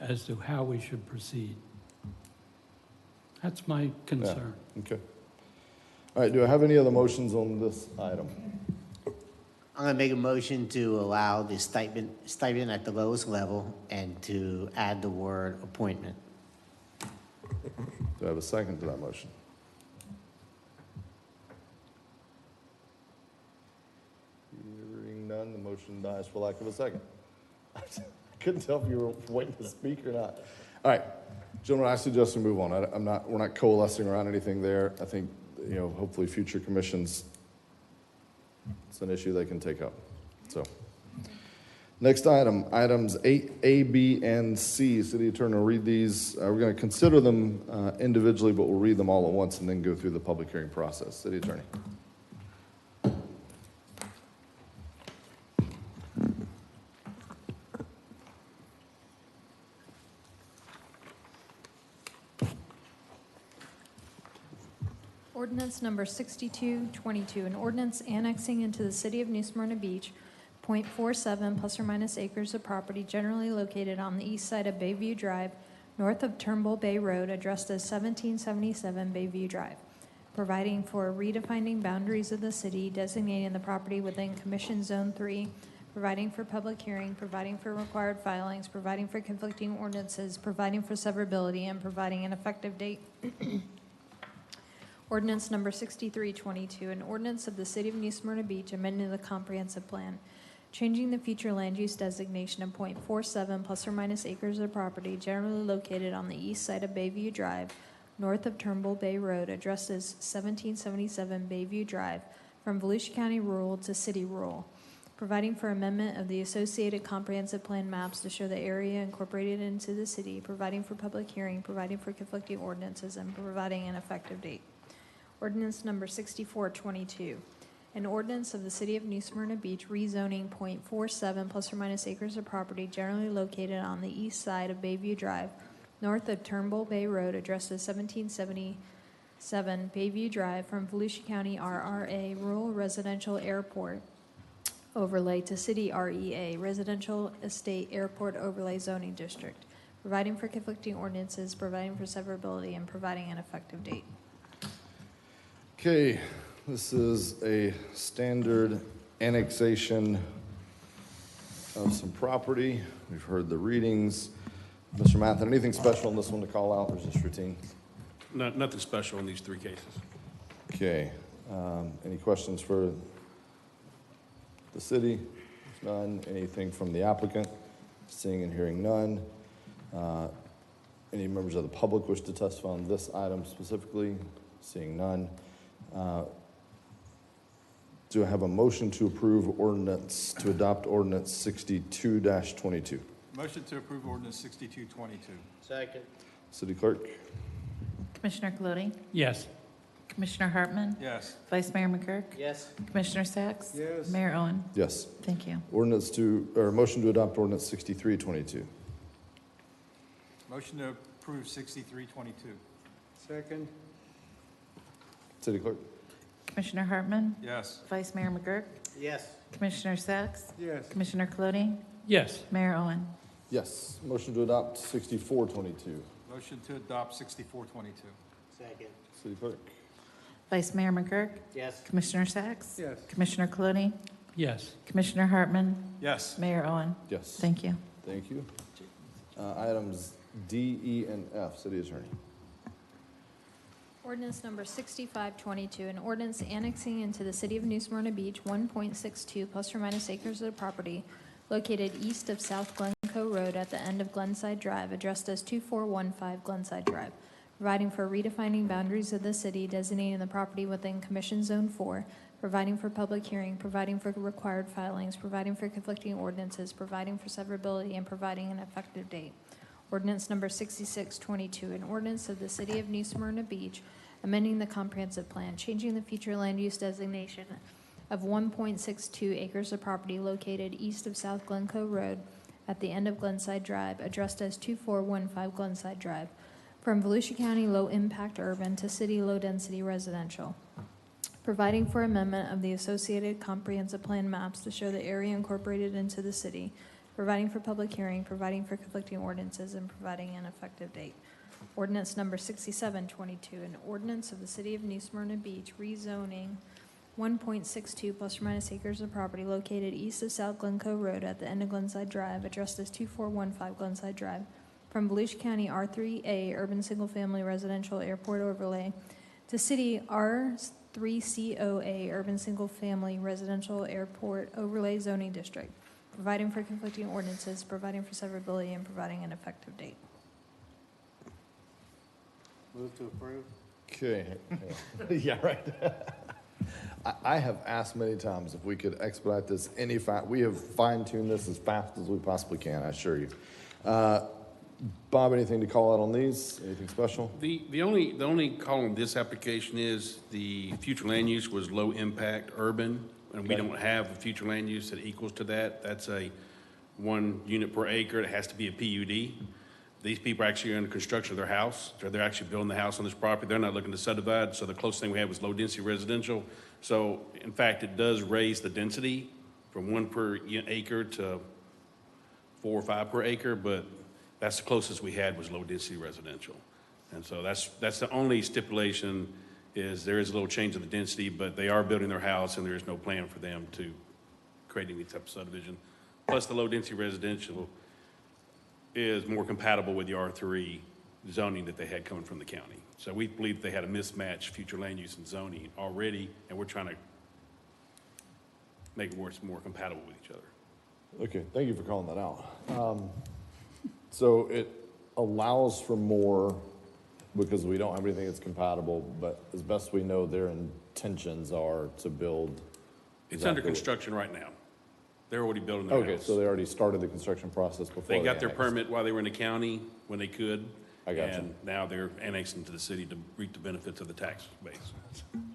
as to how we should proceed. That's my concern. Yeah, okay. All right, do I have any other motions on this item? I'm going to make a motion to allow the stipend at the lowest level and to add the word appointment. Do I have a second to that motion? Hearing none, the motion dies for lack of a second. I couldn't tell if you were waiting to speak or not. All right, gentlemen, I suggest we move on. We're not coalescing around anything there. I think, hopefully future commissions, it's an issue they can take up. So, next item, items 8A, B, and C. City Attorney will read these. We're going to consider them individually, but we'll read them all at once and then go through the public hearing process. City Attorney. Ordinance number 6222, an ordinance annexing into the city of New Smyrna Beach, .47 plus or minus acres of property generally located on the east side of Bayview Drive, north of Turnbull Bay Road, addressed as 1777 Bayview Drive, providing for redefining boundaries of the city, designating the property within Commission Zone 3, providing for public hearing, providing for required filings, providing for conflicting ordinances, providing for severability, and providing an effective date. Ordinance number 6322, an ordinance of the City of New Smyrna Beach amending the comprehensive plan, changing the future land use designation of .47 plus or minus acres of property generally located on the east side of Bayview Drive, north of Turnbull Bay Road, addressed as 1777 Bayview Drive, from Volusia County Rural to City Rural, providing for amendment of the associated comprehensive plan maps to show the area incorporated into the city, providing for public hearing, providing for conflicting ordinances, and providing an effective date. Ordinance number 6422, an ordinance of the City of New Smyrna Beach rezoning .47 plus or minus acres of property generally located on the east side of Bayview Drive, north of Turnbull Bay Road, addressed as 1777 Bayview Drive, from Volusia County RRA Rural Residential Airport Overlay to City REA Residential Estate Airport Overlay Zoning District, providing for conflicting ordinances, providing for severability, and providing an effective date. Okay, this is a standard annexation of some property. We've heard the readings. Mr. Mathen, anything special on this one to call out, or is this routine? Nothing special in these three cases. Okay, any questions for the city? If none, anything from the applicant? Seeing and hearing none. Any members of the public wish to testify on this item specifically? Seeing none. Do I have a motion to approve ordinance, to adopt ordinance 62-22? Motion to approve ordinance 6222. Second. City Clerk? Commissioner Clody? Yes. Commissioner Hartman? Yes. Vice Mayor McGurk? Yes. Commissioner Sacks? Yes. Mayor Owen? Yes. Thank you. Motion to adopt ordinance 63-22. Motion to approve 6322. Second. City Clerk? Commissioner Hartman? Yes. Vice Mayor McGurk? Yes. Commissioner Sacks? Yes. Commissioner Clody? Yes. Mayor Owen? Yes. Motion to adopt 64-22. Motion to adopt 6422. Second. City Clerk? Vice Mayor McGurk? Yes. Commissioner Sacks? Yes. Commissioner Clody? Yes. Commissioner Hartman? Yes. Mayor Owen? Yes. Thank you. Thank you. Items D, E, and F. City Attorney. Ordinance number 6522, an ordinance annexing into the City of New Smyrna Beach 1.62 plus or minus acres of property located east of South Glencoe Road at the end of Glenside Drive, addressed as 2415 Glenside Drive, providing for redefining boundaries of the city, designating the property within Commission Zone 4, providing for public hearing, providing for required filings, providing for conflicting ordinances, providing for severability, and providing an effective date. Ordinance number 6622, an ordinance of the City of New Smyrna Beach, amending the comprehensive plan, changing the future land use designation of 1.62 acres of property located east of South Glencoe Road at the end of Glenside Drive, addressed as 2415 Glenside Drive, from Volusia County low-impact urban to city low-density residential, providing for amendment of the associated comprehensive plan maps to show the area incorporated into the city, providing for public hearing, providing for conflicting ordinances, and providing an effective date. Ordinance number 6722, an ordinance of the City of New Smyrna Beach rezoning 1.62 plus or minus acres of property located east of South Glencoe Road at the end of Glenside Drive, addressed as 2415 Glenside Drive, from Volusia County R3A Urban Single Family Residential Airport Overlay to City R3COA Urban Single Family Residential Airport Overlay Zoning District, providing for conflicting ordinances, providing for severability, and providing an effective date. Move to approve. Okay. Yeah, right. I have asked many times if we could expedite this we have fine-tuned this as fast as we possibly can, I assure you. Bob, anything to call out on these? Anything special? The only call on this application is the future land use was low impact urban, and we Okay. don't have a future land use that equals to that. That's a 1 unit per acre. It has to be a PUD. These people are actually under construction of their house. So they're actually building the house on this property. They're not looking to subdivide. So the closest thing we have is low density residential. So in fact, it does raise the density from 1 per acre to 4 or 5 per acre, but that's the closest we had was low density residential. And so that's the only stipulation, is there is a little change in the density, but they are building their house and there is no plan for them to create any type of subdivision. Plus the low density residential is more compatible with the R3 zoning that they had coming from the county. So we believe they had a mismatched future land use and zoning already, and we're trying to make it work more compatible with each other. Okay, thank you for calling that out. So it allows for more because we don't have anything that's compatible, but as best we know, their intentions are to build. It's under exactly- construction right now. They're already building their house. Okay, so they already started the construction process before They got their annexed. permit while they were in the county, when they could. I got you. And now they're annexing to the city to reap the benefits of the tax base.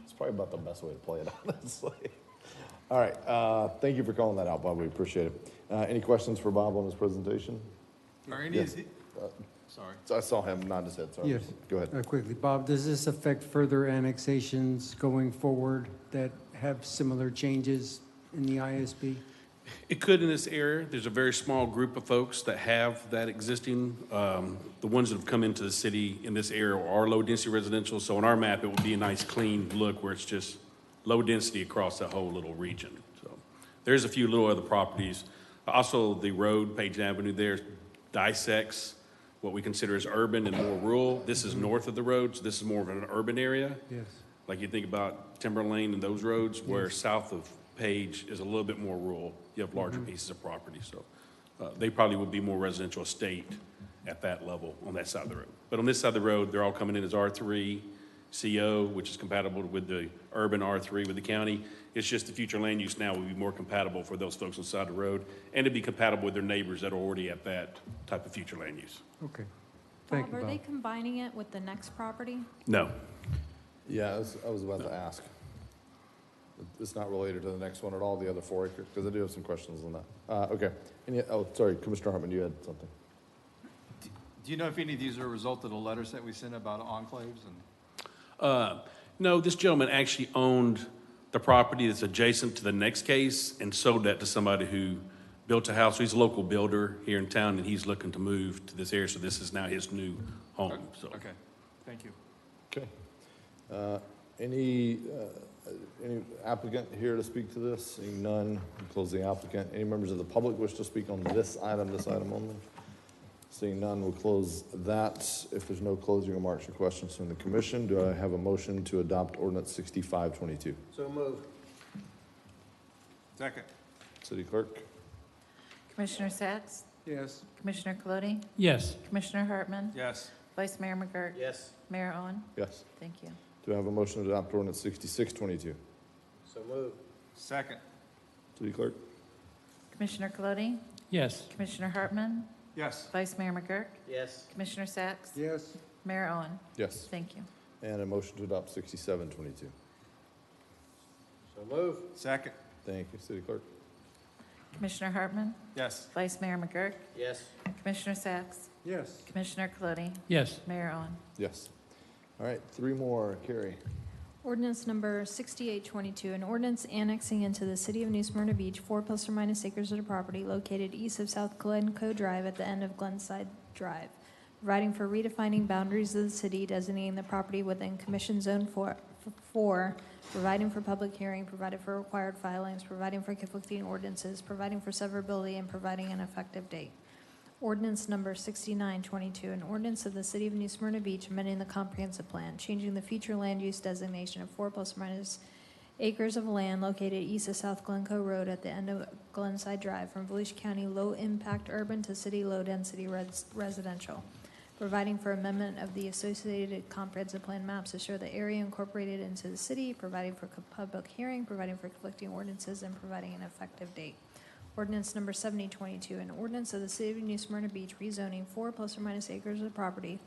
It's probably about the best way to play it, honestly. All right, thank you for calling that out, Bob, we appreciate it. Any questions for Bob on his presentation? Are any Yes. of the, sorry. I saw him nod his head, sorry. Yes. Go ahead. Quickly, Bob, does this affect further annexations going forward that have similar changes in the ISB? It could in this area. There's a very small group of folks that have that existing. The ones that have come into the city in this area are low density residential. So on our map, it would be a nice clean look where it's just low density across that whole little region. So there's a few little other properties. Also, the road, Page Avenue there, dissects what we consider as urban and more rural. This is north of the road, so this is more of an urban area. Yes. Like you think about Timber Lane and those roads, where south of Page is a little bit more rural. You have larger pieces of property, so they probably would be more residential estate at that level on that side of the road. But on this side of the road, they're all coming in as R3 CO, which is compatible with the urban R3 with the county. It's just the future land use now will be more compatible for those folks on the side of the road, and to be compatible with their neighbors that are already at that type of future land use. Okay. Thank Bob, you, are they Bob. combining it with the next property? No. Yeah, I was about to ask. It's not related to the next one at all, the other 4 acres, because I do have some questions on that. Okay. Sorry, Commissioner Hartman, you had something. Do you know if any of these are a result of the letters that we sent about enclaves and? No, this gentleman actually owned the property that's adjacent to the next case and sold that to somebody who built a house. He's a local builder here in town, and he's looking to move to this area, so this is now his new home, so. Okay, thank you. Okay. Any applicant here to speak to this? Seeing none, we'll close the applicant. Any members of the public wish to speak on this item only? Seeing none, we'll close that. If there's no closing remarks or questions from the commission, do I have a motion to adopt ordinance 6522? So moved. Second. City clerk? Commissioner Sacks? Yes. Commissioner Colodi? Yes. Commissioner Hartman? Yes. Vice Mayor McGurk? Yes. Mayor Owen? Yes. Thank you. Do I have a motion to adopt ordinance 6622? So moved. Second. City Clerk? Commissioner Colodi? Yes. Commissioner Hartman? Yes. Vice Mayor McGurk? Yes. Commissioner Sacks? Yes. Mayor Owen? Yes. Thank you. And a motion to adopt 6722? So moved. Second. Thank you. City Clerk? Commissioner Hartman? Yes. Vice Mayor McGurk? Yes. Commissioner Sacks? Yes. Commissioner Colodi? Yes. Mayor Owen? Yes. All right, three more. Carrie? Ordinance number 6822, an ordinance annexing into the city of New Smyrna Beach 4 ± acres of property located east of South Glencoe Drive at the end of Glenside Drive, providing for redefining boundaries of the city, designating the property within Commission Zone 4, providing for public hearing, provided for required filings, providing for conflicting ordinances, providing for severability, and providing an effective date. Ordinance number 6922, an ordinance of the City of New Smyrna Beach amending the comprehensive plan, changing the future land use designation of 4 ± acres of land located east of South Glencoe Road at the end of Glenside Drive from Volusia County low-impact urban to city low-density residential, providing for amendment of the associated comprehensive plan maps to show the area incorporated into the city, providing for public hearing, providing for conflicting ordinances, and providing an effective date. Ordinance number 7022, an ordinance of the City of New Smyrna Beach rezoning 4 ± acres of property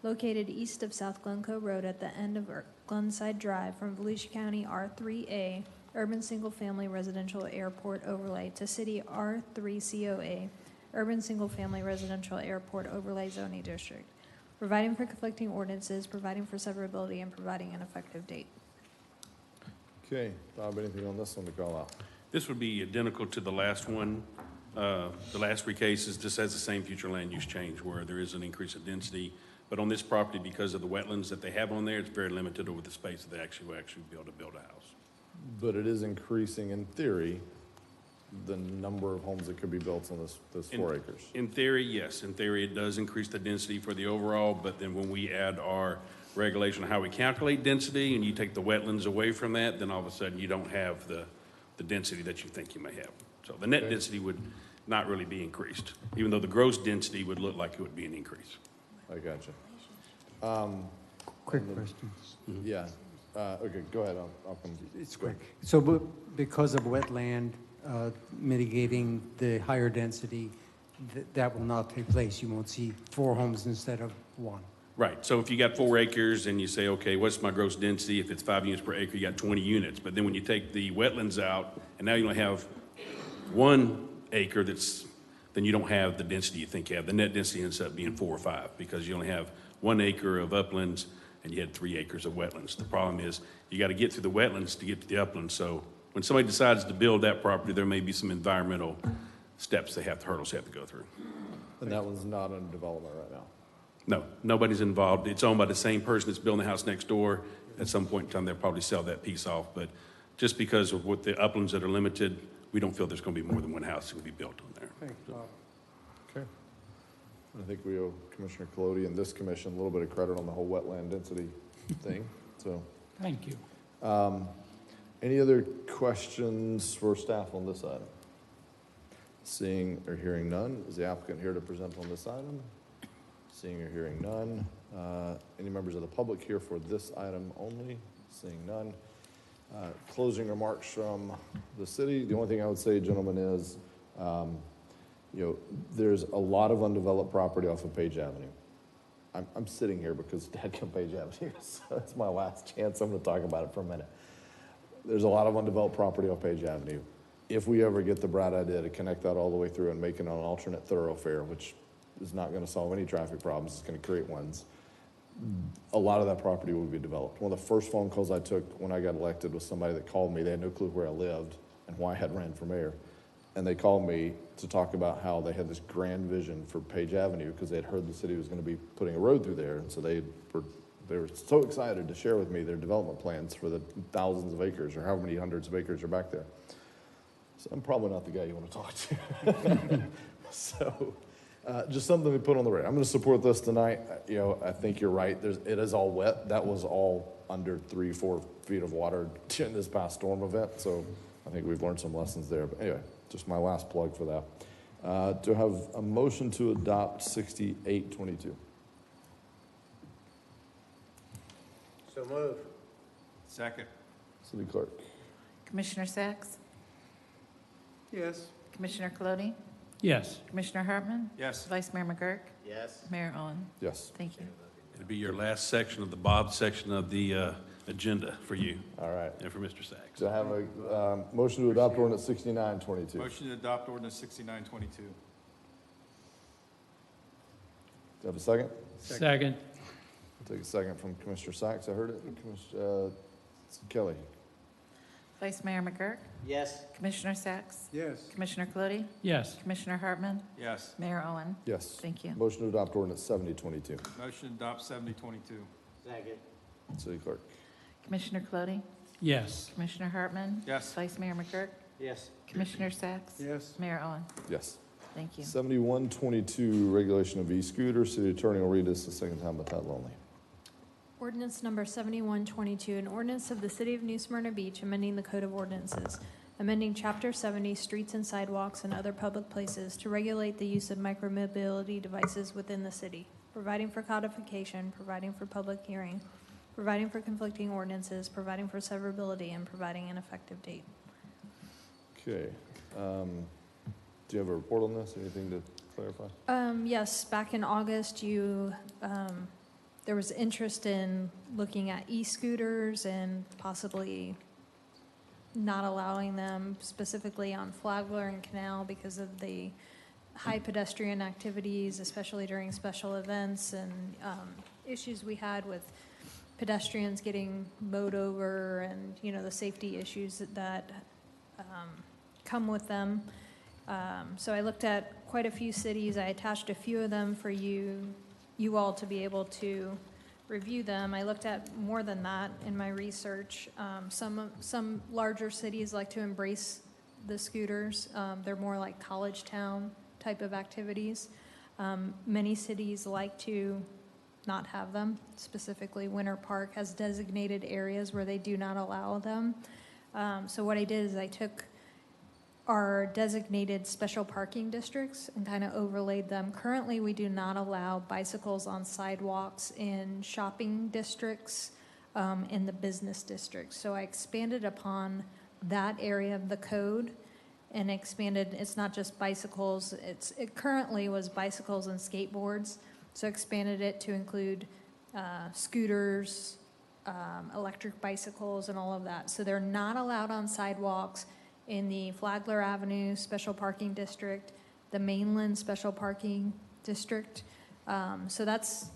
located east of South Glencoe Road at the end of Glenside Drive from Volusia County R3A, Urban Single Family Residential Airport Overlay, to City R3COA, Urban Single Family Residential Airport Overlay Zoning District, providing for conflicting ordinances, providing for severability, and providing an effective date. Okay, Bob, anything on this one to call out? This would be identical to the last one. The last three cases, this has the same future land use change where there is an increase of density. But on this property, because of the wetlands that they have on there, it's very limited over the space that they will actually be able to build a house. But it is increasing, in theory, the number of homes that could be built on this 4 acres. In theory, yes. In theory, it does increase the density for the overall, but then when we add our regulation on how we calculate density and you take the wetlands away from that, then all of a sudden you don't have the density that you think you may have. So the net density would not really be increased, even though the gross density would look like it would be an increase. I gotcha. Quick question. Yeah. Okay, go ahead. I'll come. It's quick. So because of wetland mitigating the higher density, that will not take place. You won't see 4 homes instead of 1. Right, so if you got 4 acres and you say, okay, what's my gross density? If it's 5 units per acre, you got 20 units. But then when you take the wetlands out, and now you only have 1 acre then you don't have the density you think you have. The net density ends up being 4 or 5 because you only have 1 acre of uplands and you had 3 acres of wetlands. The problem is you got to get through the wetlands to get to the uplands. So when somebody decides to build that property, there may be some environmental hurdles they have to go through. And that one's not under development right now. No, nobody's involved. It's owned by the same person that's building the house next door. At some point in time, they'll probably sell that piece off. But just because of what the uplands that are limited, we don't feel there's going to be more than 1 house that can be built on there. Thanks, Bob. Okay. I think we owe Commissioner Colodi and this commission a little bit of credit on the whole wetland density thing. So, Thank you. any other questions for staff on this item? Seeing or hearing none, is the applicant here to present on this item? Seeing or hearing none. Any members of the public here for this item only? Seeing none. Closing remarks from the city. The only thing I would say, gentlemen, is there's a lot of undeveloped property off of Page Avenue. I'm sitting here because Dad come Page Avenue, so it's my last chance. I'm going to talk about it for a minute. There's a lot of undeveloped property off Page Avenue. If we ever get the bright idea to connect that all the way through and make it an alternate thoroughfare, which is not going to solve any traffic problems, it's going to create ones, a lot of that property will be developed. One of the first phone calls I took when I got elected was somebody that called me. They had no clue where I lived and why I had ran for mayor. And they called me to talk about how they had this grand vision for Page Avenue because they had heard the city was going to be putting a road through there. And so they were so excited to share with me their development plans for the thousands of acres or however many hundreds of acres are back there. So I'm probably not the guy you want to talk to. So just something to put on the radar. I'm going to support this tonight. I think you're right. It is all wet. That was all under 3-4 feet of water in this past storm event. So I think we've learned some lessons there. But anyway, just my last plug for that. Do I have a motion to adopt 6822? So move. Second. City Clerk. Commissioner Sacks? Yes. Commissioner Colodi? Yes. Commissioner Hartman? Yes. Vice Mayor McGurk? Yes. Mayor Owen? Yes. Thank you. It'll be your last section of the Bob section of the agenda for you All right. and for Mr. Sacks. Do I have a motion to adopt ordinance 6922? Motion to adopt ordinance 6922. Do I have a second? Second. I'll take a second from Commissioner Sacks. I heard it. Commissioner Kelly. Vice Mayor McGurk? Yes. Commissioner Sacks? Yes. Commissioner Colodi? Yes. Commissioner Hartman? Yes. Mayor Owen? Yes. Thank you. Motion to adopt ordinance 7022. Motion to adopt 7022. Second. City Clerk. Commissioner Colodi? Yes. Commissioner Hartman? Yes. Vice Mayor McGurk? Yes. Commissioner Sacks? Yes. Mayor Owen? Yes. Thank you. 7122, regulation of e-scooters. City Attorney will read this the second time by title only. Ordinance number 7122, an ordinance of the City of New Smyrna Beach amending the Code of Ordinances, amending Chapter 70, Streets and Sidewalks and Other Public Places to regulate the use of micromobility devices within the city, providing for codification, providing for public hearing, providing for conflicting ordinances, providing for severability, and providing an effective date. Okay. Do you have a report on this? Anything to clarify? Yes, back in August, there was interest in looking at e-scooters and possibly not allowing them specifically on Flagler and Canal because of the high pedestrian activities, especially during special events and issues we had with pedestrians getting mowed over and, the safety issues that come with them. So I looked at quite a few cities. I attached a few of them for you all to be able to review them. I looked at more than that in my research. Some larger cities like to embrace the scooters. They're more like college town type of activities. Many cities like to not have them. Specifically, Winter Park has designated areas where they do not allow them. So what I did is I took our designated special parking districts and kind of overlaid them. Currently, we do not allow bicycles on sidewalks in shopping districts, in the business districts. So I expanded upon that area of the code and expanded, it's not just bicycles, it currently was bicycles and skateboards. So expanded it to include scooters, electric bicycles and all of that. So they're not allowed on sidewalks in the Flagler Avenue Special Parking District, the Mainland Special Parking District. So that's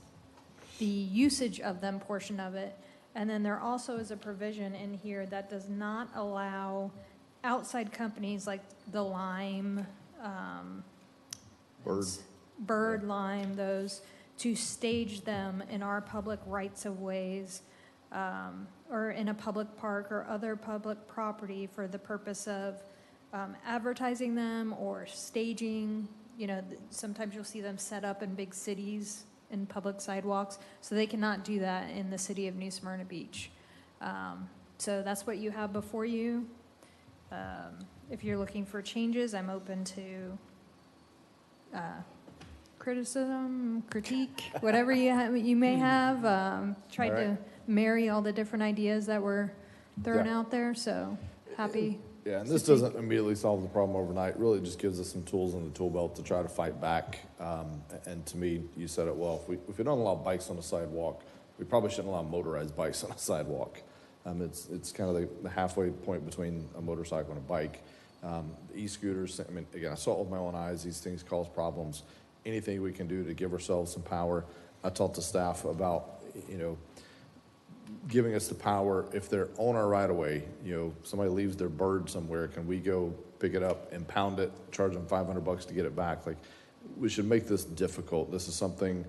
the usage of them portion of it. And then there also is a provision in here that does not allow outside companies like the Lime, Bird Lime, those, to stage them in our public rights of ways or in a public park or other public property for the purpose of advertising them or staging. Sometimes you'll see them set up in big cities in public sidewalks, so they cannot do that in the city of New Smyrna Beach. So that's what you have before you. If you're looking for changes, I'm open to criticism, critique, whatever you may have. Tried to marry all the different ideas that were thrown out there, so happy. Yeah, and this doesn't immediately solve the problem overnight. It really just gives us some tools in the tool belt to try to fight back. And to me, you said it well, if we don't allow bikes on the sidewalk, we probably shouldn't allow motorized bikes on a sidewalk. It's kind of the halfway point between a motorcycle and a bike. The e-scooters, again, I saw it with my own eyes. These things cause problems. Anything we can do to give ourselves some power. I talked to staff about, giving us the power. If they're on our right of way, somebody leaves their bird somewhere, can we go pick it up, impound it, charge them $500 to get it back? Like, we should make this difficult. This is something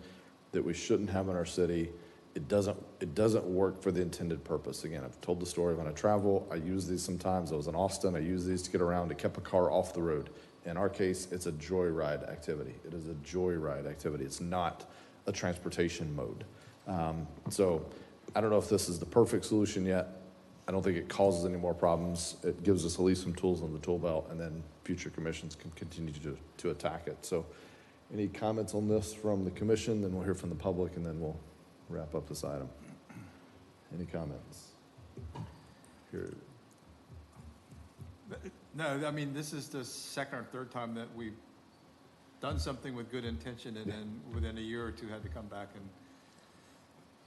that we shouldn't have in our city. It doesn't work for the intended purpose. Again, I've told the story when I travel. I use these sometimes. I was in Austin. I use these to get around. It kept a car off the road. In our case, it's a joyride activity. It is a joyride activity. It's not a transportation mode. So I don't know if this is the perfect solution yet. I don't think it causes any more problems. It gives us at least some tools on the tool belt, and then future commissions can continue to attack it. So any comments on this from the commission? Then we'll hear from the public, and then we'll wrap up this item. Any comments? Here. No, I mean, this is the second or third time that we've done something with good intention and then within a year or two had to come back and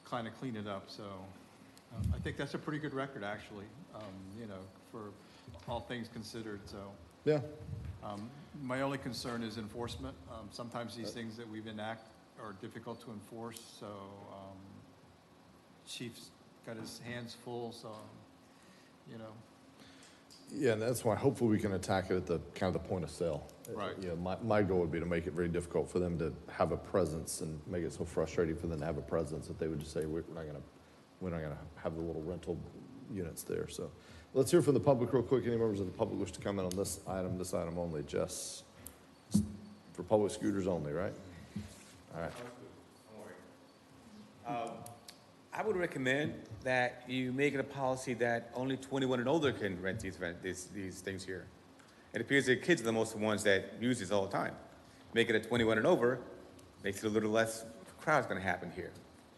kind of clean it up. So I think that's a pretty good record, actually, you know, for all things considered. So yeah. My only concern is enforcement. Sometimes these things that we've enacted are difficult to enforce. So Chief's got his hands full. So, you know. Yeah, and that's why hopefully we can attack it at the kind of the point of sale. Right. You know, my goal would be to make it very difficult for them to have a presence and make it so frustrating for them to have a presence that they would just say, we're not gonna have the little rental units there. So let's hear from the public real quick. Any members of the public wish to comment on this item only? Jess, for public scooters only, right? All right. I would recommend that you make it a policy that only 21 and older can rent these things here. It appears that kids are the most ones that use these all the time. Make it a 21 and over, makes it a little less crowd's gonna happen here.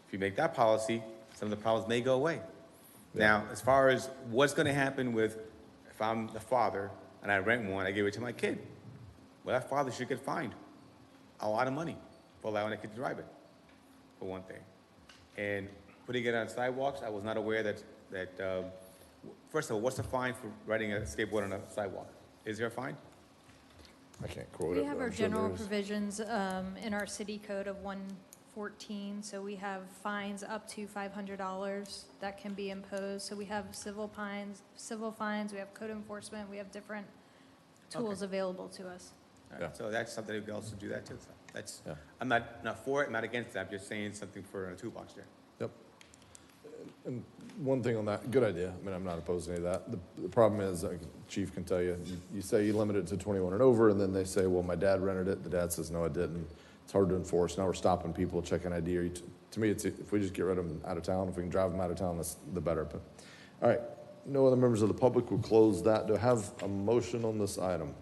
If you make that policy, some of the problems may go away. Yeah. Now, as far as what's gonna happen with, if I'm the father and I rent one, I give it to my kid, well, that father should get fined a lot of money for allowing a kid to drive it, for one thing. And putting it on sidewalks, I was not aware that first of all, what's the fine for riding a skateboard on a sidewalk? Is there a fine? I can't quote it. We have but our I'm sure general there is. provisions in our city code of 114, so we have fines up to $500 that can be imposed. So we have civil fines, we have code enforcement, we have different tools available to us. All right, so that's something we can also do that too. So that's, Yeah. I'm not for it, not against it. I'm just saying something for a toolbox there. Yep. And one thing on that, good idea. I mean, I'm not opposed to any of that. The problem is, Chief can tell you, you say you limit it to 21 and over, and then they say, well, my dad rented it. The dad says, no, I didn't. It's hard to enforce. Now we're stopping people, checking ID. To me, it's if we just get rid of them out of town, if we can drive them out of town, that's the better. But, all right, no other members of the public will close that. Do I have a motion on this item?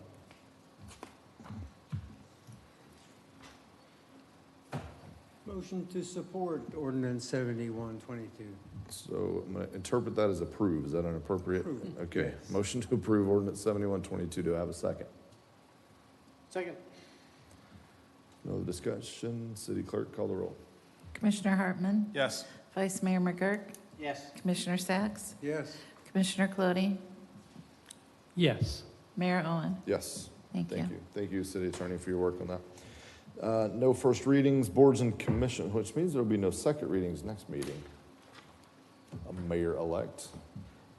Motion to support ordinance 7122. So I'm going to interpret that as approve. Is that an appropriate? Approve. Okay. Yes. Motion to approve ordinance 7122. Do I have a second? Second. No other discussion. City clerk, call the roll. Commissioner Hartman? Yes. Vice Mayor McGurk? Yes. Commissioner Sacks? Yes. Commissioner Clody? Yes. Mayor Owen? Yes. Thank you. Thank you, City Attorney, for your work on that. No first readings, boards and commission, which means there'll be no second readings next meeting. A mayor-elect.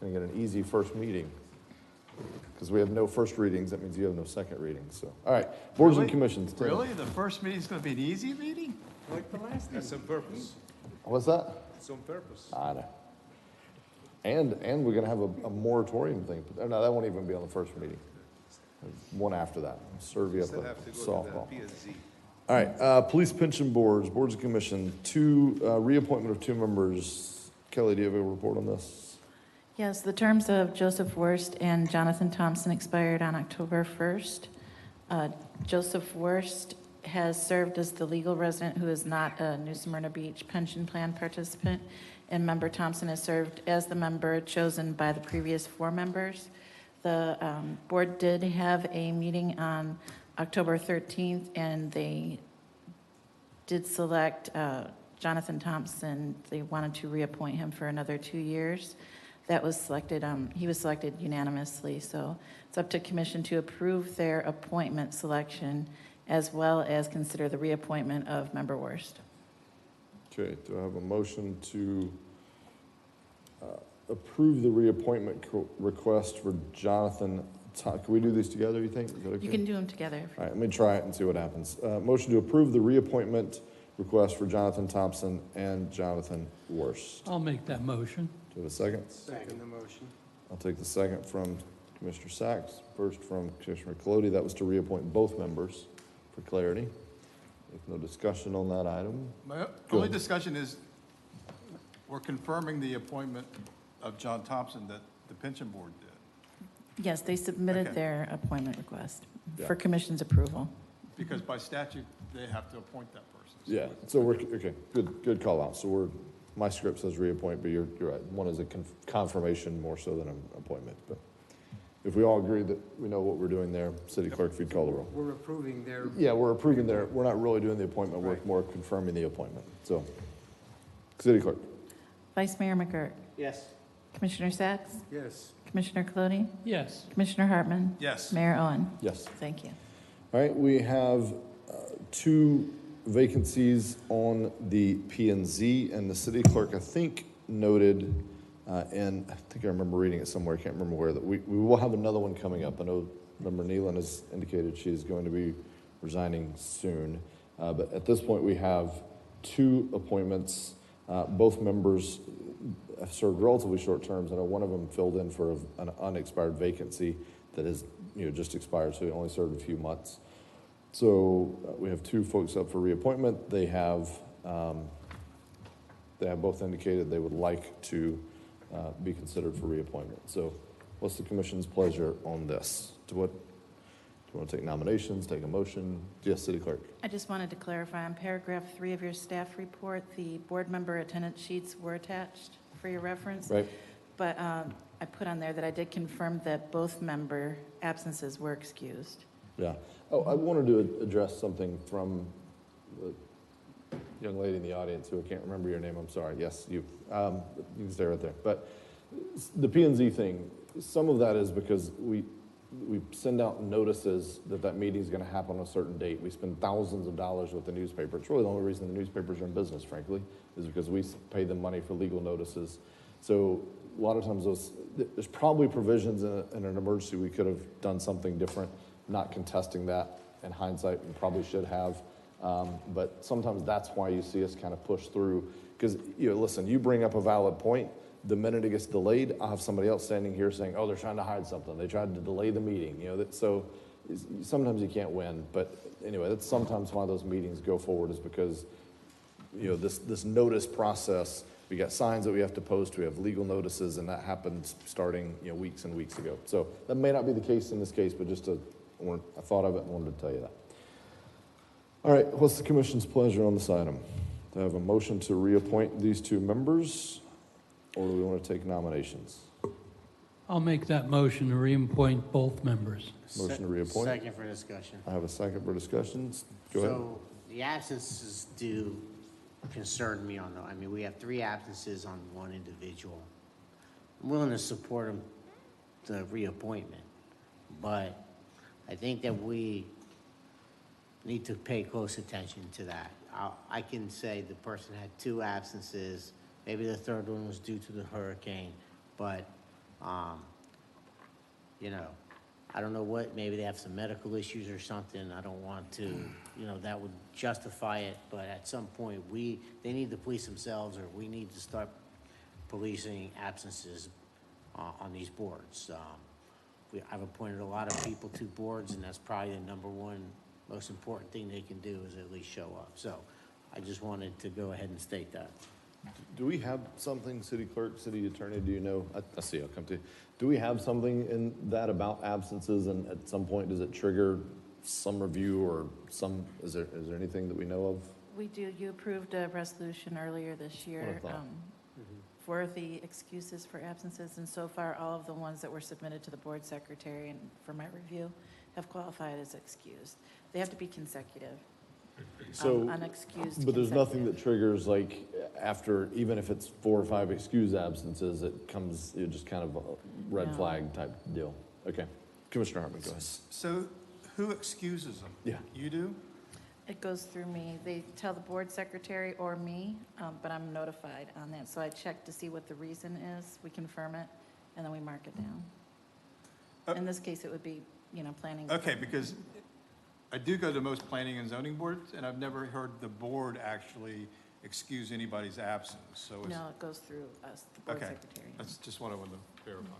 Gonna get an easy first meeting. Because we have no first readings, that means you have no second readings, so. All right, boards and Really? commissions. Tim. Really? The first meeting's going to be an easy meeting? Like the last That's on purpose. What's that? It's on purpose. I know. And we're gonna have a moratorium thing, but no, that won't even be on the first meeting. One after that, serve you up Still a have to go softball. to the PSZ. All right, police pension boards, boards and commission, reappointment of 2 members. Kelly, do you have a report on this? Yes, the terms of Joseph Worst and Jonathan Thompson expired on October 1st. Joseph Worst has served as the legal resident who is not a New Smyrna Beach pension plan participant, and Member Thompson has served as the member chosen by the previous 4 members. The board did have a meeting on October 13th, and they did select Jonathan Thompson. They wanted to reappoint him for another 2 years. That was selected, he was selected unanimously, so it's up to commission to approve their appointment selection as well as consider the reappointment of Member Worst. Okay, do I have a motion to approve the reappointment request for Jonathan? Can we do these together, you think? Is that okay? You can do them together. All right, let me try it and see what happens. Motion to approve the reappointment request for Jonathan Thompson and Jonathan Worst. I'll make that motion. Do you have a second? Second the motion. I'll take the second from Commissioner Sacks, first from Commissioner Colodi. That was to reappoint both members for clarity. If no discussion on that item. My Go only ahead. discussion is, we're confirming the appointment of John Thompson that the pension board did? Yes, they submitted Okay. their appointment request Yeah. for commission's approval. Because by statute, they have to appoint that person. Yeah, so we're, okay, good call out. So we're, my script says reappoint, but you're right. One is a confirmation more so than an appointment. But if we all agree that we know what we're doing there, City Clerk, if you'd call the roll. We're approving their. Yeah, we're approving there. We're not really doing the appointment, we're more confirming the appointment. So, City Clerk. Vice Mayor McGirt, Yes. Commissioner Sacks, Yes. Commissioner Cloney, Yes. Commissioner Hartman, Yes. Mayor Owen. Yes. Thank you. All right, we have 2 vacancies on the P and Z, and the city clerk, I think, noted, and I think I remember reading it somewhere, I can't remember where, that we will have another one coming up. I know Member Nealon has indicated she is going to be resigning soon, but at this point, we have 2 appointments. Both members have served relatively short terms. I know one of them filled in for an unexpired vacancy that has, just expired, so he only served a few months. So we have 2 folks up for reappointment. They have both indicated they would like to be considered for reappointment. So what's the commission's pleasure on this? Do you want to take nominations, take a motion? Yes, City Clerk. I just wanted to clarify, on paragraph 3 of your staff report, the board member attendance sheets were attached for your reference. Right. But I put on there that I did confirm that both member absences were excused. Yeah. Oh, I wanted to address something from the young lady in the audience who I can't remember your name. I'm sorry. Yes, you. You can stay right there. But the P&Z thing, some of that is because we send out notices that meeting is going to happen on a certain date. We spend thousands of dollars with the newspaper. It's really the only reason the newspapers are in business, frankly, is because we pay them money for legal notices. So a lot of times there's probably provisions in an emergency we could have done something different. Not contesting that in hindsight, we probably should have. But sometimes that's why you see us kind of push through. Because, listen, you bring up a valid point. The minute it gets delayed, I'll have somebody else standing here saying, oh, they're trying to hide something. They tried to delay the meeting. So sometimes you can't win. But anyway, that's sometimes why those meetings go forward, is because, this notice process, we got signs that we have to post, we have legal notices, and that happens starting, weeks and weeks ago. So that may not be the case in this case, but I thought of it and wanted to tell you that. All right, what's the commission's pleasure on this item? Do I have a motion to reappoint these 2 members, or do we want to take nominations? I'll make that motion to reappoint both members. Motion to reappoint? Second for discussion. I have a second for discussions. Go ahead. So the absences do concern me we have 3 absences on 1 individual. I'm willing to support the reappointment, but I think that we need to pay close attention to that. I can say the person had 2 absences, maybe the 3rd one was due to the hurricane, but, I don't know what, maybe they have some medical issues or something. I don't want to, that would justify it, but at some point, they need to police themselves, or we need to start policing absences on these boards. I've appointed a lot of people to boards, and that's probably the number 1 most important thing they can do, is at least show up. So I just wanted to go ahead and state that. Do we have something, City Clerk, City Attorney, do you know? I see, I'll come to you. Do we have something in that about absences, and at some point, does it trigger some review or is there anything that we know of? We do. You approved a resolution earlier this year for the excuses for absences, and so far, all of the ones that were submitted to the board secretary and for my review have qualified as excused. They have to be consecutive. So, unexcused but there's nothing consecutive. that triggers, like, after, even if it's 4 or 5 excused absences, it comes, just kind of a red No. flag type deal. Okay. Commissioner Hartman, go ahead. So who excuses them? Yeah. You do? It goes through me. They tell the board secretary or me, but I'm notified on that. So I check to see what the reason is. We confirm it, and then we mark it down. In this case, it would be, planning. Okay, because I do go to most planning and zoning boards, and I've never heard the board actually excuse anybody's absence, so it's... No, it goes through us, the board Okay, secretary. that's just what I wanted to verify.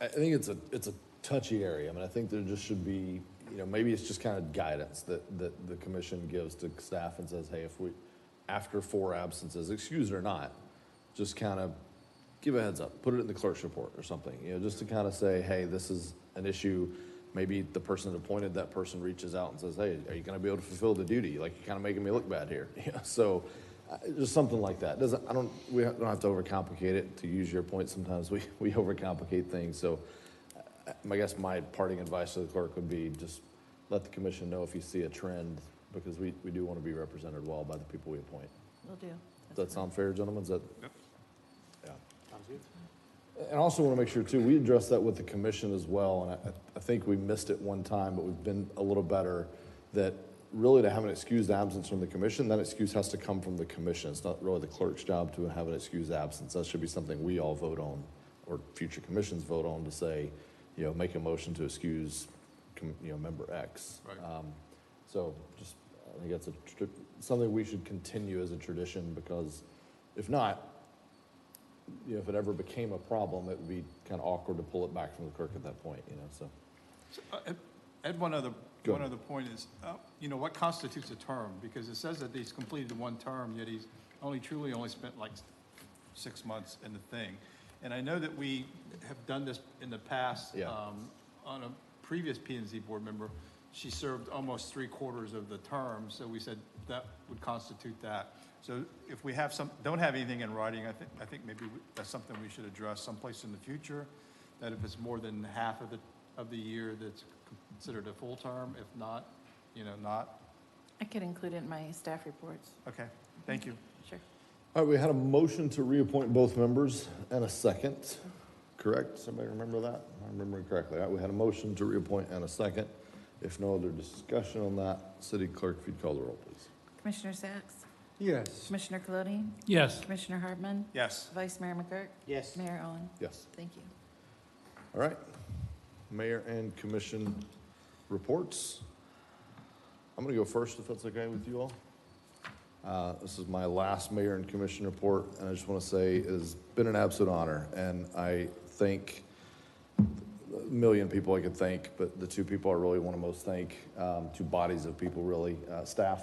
I think it's a touchy area. I think there just should be, maybe it's just kind of guidance that the commission gives to staff and says, hey, if after 4 absences, excused or not, just kind of give a heads up, put it in the clerk's report or something, just to kind of say, hey, this is an issue. Maybe the person that appointed that person reaches out and says, hey, are you going to be able to fulfill the duty? Like, you're kind of making me look bad here. So just something like that. We don't have to overcomplicate it. To use your point, sometimes we overcomplicate things. So I guess my parting advice to the clerk would be just let the commission know if you see a trend, because we do want to be represented well by the people we appoint. Will do. Does that sound fair, gentlemen? Yep. Yeah. Sounds good. And I also want to make sure, too, we address that with the commission as well, and I think we missed it one time, but we've been a little better, that really to have an excused absence from the commission, that excuse has to come from the commission. It's not really the clerk's job to have an excused absence. That should be something we all vote on, or future commissions vote on, to say, make a motion to excuse, member X. Right. So just, I think that's something we should continue as a tradition, because if not, if it ever became a problem, it would be kind of awkward to pull it back from the clerk at that point, so. Ed, one other Go ahead. point is, what constitutes a term? Because it says that he's completed 1 term, yet he's only spent like 6 months in the thing. And I know that we have done this in the past. Yeah. On a previous P and Z board member, she served almost 3/4 of the term, so we said that would constitute that. So if we don't have anything in writing, I think maybe that's something we should address someplace in the future, that if it's more than half of the year, that's considered a full term. If not, not. I could include it in my staff reports. Okay, thank you. Sure. All right, we had a motion to reappoint both members and a second, correct? Somebody remember that? I'm remembering correctly. All right, we had a motion to reappoint and a second. If no other discussion on that, City Clerk, if you'd call the roll, please. Commissioner Sacks? Yes. Commissioner Colodi? Yes. Commissioner Hartman? Yes. Vice Mayor McGurk? Yes. Mayor Owen? Yes. Thank you. All right. Mayor and commission reports. I'm going to go first, if that's okay with you all. This is my last mayor and commission report, and I just want to say it has been an absolute honor, and I thank a million people I could thank, but the 2 people I really want to most thank, 2 bodies of people really, staff.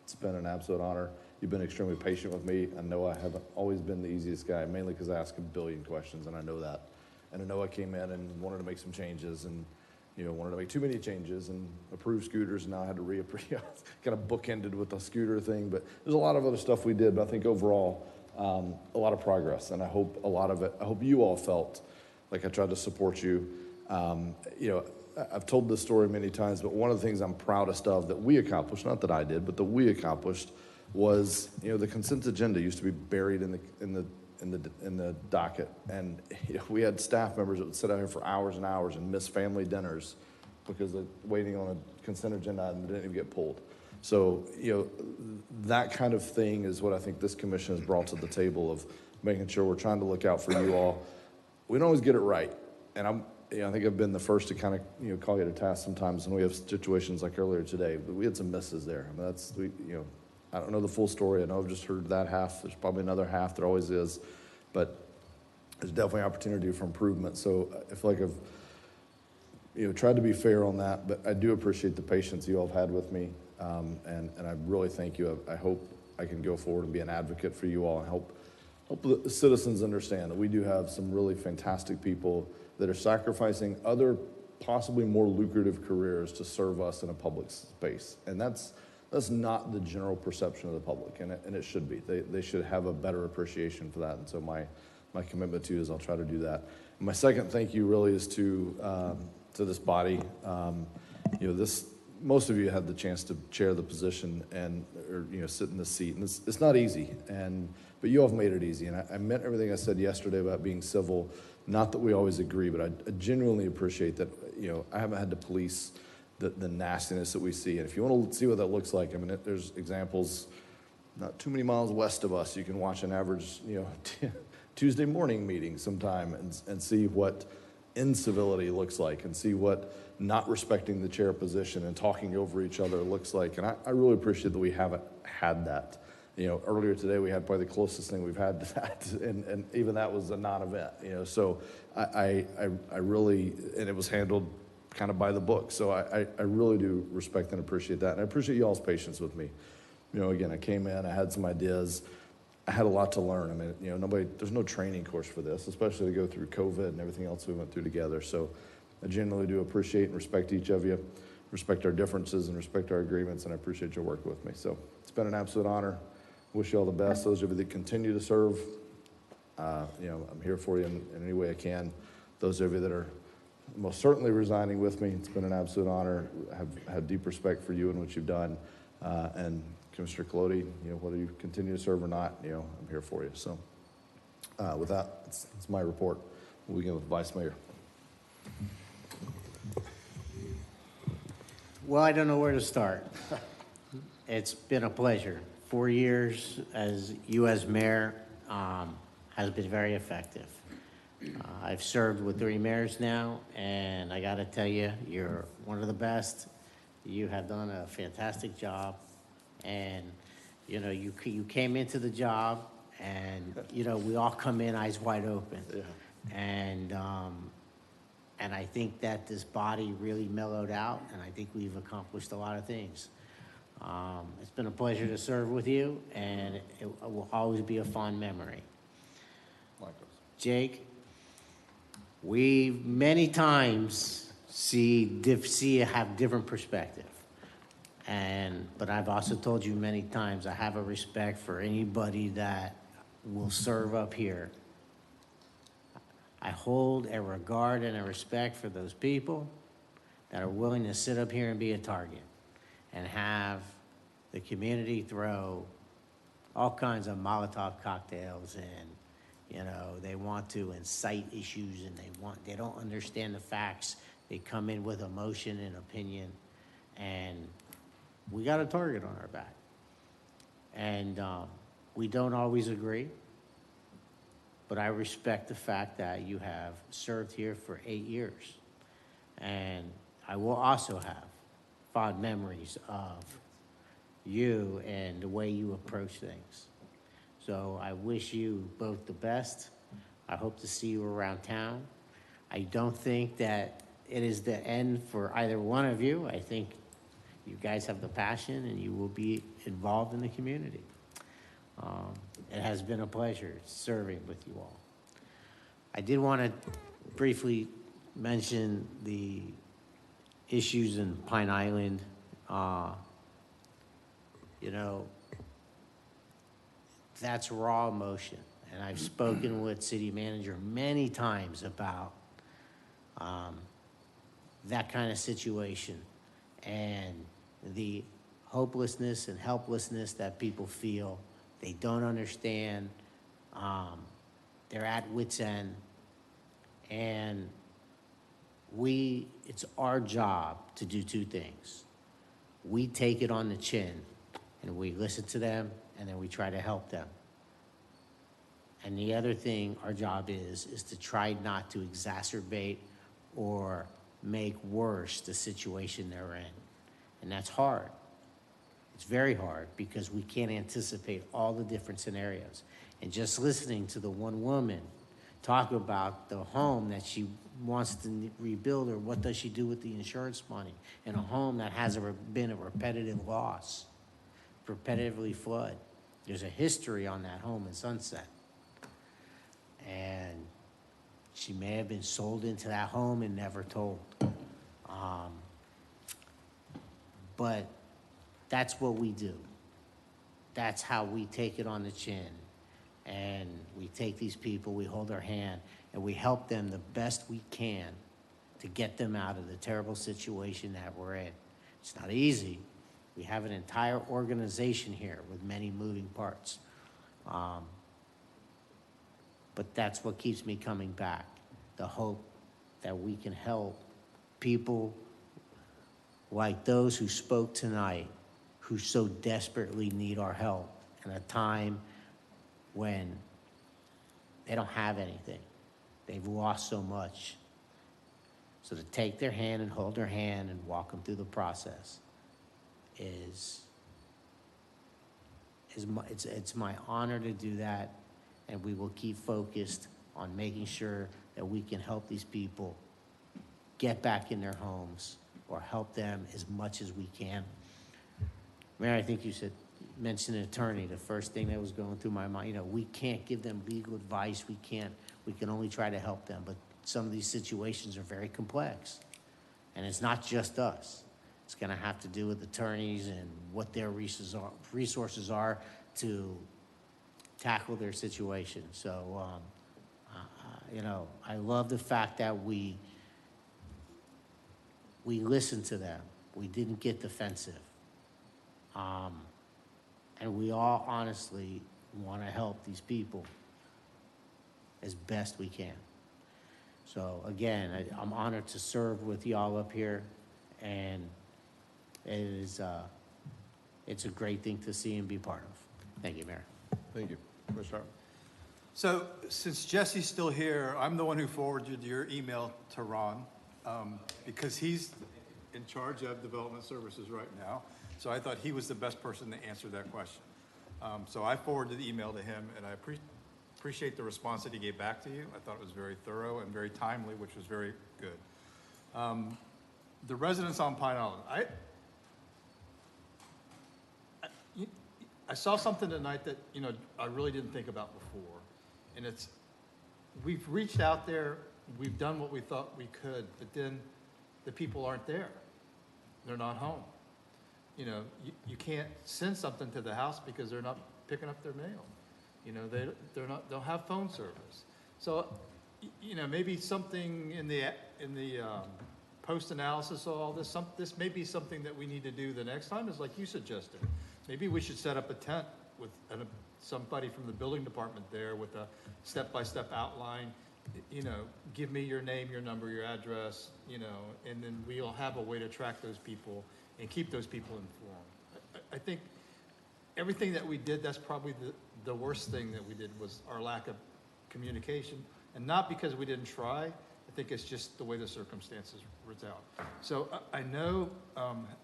It's been an absolute honor. You've been extremely patient with me. I know I haven't always been the easiest guy, mainly because I ask a billion questions, and I know that. And I know I came in and wanted to make some changes, and wanted to make too many changes and approve scooters, and now I had to reapprove. Kind of bookended with the scooter thing, but there's a lot of other stuff we did. But I think overall, a lot of progress, and I hope a lot of it. I hope you all felt like I tried to support you. I've told this story many times, but one of the things I'm proudest of that we accomplished, not that I did, but that we accomplished, was the consent agenda used to be buried in the docket, and we had staff members that would sit out here for hours and hours and miss family dinners because they're waiting on a consent agenda and didn't even get pulled. So that kind of thing is what I think this commission has brought to the table, of making sure we're trying to look out for you all. We don't always get it right, and I think I've been the first to kind of call you to task sometimes when we have situations like earlier today, but we had some misses there. I mean, I don't know the full story. I know I've just heard that half. There's probably another half. There always is. But there's definitely opportunity for improvement. So I feel like I've tried to be fair on that, but I do appreciate the patience you all have had with me. And I really thank you. I hope I can go forward and be an advocate for you all, and help the citizens understand that we do have some really fantastic people that are sacrificing other possibly more lucrative careers to serve us in a public space. And that's not the general perception of the public, and it should be. They should have a better appreciation for that, and so my commitment to you is I'll try to do that. And my second thank you really is to this body. Most of you had the chance to chair the position or sit in this seat, and it's not easy, but you all have made it easy, and I meant everything I said yesterday about being civil. Not that we always agree, but I genuinely appreciate that. I haven't had to police the nastiness that we see. And if you want to see what that looks like, I mean, there's examples not too many miles west of us. You can watch an average, Tuesday morning meeting sometime and see what incivility looks like, and see what not respecting the chair position and talking over each other looks like. And I really appreciate that we haven't had that. Earlier today we had probably the closest thing we've had to that, and even that was a non-event. So I really, and it was handled kind of by the book. So I really do respect and appreciate that, and I appreciate y'all's patience with me. Again, I came in, I had some ideas. I had a lot to learn. I mean, there's no training course for this, especially to go through COVID and everything else we went through together. So I genuinely do appreciate and respect each of you, respect our differences and respect our agreements, and I appreciate your work with me. So it's been an absolute honor. Wish you all the best. Those of you that continue to serve, I'm here for you in any way I can. Those of you that are most certainly resigning with me, it's been an absolute honor. I have had deep respect for you and what you've done. And Commissioner Colodi, whether you continue to serve or not, I'm here for you. So with that, it's my report. We'll begin with the Vice Mayor. Well, I don't know where to start. It's been a pleasure. 4 years as you as mayor has been very effective. I've served with 3 mayors now, and I got to tell you, you're one of the best. You have done a fantastic job, and you came into the job, and we all come in eyes wide open. Yeah. And I think that this body really mellowed out, and I think we've accomplished a lot of things. It's been a pleasure to serve with you, and it will always be a fond memory. Likewise. Jake, we many times have different perspective. But I've also told you many times, I have a respect for anybody that will serve up here. I hold a regard and a respect for those people that are willing to sit up here and be a target and have the community throw all kinds of Molotov cocktails, and they want to incite issues, and they don't understand the facts. They come in with emotion and opinion, and we got a target on our back. And we don't always agree, but I respect the fact that you have served here for 8 years. And I will also have fond memories of you and the way you approach things. So I wish you both the best. I hope to see you around town. I don't think that it is the end for either one of you. I think you guys have the passion, and you will be involved in the community. It has been a pleasure serving with you all. I did want to briefly mention the issues in Pine Island. That's raw emotion. And I've spoken with city manager many times about that kind of situation and the hopelessness and helplessness that people feel. They don't understand. They're at wit's end. And it's our job to do 2 things. We take it on the chin, and we listen to them, and then we try to help them. And the other thing our job is to try not to exacerbate or make worse the situation they're in. And that's hard. It's very hard because we can't anticipate all the different scenarios. And just listening to the one woman talk about the home that she wants to rebuild, or what does she do with the insurance money in a home that has been a repetitive loss, repetitively flood. There's a history on that home in Sunset. And she may have been sold into that home and never told. But that's what we do. That's how we take it on the chin. And we take these people, we hold their hand, and we help them the best we can to get them out of the terrible situation that we're in. It's not easy. We have an entire organization here with many moving parts. But that's what keeps me coming back, the hope that we can help people like those who spoke tonight, who so desperately need our help in a time when they don't have anything. They've lost so much. So to take their hand and hold their hand and walk them through the process it's my honor to do that, and we will keep focused on making sure that we can help these people get back in their homes or help them as much as we can. Mayor, I think you said mentioned an attorney, the first thing that was going through my mind, we can't give them legal advice, we can only try to help them, but some of these situations are very complex. And it's not just us. It's gonna have to do with attorneys and what their resources are to tackle their situation. So, I love the fact that we listened to them. We didn't get defensive. And we all honestly want to help these people as best we can. So again, I'm honored to serve with y'all up here, and it's a great thing to see and be part of. Thank you, Mayor. Thank you. Commissioner Howard. So since Jesse's still here, I'm the one who forwarded your email to Ron, because he's in charge of development services right now. So I thought he was the best person to answer that question. So I forwarded the email to him, and I appreciate the response that he gave back to you. I thought it was very thorough and very timely, which was very good. The residents on Pine Island, I saw something tonight that, I really didn't think about before. And we've reached out there, we've done what we thought we could, but then the people aren't there. They're not home. You can't send something to the house because they're not picking up their mail. They don't have phone service. So, maybe something in the post-analysis of all this, this may be something that we need to do the next time, is like you suggested. Maybe we should set up a tent with somebody from the building department there with a step-by-step outline. Give me your name, your number, your address, and then we'll have a way to track those people and keep those people informed. I think everything that we did, that's probably the worst thing that we did, was our lack of communication. And not because we didn't try, I think it's just the way the circumstances worked out. So I know,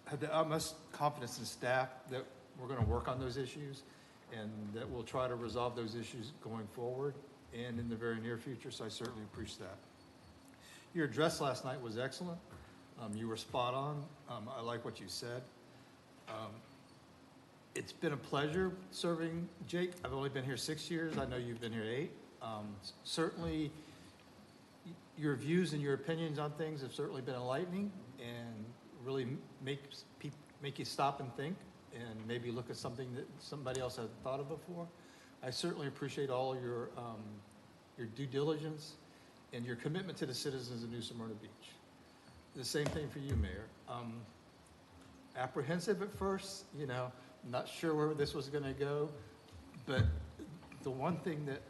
had the utmost confidence in staff that we're gonna work on those issues, and that we'll try to resolve those issues going forward and in the very near future, so I certainly appreciate that. Your address last night was excellent. You were spot on. I like what you said. It's been a pleasure serving Jake. I've only been here 6 years. I know you've been here 8. Certainly, your views and your opinions on things have certainly been enlightening and really make you stop and think and maybe look at something that somebody else hasn't thought of before. I certainly appreciate all your due diligence and your commitment to the citizens of New Smyrna Beach. The same thing for you, Mayor. Apprehensive at first, not sure where this was going to go, but the one thing that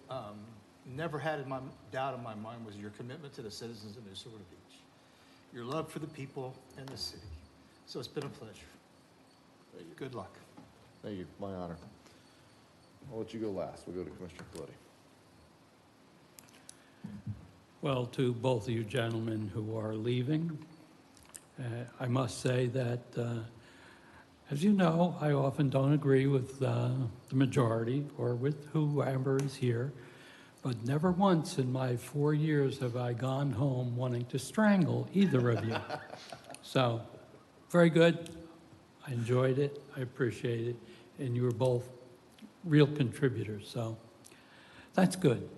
never had doubt in my mind was your commitment to the citizens of New Smyrna Beach, your love for the people and the city. So it's been a pleasure. Thank you. Good luck. Thank you. My honor. I'll let you go last. We'll go to Commissioner Coletti. Well, to both of you gentlemen who are leaving, I must say that, as you know, I often don't agree with the majority or with whoever is here, but never once in my 4 years have I gone home wanting to strangle either of you. So, very good. I enjoyed it. I appreciate it. And you were both real contributors, so that's good.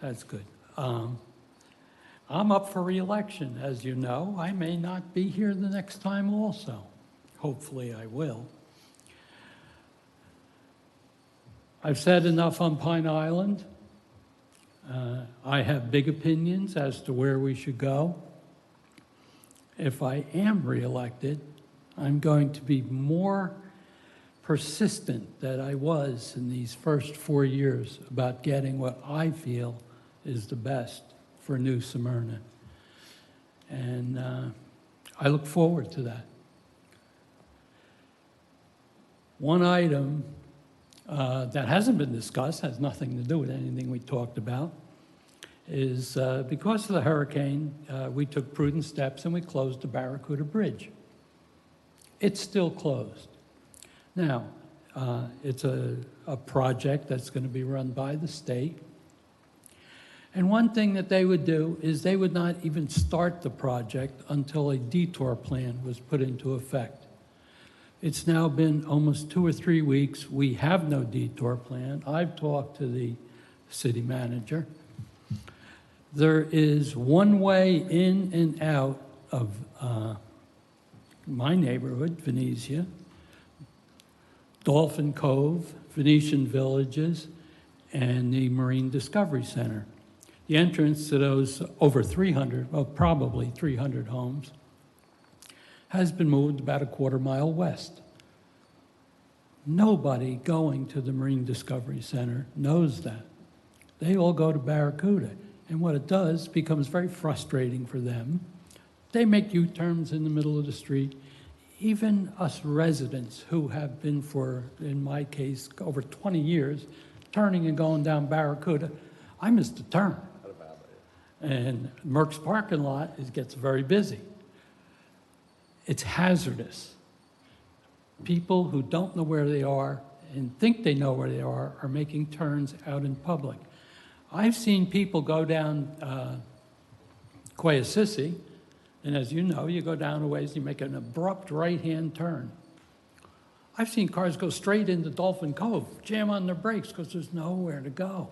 That's good. I'm up for re-election, as you know. I may not be here the next time also. Hopefully I will. I've said enough on Pine Island. I have big opinions as to where we should go. If I am re-elected, I'm going to be more persistent than I was in these first 4 years about getting what I feel is the best for New Smyrna. And I look forward to that. One item that hasn't been discussed, has nothing to do with anything we talked about, is because of the hurricane, we took prudent steps and we closed the Barracuda Bridge. It's still closed. Now, it's a project that's going to be run by the state. And one thing that they would do is they would not even start the project until a detour plan was put into effect. It's now been almost 2 or 3 weeks. We have no detour plan. I've talked to the city manager. There is one way in and out of my neighborhood, Venezia, Dolphin Cove, Venetian Villages, and the Marine Discovery Center. The entrance to those over 300, well, probably 300 homes, has been moved about a quarter mile west. Nobody going to the Marine Discovery Center knows that. They all go to Barracuda, and what it does becomes very frustrating for them. They make U-turns in the middle of the street. Even us residents who have been for, in my case, over 20 years, turning and going down Barracuda, I missed a turn. And Merck's parking lot gets very busy. It's hazardous. People who don't know where they are and think they know where they are making turns out in public. I've seen people go down Quayasissy, and as you know, you go down a ways, you make an abrupt right-hand turn. I've seen cars go straight into Dolphin Cove, jam on their brakes because there's nowhere to go.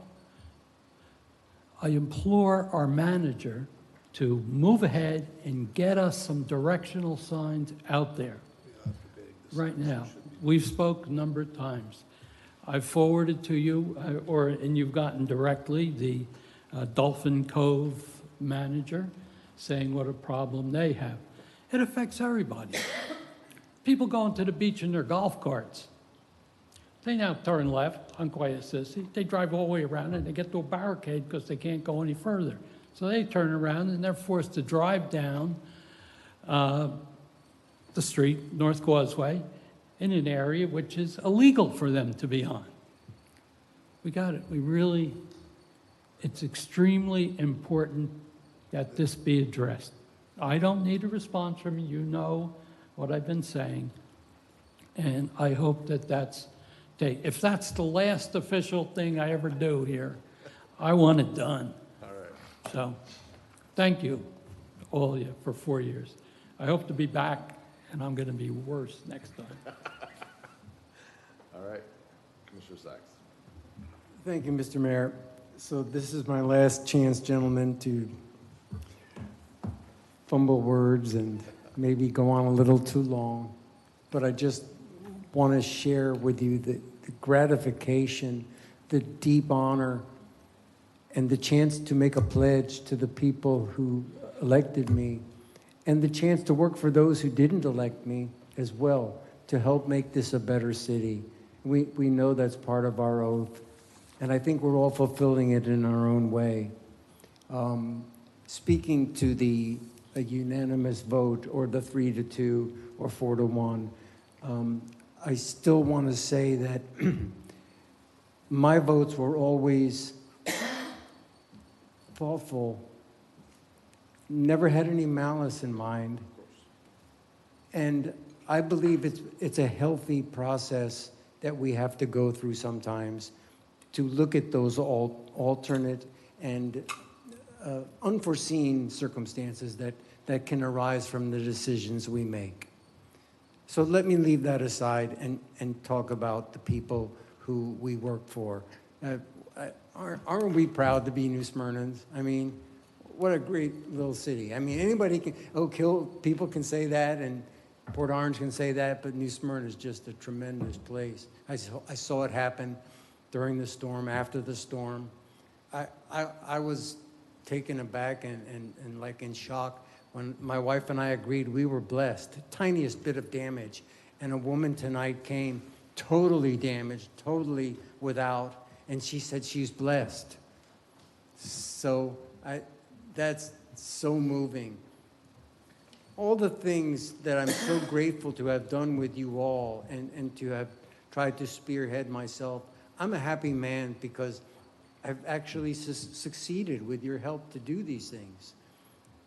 I implore our manager to move ahead and get us some directional signs out there right now. We've spoke a number of times. I've forwarded to you, and you've gotten directly, the Dolphin Cove manager saying what a problem they have. It affects everybody. People going to the beach in their golf carts. They now turn left on Quayasissy. They drive all the way around and they get to a barricade because they can't go any further. So they turn around and they're forced to drive down the street, North Causeway, in an area which is illegal for them to be on. We got it. It's extremely important that this be addressed. I don't need a response from you. You know what I've been saying. And I hope that if that's the last official thing I ever do here, I want it done. All right. So, thank you, all of you, for 4 years. I hope to be back, and I'm going to be worse next time. All right. Commissioner Sachs. Thank you, Mr. Mayor. So this is my last chance, gentlemen, to fumble words and maybe go on a little too long. But I just want to share with you the gratification, the deep honor, and the chance to make a pledge to the people who elected me, and the chance to work for those who didn't elect me as well, to help make this a better city. We know that's part of our oath, and I think we're all fulfilling it in our own way. Speaking to a unanimous vote, or the 3-2, or 4-1, I still want to say that my votes were always thoughtful, never had any malice in mind. And I believe it's a healthy process that we have to go through sometimes to look at those alternate and unforeseen circumstances that can arise from the decisions we make. So let me leave that aside and talk about the people who we work for. Aren't we proud to be New Smyrnans? I mean, what a great little city. I mean, anybody can, people can say that, and Port Orange can say that, but New Smyrna is just a tremendous place. I saw it happen during the storm, after the storm. I was taken aback and like in shock when my wife and I agreed we were blessed, the tiniest bit of damage. And a woman tonight came totally damaged, totally without, and she said she's blessed. So that's so moving. All the things that I'm so grateful to have done with you all and to have tried to spearhead myself, I'm a happy man because I've actually succeeded with your help to do these things.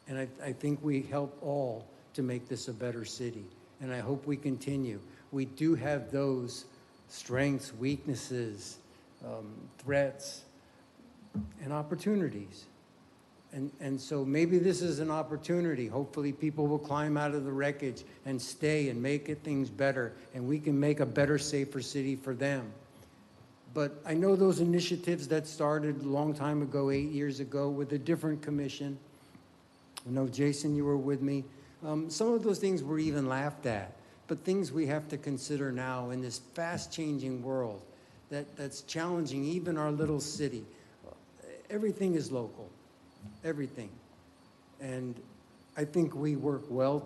And I think we help all to make this a better city. And I hope we continue. We do have those strengths, weaknesses, threats, and opportunities. And so maybe this is an opportunity. Hopefully, people will climb out of the wreckage and stay and make things better, and we can make a better, safer city for them. But I know those initiatives that started a long time ago, 8 years ago, with a different commission. I know, Jason, you were with me. Some of those things were even laughed at, but things we have to consider now in this fast-changing world that's challenging even our little city. Everything is local, everything. And I think we work well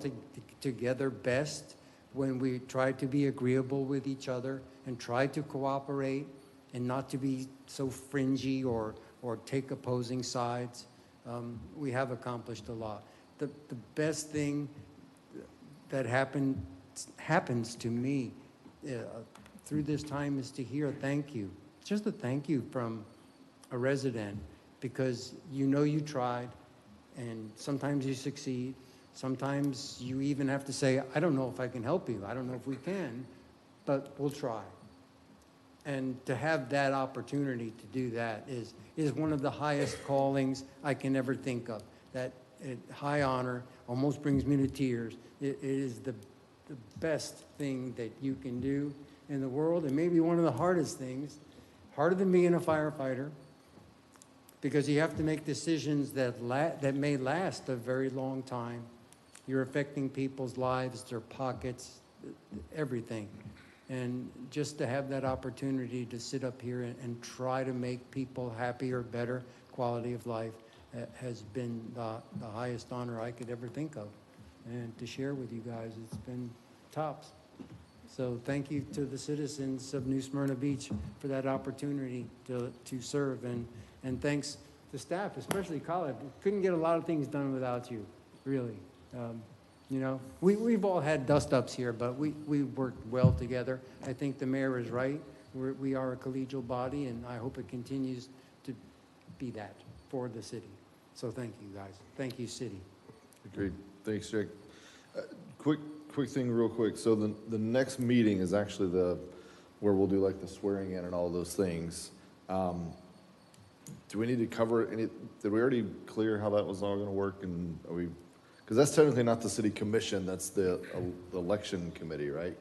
together best when we try to be agreeable with each other and try to cooperate and not to be so fringy or take opposing sides. We have accomplished a lot. The best thing that happens to me through this time is to hear a thank you. Just a thank you from a resident, because you know you tried, and sometimes you succeed. Sometimes you even have to say, I don't know if I can help you. I don't know if we can, but we'll try. And to have that opportunity to do that is one of the highest callings I can ever think of. That high honor almost brings me to tears. It is the best thing that you can do in the world, and maybe one of the hardest things, harder than being a firefighter, because you have to make decisions that may last a very long time. You're affecting people's lives, their pockets, everything. And just to have that opportunity to sit up here and try to make people happier, better quality of life has been the highest honor I could ever think of. And to share with you guys, it's been tops. So thank you to the citizens of New Smyrna Beach for that opportunity to serve. And thanks to staff, especially Colin. Couldn't get a lot of things done without you, really. You know, we've all had dust-ups here, but we worked well together. I think the mayor is right. We are a collegial body, and I hope it continues to be that for the city. So thank you, guys. Thank you, city. Agreed. Thanks, Jake. Quick thing real quick. So the next meeting is actually where we'll do like the swearing in and all those things. Do we need to cover did we already clear how that was all going to work? And are we, because that's technically not the city commission, that's the election committee, right?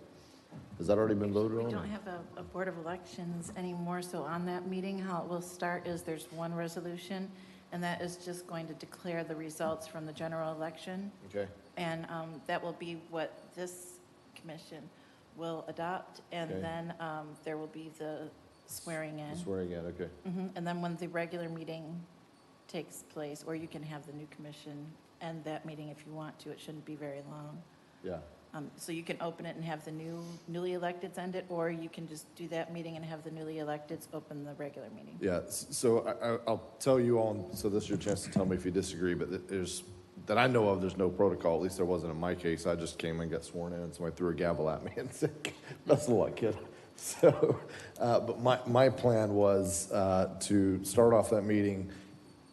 Has that already been voted on? We don't have a Board of Elections anymore, so on that meeting, how it will start is there's one resolution, and that is just going to declare the results from the general election. Okay. And that will be what this commission will adopt, and Okay. then there will be the swearing in. Swearing in, okay. And then when the regular meeting takes place, or you can have the new commission end that meeting if you want to, it shouldn't be very long. Yeah. So you can open it and have the newly electeds end it, or you can just do that meeting and have the newly electeds open the regular meeting. Yeah, so I'll tell you all, so this is your chance to tell me if you disagree, but there's, that I know of, there's no protocol, at least there wasn't in my case. I just came and got sworn in, and somebody threw a gavel at me and said, best of luck, kid. So, but my plan was to start off that meeting,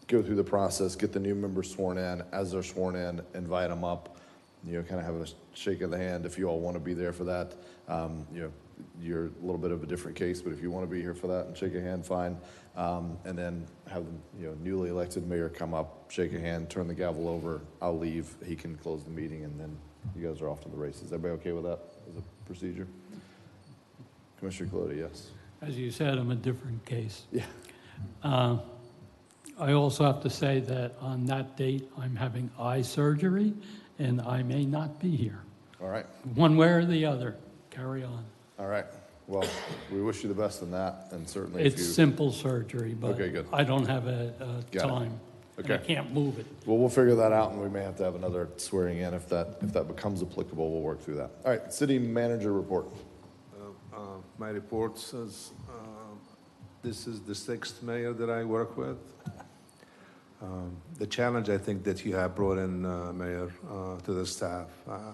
go through the process, get the new members sworn in. As they're sworn in, invite them up, you know, kind of have a shake of the hand if you all want to be there for that. You know, you're a little bit of a different case, but if you want to be here for that and shake a hand, fine. And then have the, you know, newly elected mayor come up, shake a hand, turn the gavel over. I'll leave. He can close the meeting, and then you guys are off to the races. Everybody okay with that as a procedure? Commissioner Colodi, yes. As you said, I'm a different case. Yeah. I also have to say that on that date, I'm having eye surgery, and I may not be here. All right. One way or the other. Carry on. All right. Well, we wish you the best in that, and certainly It's if you... simple surgery, but Okay, good. I don't have a Got it. time. and I Okay. can't move it. Well, we'll figure that out, and we may have to have another swearing in if that becomes applicable. We'll work through that. All right, city manager report. My report says this is the 6th mayor that I work with. The challenge I think that you have brought in, Mayor, to the staff,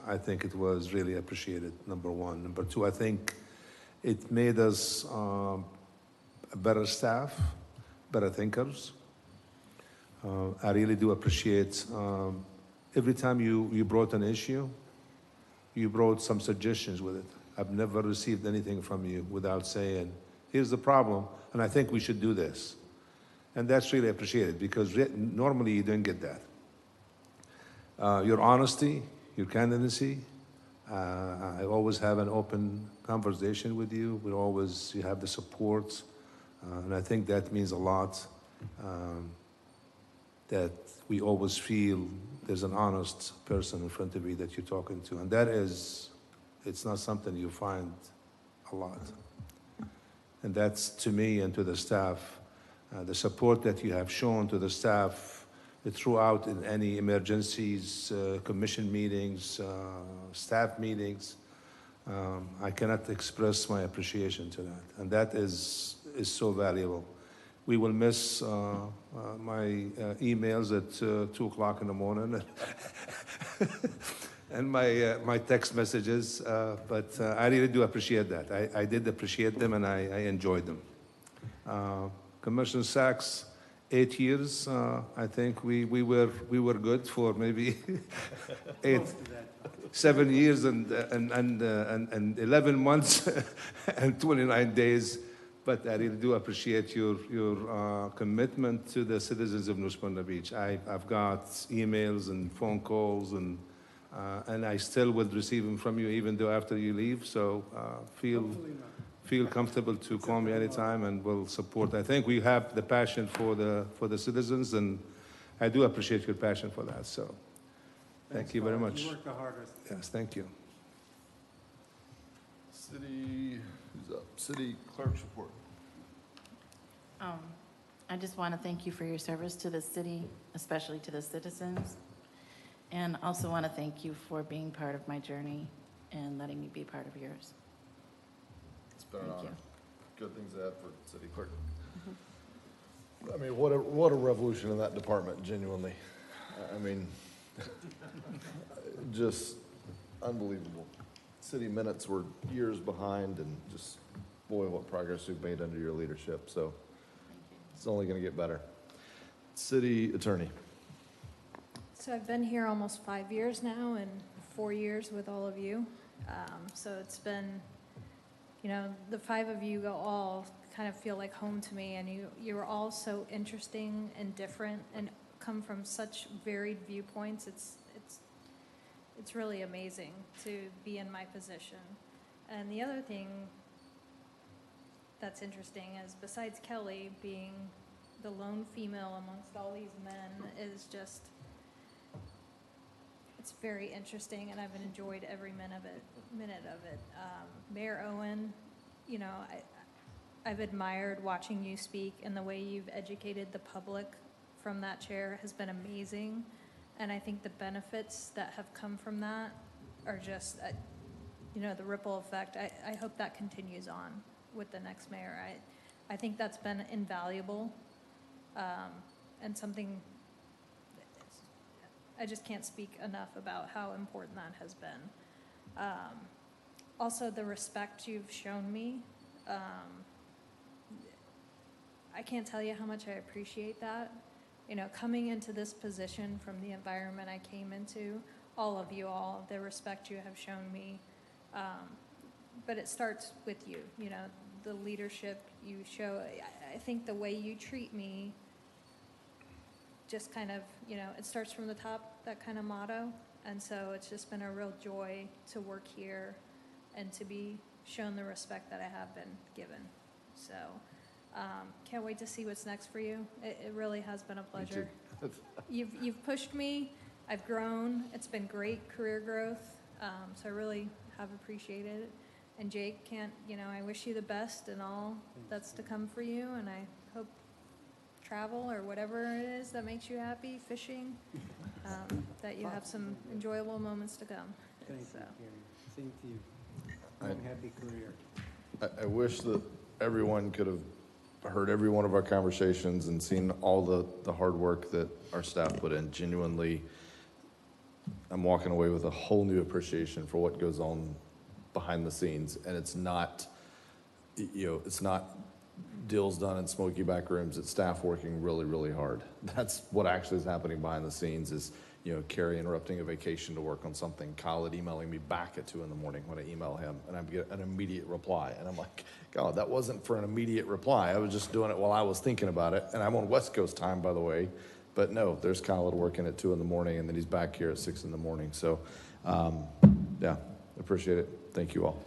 I think it was really appreciated, number one. Number two, I think it made us a better staff, better thinkers. I really do appreciate every time you brought an issue, you brought some suggestions with it. I've never received anything from you without saying, here's the problem, and I think we should do this. And that's really appreciated because normally you don't get that. Your honesty, your candidacy. I always have an open conversation with you. You have the support, and I think that means a lot. That we always feel there's an honest person in front of you that you're talking to, and it's not something you find a lot. And that's to me and to the staff, the support that you have shown to the staff throughout in any emergencies, commission meetings, staff meetings. I cannot express my appreciation to that, and that is so valuable. We will miss my emails at 2 o'clock in the morning and my text messages, but I really do appreciate that. I did appreciate them, and I enjoyed them. Commissioner Sachs, 8 years. I think we were good for maybe 7 years and 11 months and 29 days. But I really do appreciate your commitment to the citizens of New Smyrna Beach. I've got emails and phone calls, and I still will receive them from you even though after you leave. So feel comfortable to call me anytime, and we'll support. I think we have the passion for the citizens, and I do appreciate your passion for that. So thank you very much. You work the hardest. Yes, thank you. Who's up? City Clerk's report. I just want to thank you for your service to the city, especially to the citizens. And also want to thank you for being part of my journey and letting me be part of yours. It's been an Thank honor. you. Good things ahead for City Clerk. I mean, what a revolution in that department, genuinely. I mean, just unbelievable. City minutes were years behind, and just, boy, what progress we've made under your leadership. So it's only going to get better. City Attorney. So I've been here almost 5 years now, and 4 years with all of you. So it's been, the 5 of you all kind of feel like home to me, and you're all so interesting and different and come from such varied viewpoints. It's really amazing to be in my position. And the other thing that's interesting is, besides Kelly being the lone female amongst all these men, is just, it's very interesting, and I've enjoyed every minute of it. Mayor Owen, I've admired watching you speak, and the way you've educated the public from that chair has been amazing. And I think the benefits that have come from that are just, the ripple effect. I hope that continues on with the next mayor. I think that's been invaluable, and something, I just can't speak enough about how important that has been. Also, the respect you've shown me. I can't tell you how much I appreciate that. Coming into this position from the environment I came into, all of you all, the respect you have shown me. But it starts with you, the leadership you show. I think the way you treat me just kind of, it starts from the top, that kind of motto. And so it's just been a real joy to work here and to be shown the respect that I have been given. So can't wait to see what's next for you. It really has been a pleasure. You've pushed me. I've grown. It's been great career growth. So I really have appreciated it. And Jake, I wish you the best in all that's to come for you. And I hope travel or whatever it is that makes you happy, fishing, that you have some enjoyable moments to come. Thank you, Carrie. Same to you. Long, happy career. I wish that everyone could have heard every one of our conversations and seen all the hard work that our staff put in. Genuinely, I'm walking away with a whole new appreciation for what goes on behind the scenes. And it's not, it's not deals done in smoky back rooms. It's staff working really, really hard. That's what actually is happening behind the scenes, is Carrie interrupting a vacation to work on something, Khaled emailing me back at 2 in the morning when I email him, and I get an immediate reply. And I'm like, God, that wasn't for an immediate reply. I was just doing it while I was thinking about it. And I'm on West Coast time, by the way. But no, there's Khaled working at 2 in the morning, and then he's back here at 6 in the morning. So, yeah, appreciate it. Thank you all.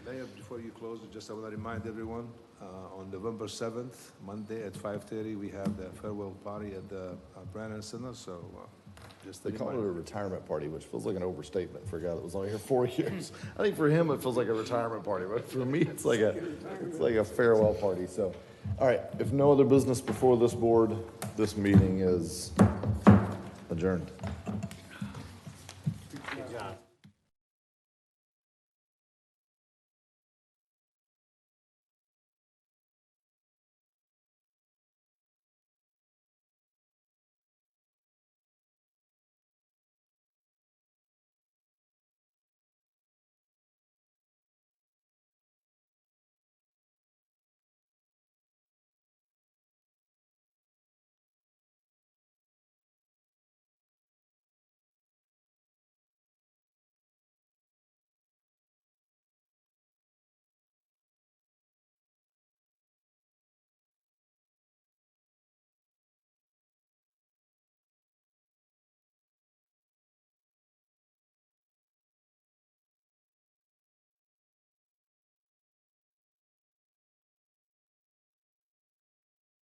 Mayor, before you close, just I want to remind everyone, on November 7th, Monday at 5:30, we have the farewell party at the Brannan Center, so just They a call it a reminder. retirement party, which feels like an overstatement for a guy that was only here 4 years. I think for him, it feels like a retirement party, but for me, it's like a farewell party. So, all right, if no other business before this board, this meeting is adjourned.